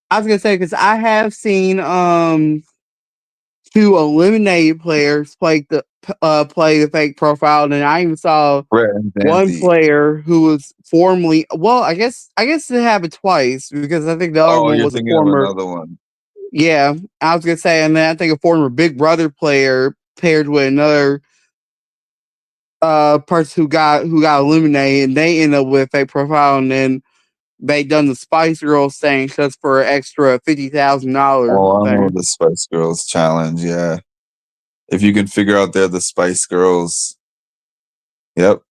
I was gonna say because I have seen 2 eliminated players play the fake profile, and I even saw Brett and one Zancy. player who was formerly I guess it happened twice because I think the other Oh, one you're was a thinking of former. another one. Yeah, I was gonna say, and then I think a former Big Brother player paired with another person who got eliminated, and they ended up with a profile, and then they done the Spice Girls thing just for an extra $50,000 Oh, I know thing. the Spice Girls challenge. Yeah. If you can figure out they're the Spice Girls. Yep.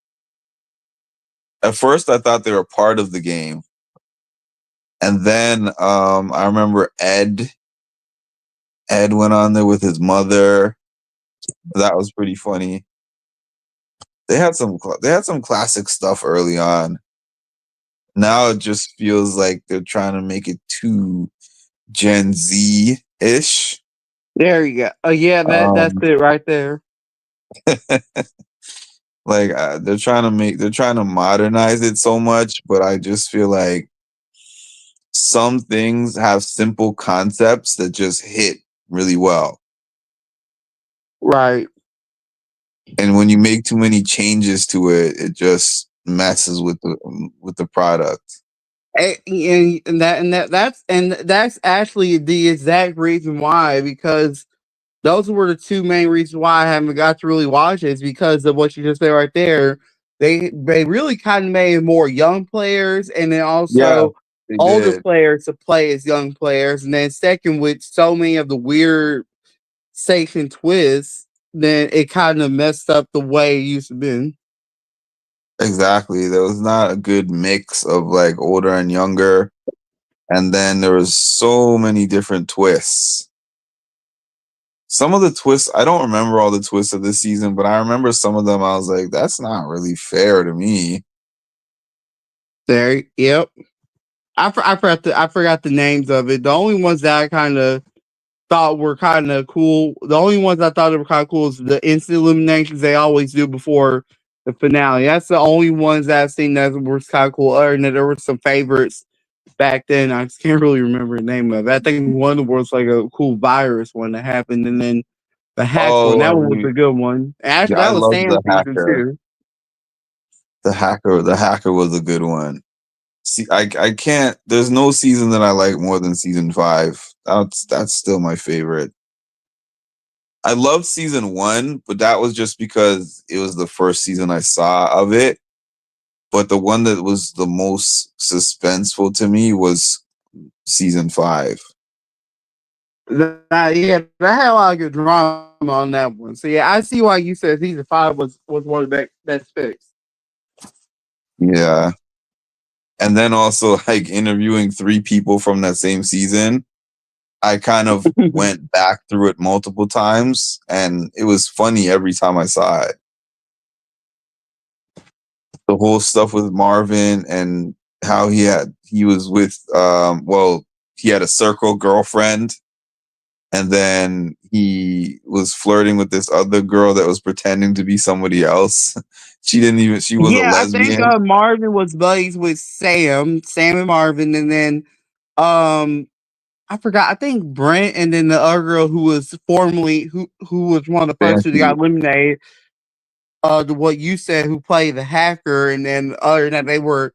At first, I thought they were part of the game. And then I remember Ed went on there with his mother. That was pretty funny. They had some classic stuff early on. Now it just feels like they're trying to make it too Gen Z-ish. There you go. Oh yeah, that's it right there. Like they're trying to modernize it so much, but I just feel like some things have simple concepts that just hit really well. Right. And when you make too many changes to it, it just messes with the product. And that's actually the exact reason why, because those were the 2 main reasons why I haven't got to really watch it, is because of what you just said right there. They really kind of made more young players, and then Yeah, also they older did. players to play as young players, and then second, with so many of the weird station twists, then it kind of messed up the way it used to be. Exactly. There was not a good mix of like older and younger. And then there was so many different twists. Some of the twists, I don't remember all the twists of this season, but I remember some of them. I was like, that's not really fair to me. There, yep. I forgot the names of it. The only ones that I kind of thought were kind of cool. The only ones I thought were kind of cool is the instant eliminations they always do before the finale. That's the only ones that I've seen that were kind of cool. Other than that, there were some favorites back then. I just can't really remember the name of it. I think one of them was like a cool virus one that happened, and then the hacker one. Oh, That one was a good one. Actually, yeah, I that was love the Sam's season hacker. too. The hacker was a good one. See, I can't. There's no season that I like more than season 5. That's still my favorite. I love season 1, but that was just because it was the first season I saw of it. But the one that was the most suspenseful to me was season 5. That had a lot of good drama on that one. So yeah, I see why you said season 5 was one of the best picks. Yeah. And then also like interviewing 3 people from that same season. I kind of went back through it multiple times, and it was funny every time I saw it. The whole stuff with Marvin and how he was with he had a circle girlfriend, and then he was flirting with this other girl that was pretending to be somebody else. She was a I think lesbian. Marvin was buddies with Sam and Marvin, and then I forgot. I think Brent, and then the other girl who was formerly who was one of the first two that got eliminated. What you said, who played the hacker, and then other than that,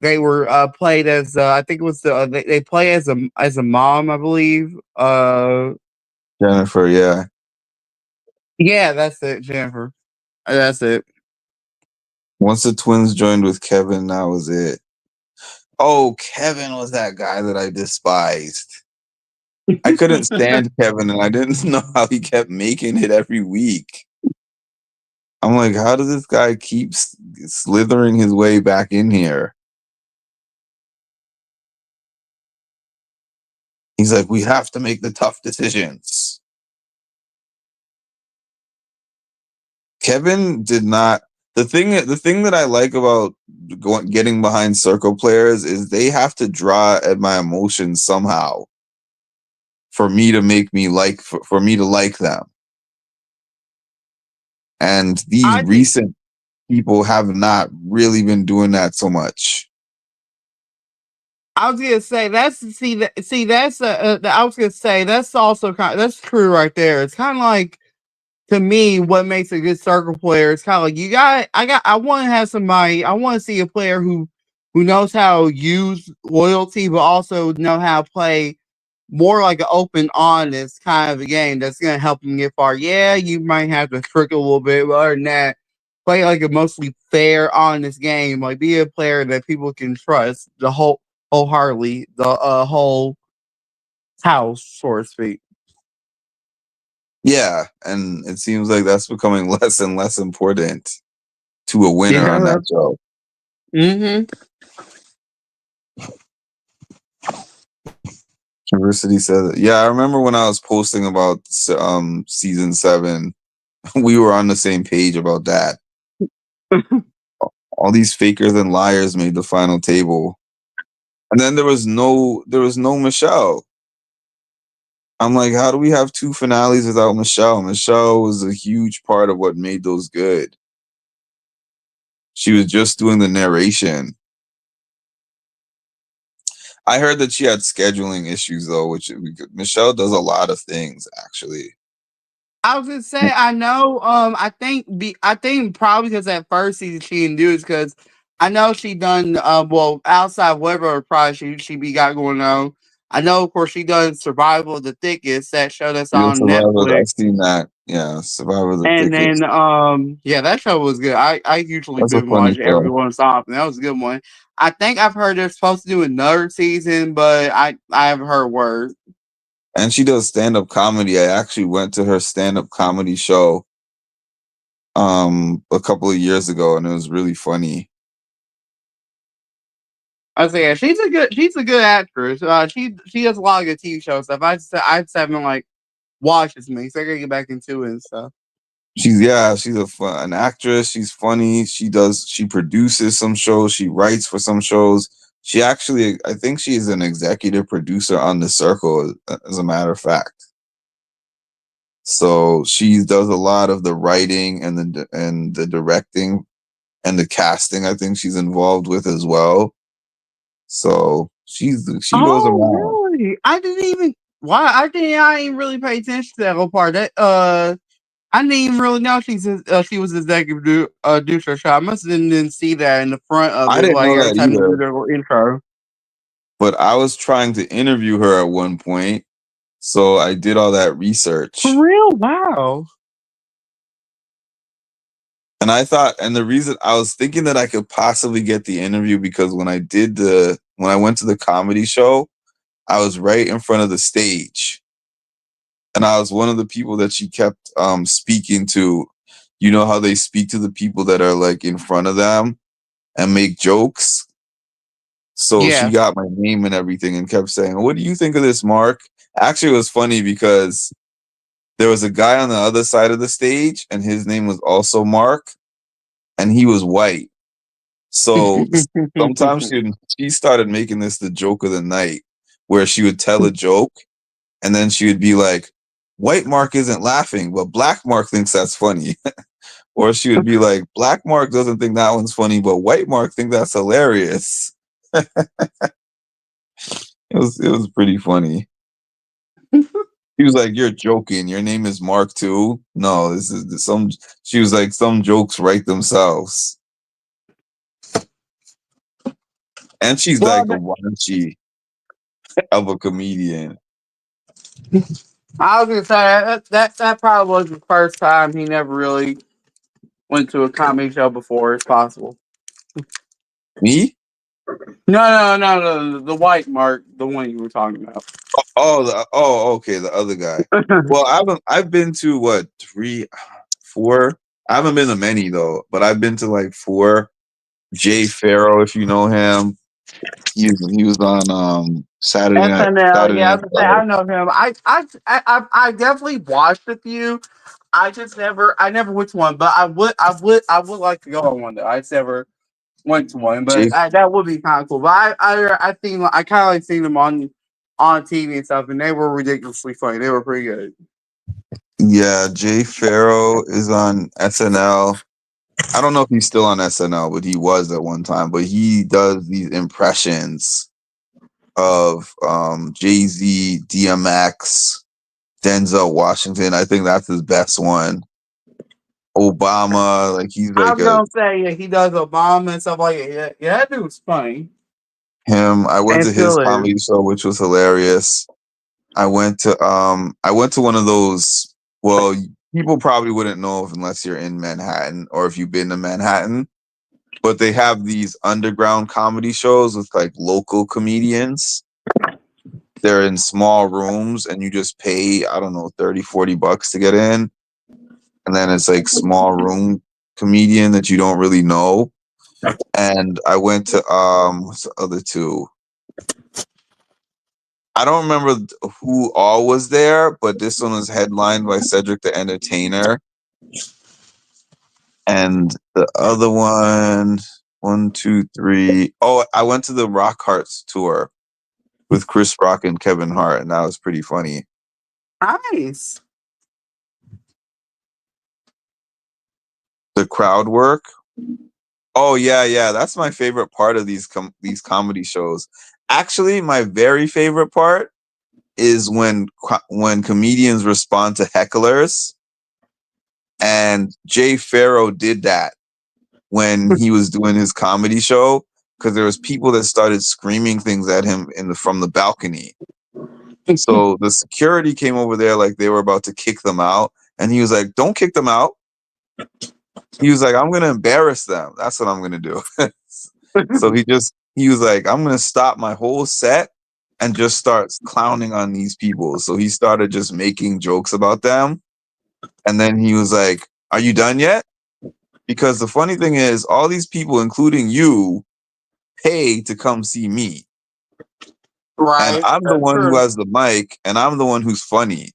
they were played as I think it was they play as a mom, I believe. Jennifer, yeah. Yeah, that's it, Jennifer. That's it. Once the twins joined with Kevin, that was it. Oh, Kevin was that guy that I despised. I couldn't stand Kevin, and I didn't know how he kept making it every week. I'm like, how does this guy keep slithering his way back in here? He's like, we have to make the tough decisions. Kevin did not. The thing that I like about getting behind circle players is they have to draw at my emotions somehow for me to make me like for me to like them. And these recent people have not really been doing that so much. I was gonna say I was gonna say that's also that's true right there. It's kind of like, to me, what makes a good circle player is kind of like I want to have somebody. I want to see a player who knows how to use loyalty, but also know how to play more like an open, honest kind of a game that's gonna help them get far. Yeah, you might have to trick a little bit, but other than that, play like a mostly fair, honest game. Like, be a player that people can trust wholeheartedly, the whole house, so to speak. Yeah, and it seems like that's becoming less and less important to a winner on that show. Mm-hmm. University said, yeah, I remember when I was posting about season 7, we were on the same page about that. All these fakers and liars made the final table, and then there was no Michelle. I'm like, how do we have 2 finales without Michelle? Michelle was a huge part of what made those good. She was just doing the narration. I heard that she had scheduling issues though, which Michelle does a lot of things actually. I was gonna say, I know. I think probably because that first season she didn't do it because I know she done. Well, outside whatever project she got going on. I know, of course, she done Survival of the Thickest, that show that's on Netflix. I've seen that. Yeah, Survival of the Thickest. And then, yeah, that show was good. I usually been watch every once often. That was a good one. I think I've heard they're supposed to do another season, but I haven't heard word. And she does stand-up comedy. I actually went to her stand-up comedy show a couple of years ago, and it was really funny. I say, yeah, she's a good actress. She does a lot of good TV show stuff. I just haven't like watched as many, so I gotta get back into it and stuff. She's an actress. She's funny. She produces some shows. She writes for some shows. She actually, I think she's an executive producer on The Circle, as a matter of fact. So she does a lot of the writing and the directing and the casting. I think she's involved with as well. So she goes around. Really? I didn't even really pay attention to that whole part. That I didn't even really know she was executive producer. So I must have didn't see that in the front of it. I didn't know that either. Their intro. But I was trying to interview her at one point, so I did all that research. For real? Wow. And the reason I was thinking that I could possibly get the interview because when I went to the comedy show, I was right in front of the stage. And I was one of the people that she kept speaking to. You know how they speak to the people that are like in front of them and make jokes? So She got my name and everything and kept saying, "What do you think of this, Mark?" Actually, it was funny because there was a guy on the other side of the stage and his name was also Mark and he was white. So sometimes she started making this the joke of the night where she would tell a joke and then she would be like, White Mark isn't laughing, but Black Mark thinks that's funny. Or she would be like, Black Mark doesn't think that one's funny, but White Mark think that's hilarious. It was pretty funny. He was like, "You're joking. Your name is Mark too." No, this is some. She was like, "Some jokes write themselves," and she's Well, like a raunchy of a comedian. I was gonna say that probably was the first time he never really went to a comedy show before, as possible. Me? No, the White Mark, the one you were talking about. Okay, the other guy. Well, I've been to what 3, 4. I haven't been to many though, but I've been to like 4. Jay Farrow, if you know him, he was on Saturday Night SNL, yeah, I was gonna say, I Live. know him. I definitely watched a few. I never went to one, but I would like to go on one though. I just never went to one, Jay, but that would be kind of cool. But I think I kind of like seen them on TV and stuff, and they were ridiculously funny. They were pretty good. yeah, Jay Farrow is on SNL. I don't know if he's still on SNL, but he was at one time. But he does these impressions of Jay-Z, DMX, Denzel Washington. I think that's his best one. Obama, like he's I like was gonna say, yeah, he does Obama and stuff like that. Yeah, that dude's funny. him. I went And to his still is. comedy show, which was hilarious. I went to one of those. Well, people probably wouldn't know if unless you're in Manhattan or if you've been to Manhattan. But they have these underground comedy shows with like local comedians. They're in small rooms and you just pay, I don't know, 30, $40 to get in. And then it's like small room comedian that you don't really know. And I went to what's the other two? I don't remember who all was there, but this one was headlined by Cedric the Entertainer. And the other one, 1, 2, 3. Oh, I went to the Rock Hearts tour with Chris Rock and Kevin Hart, and that was pretty funny. Nice. The crowd work. Oh yeah, that's my favorite part of these comedy shows. Actually, my very favorite part is when comedians respond to hecklers, and Jay Farrow did that when he was doing his comedy show because there was people that started screaming things at him from the balcony. So the security came over there like they were about to kick them out, and he was like, "Don't kick them out." He was like, "I'm gonna embarrass them. That's what I'm gonna do." So he was like, "I'm gonna stop my whole set and just start clowning on these people." So he started just making jokes about them. And then he was like, "Are you done yet?" Because the funny thing is, all these people, including you, pay to come see me. Right. And I'm the one who has the mic, and I'm the one who's funny.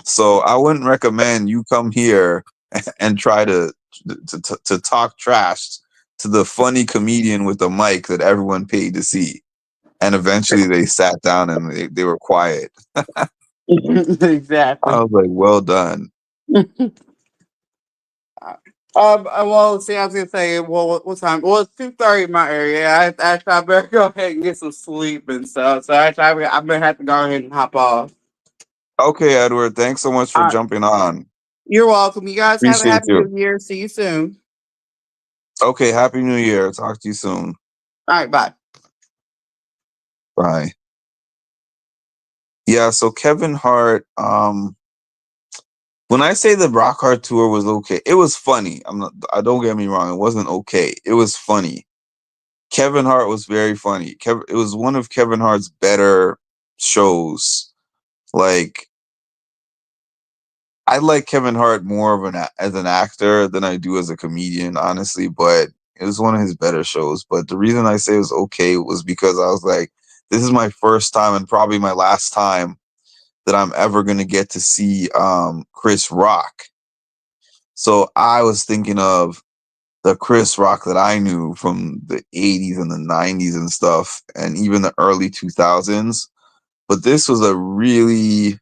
So I wouldn't recommend you come here and try to talk trash to the funny comedian with the mic that everyone paid to see. And eventually they sat down and they were quiet. Exactly. I was like, well done. Well, see, I was gonna say, well, what time? Well, it's 2:30 in my area. I better go ahead and get some sleep and stuff. So I'm gonna have to go ahead and hop off. Okay, Edward, thanks so much for jumping on. You're welcome. You guys have a Appreciate happy you. New Year. See you soon. Okay, Happy New Year. Talk to you soon. All right, bye. Bye. Yeah, so Kevin Hart, when I say the Rock Hard tour was okay, it was funny. Don't get me wrong, it wasn't okay. It was funny. Kevin Hart was very funny. It was one of Kevin Hart's better shows. Like, I like Kevin Hart more of as an actor than I do as a comedian, honestly, but it was one of his better shows. But the reason I say it was okay was because I was like, this is my first time and probably my last time that I'm ever going to get to see Chris Rock. So I was thinking of the Chris Rock that I knew from the 80s and the 90s and stuff, and even the early 2000s. But this was a really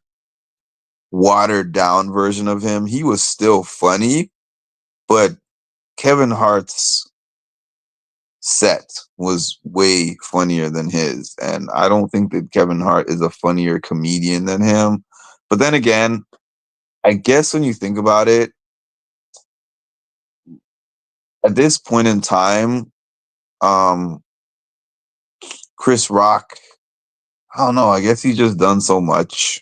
watered down version of him. He was still funny, but Kevin Hart's set was way funnier than his. And I don't think that Kevin Hart is a funnier comedian than him. But then again, I guess when you think about it, at this point in time, Chris Rock, I don't know, I guess he's just done so much.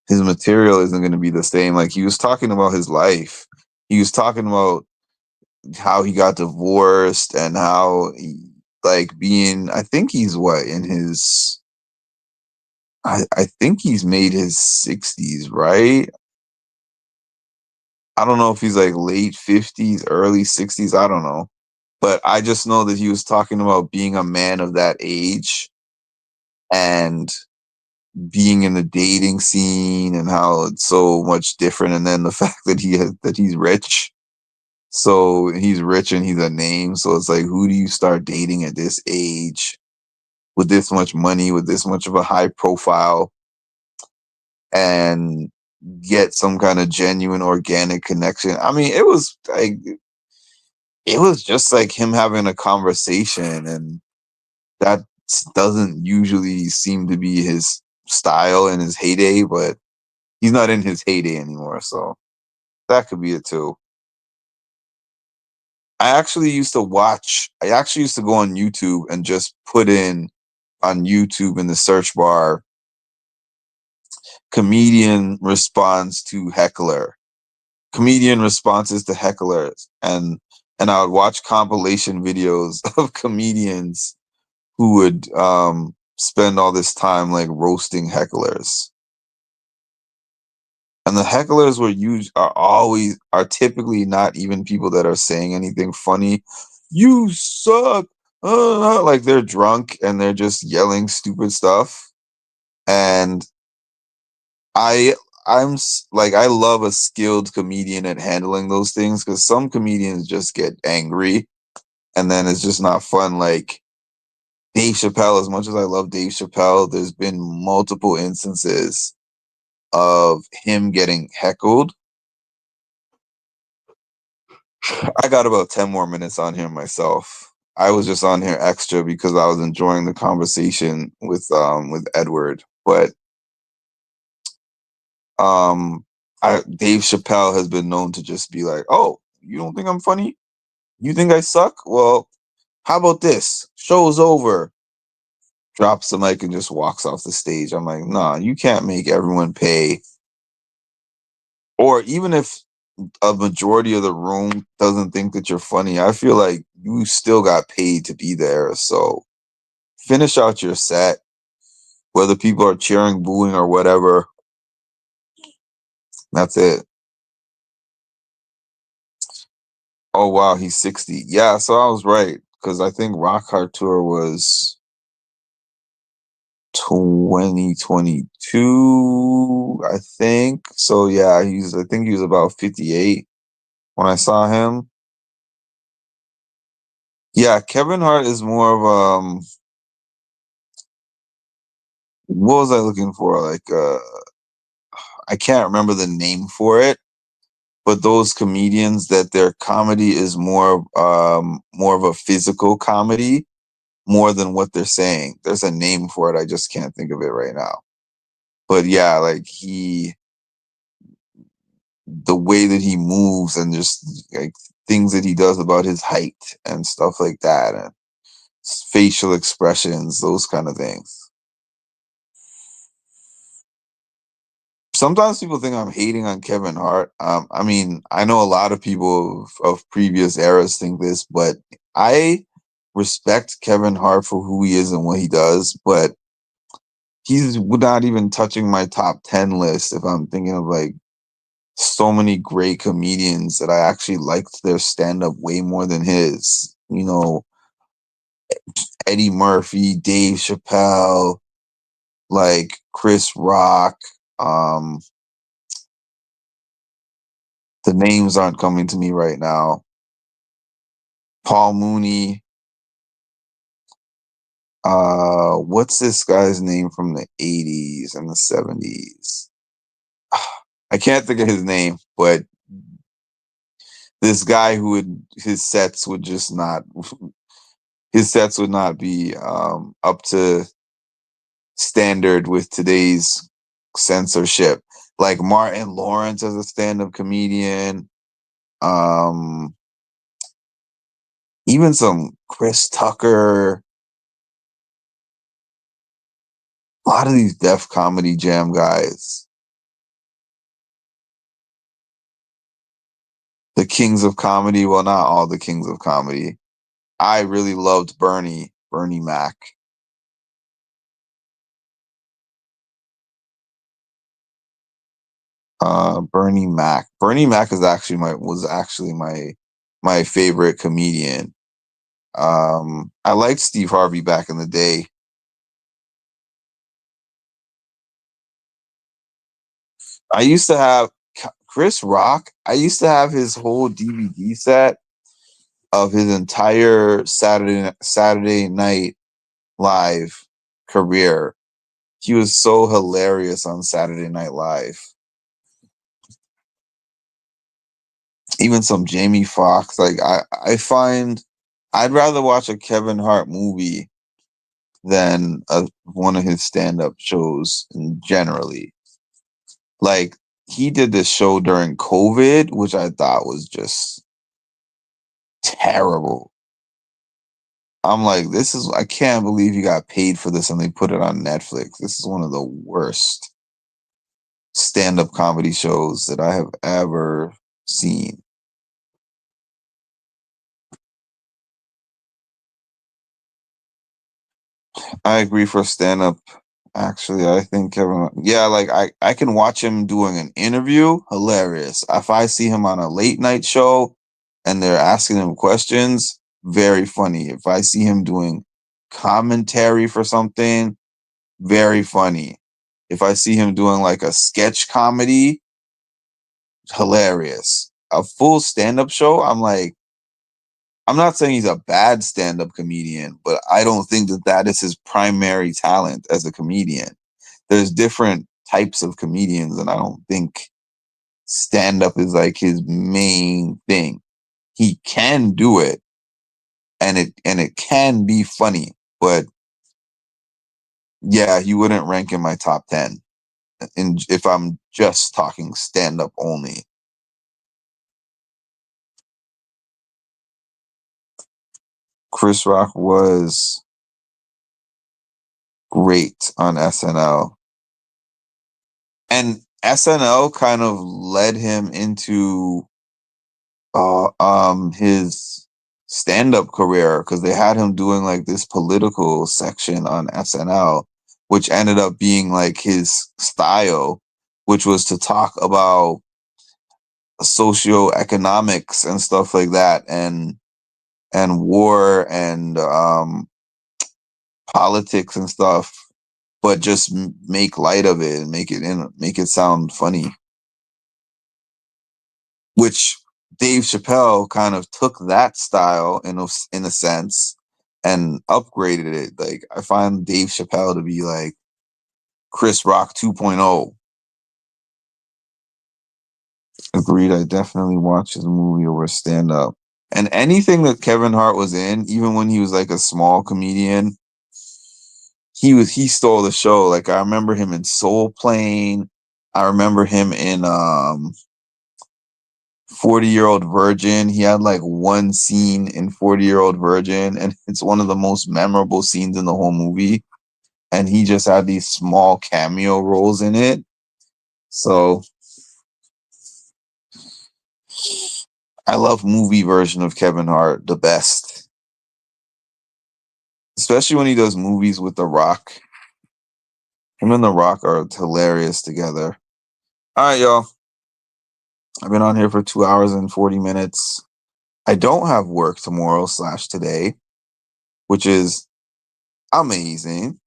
His material isn't going to be the same. Like, he was talking about his life. He was talking about how he got divorced and how he, like, being, I think he's what, in his, I think he's made his 60s, right? I don't know if he's like late 50s, early 60s. I don't know. But I just know that he was talking about being a man of that age and being in the dating scene and how it's so much different. And then the fact that he's rich. So he's rich and he's a name. So it's like, who do you start dating at this age with this much money, with this much of a high profile, and get some kind of genuine organic connection? I mean, it was just like him having a conversation, and that doesn't usually seem to be his style in his heyday, but he's not in his heyday anymore, so that could be it too. I actually used to go on YouTube and just put in on YouTube in the search bar, comedian response to heckler, comedian responses to hecklers, and I would watch compilation videos of comedians who would spend all this time like roasting hecklers. And the hecklers are typically not even people that are saying anything funny. You suck. Like, they're drunk and they're just yelling stupid stuff. And I love a skilled comedian at handling those things, because some comedians just get angry and then it's just not fun. Like Dave Chappelle, as much as I love Dave Chappelle, there's been multiple instances of him getting heckled. I got about 10 more minutes on here myself. I was just on here extra because I was enjoying the conversation with Edward. But Dave Chappelle has been known to just be like, "Oh, you don't think I'm funny? You think I suck? Well, how about this? Show's over." Drops the mic and just walks off the stage. I'm like, nah, you can't make everyone pay. Or even if a majority of the room doesn't think that you're funny, I feel like you still got paid to be there. So finish out your set, whether people are cheering, booing, or whatever. That's it. Oh wow, he's 60. Yeah, so I was right, because I think Rock Hard Tour was 2022, I think. So yeah, I think he was about 58 when I saw him. Yeah, Kevin Hart is more of what was I looking for? Like I can't remember the name for it, but those comedians that their comedy is more of a physical comedy more than what they're saying. There's a name for it. I just can't think of it right now. But yeah, like the way that he moves and just like things that he does about his height and stuff like that, and facial expressions, those kind of things. Sometimes people think I'm hating on Kevin Hart. I mean, I know a lot of people of previous eras think this, but I respect Kevin Hart for who he is and what he does, but he's not even touching my top 10 list if I'm thinking of like so many great comedians that I actually liked their stand-up way more than his. You know, Eddie Murphy, Dave Chappelle, like Chris Rock. The names aren't coming to me right now. Paul Mooney. What's this guy's name from the 80s and the 70s? I can't think of his name, but this guy who would his sets would just not his sets would not be up to standard with today's censorship. Like Martin Lawrence as a stand-up comedian, even some Chris Tucker. A lot of these Def Comedy Jam guys. The kings of comedy. Well, not all the kings of comedy. I really loved Bernie Mac. Bernie Mac. Bernie Mac was actually my favorite comedian. I liked Steve Harvey back in the day. I used to have Chris Rock. I used to have his whole DVD set of his entire Saturday Night Live career. He was so hilarious on Saturday Night Live. Even some Jamie Foxx. Like I find I'd rather watch a Kevin Hart movie than one of his stand-up shows generally. Like he did this show during COVID, which I thought was just terrible. I'm like, I can't believe you got paid for this and they put it on Netflix. This is one of the worst stand-up comedy shows that I have ever seen. I agree for stand-up. Actually, I think like I can watch him doing an interview, hilarious. If I see him on a late night show and they're asking him questions, very funny. If I see him doing commentary for something, very funny. If I see him doing like a sketch comedy, hilarious. A full stand-up show, I'm not saying he's a bad stand-up comedian, but I don't think that is his primary talent as a comedian. There's different types of comedians, and I don't think stand-up is like his main thing. He can do it, and it can be funny, but yeah, he wouldn't rank in my top 10 if I'm just talking stand-up only. Chris Rock was great on SNL. And SNL kind of led him into his stand-up career because they had him doing like this political section on SNL, which ended up being like his style, which was to talk about socioeconomics and stuff like that, and war and politics and stuff, but just make light of it and make it sound funny. Which Dave Chappelle kind of took that style in a sense and upgraded it. Like I find Dave Chappelle to be like Chris Rock 2.0. Agreed. I definitely watched his movie over stand up. And anything that Kevin Hart was in, even when he was like a small comedian, he stole the show. Like I remember him in Soul Plane. I remember him in 40-Year-Old Virgin. He had like one scene in 40-Year-Old Virgin, and it's one of the most memorable scenes in the whole movie. And he just had these small cameo roles in it. So I love movie version of Kevin Hart the best. Especially when he does movies with The Rock. Him and The Rock are hilarious together. All right, y'all. I've been on here for 2 hours and 40 minutes. I don't have work tomorrow / today, which is amazing.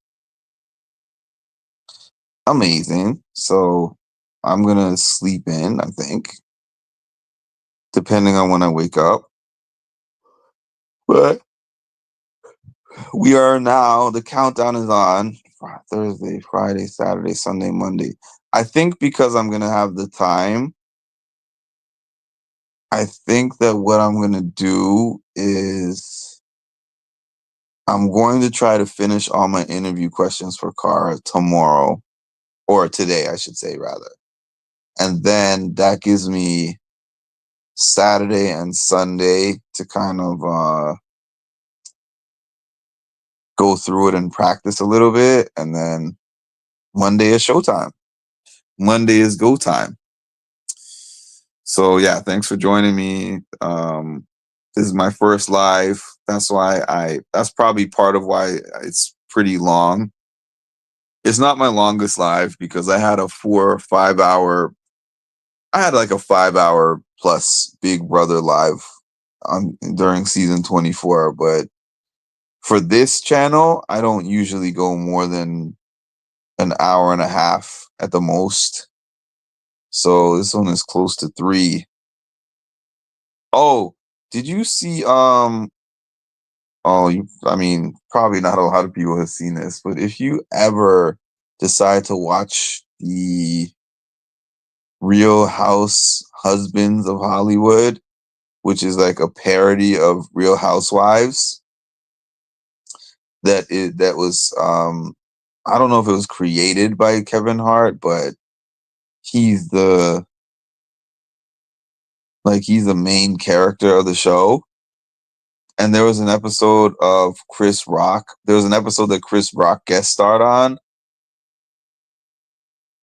Amazing. So I'm going to sleep in, I think, depending on when I wake up. But We are now, the countdown is on Thursday, Friday, Saturday, Sunday, Monday. I think because I'm going to have the time, I think that what I'm going to do is I'm going to try to finish all my interview questions for Cara tomorrow, or today, I should say, rather. And then that gives me Saturday and Sunday to kind of go through it and practice a little bit. And then Monday is showtime. Monday is go time. So yeah, thanks for joining me. This is my first live. That's why that's probably part of why it's pretty long. It's not my longest live because I had a 4 or 5 hour, I had like a 5 hour plus Big Brother live during season 24. But for this channel, I don't usually go more than an hour and a half at the most. So this one is close to 3. Oh, did you see I mean, probably not a lot of people have seen this, but if you ever decide to watch the Real House Husbands of Hollywood, which is like a parody of Real Housewives, that was I don't know if it was created by Kevin Hart, but he's the main character of the show. And there was an episode of Chris Rock. There was an episode that Chris Rock guest starred on.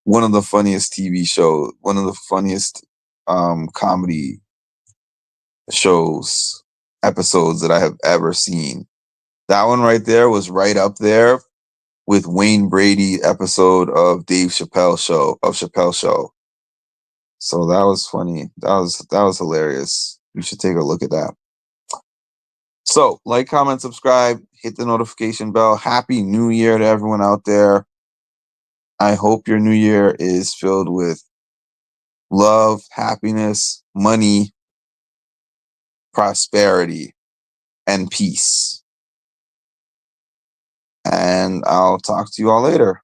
One of the funniest TV shows, one of the funniest comedy shows, episodes that I have ever seen. That one right there was right up there with Wayne Brady episode of Chappelle Show. So that was funny. That was hilarious. You should take a look at that. So, like, comment, subscribe, hit the notification bell. Happy New Year to everyone out there. I hope your new year is filled with love, happiness, money, prosperity, and peace. And I'll talk to you all later.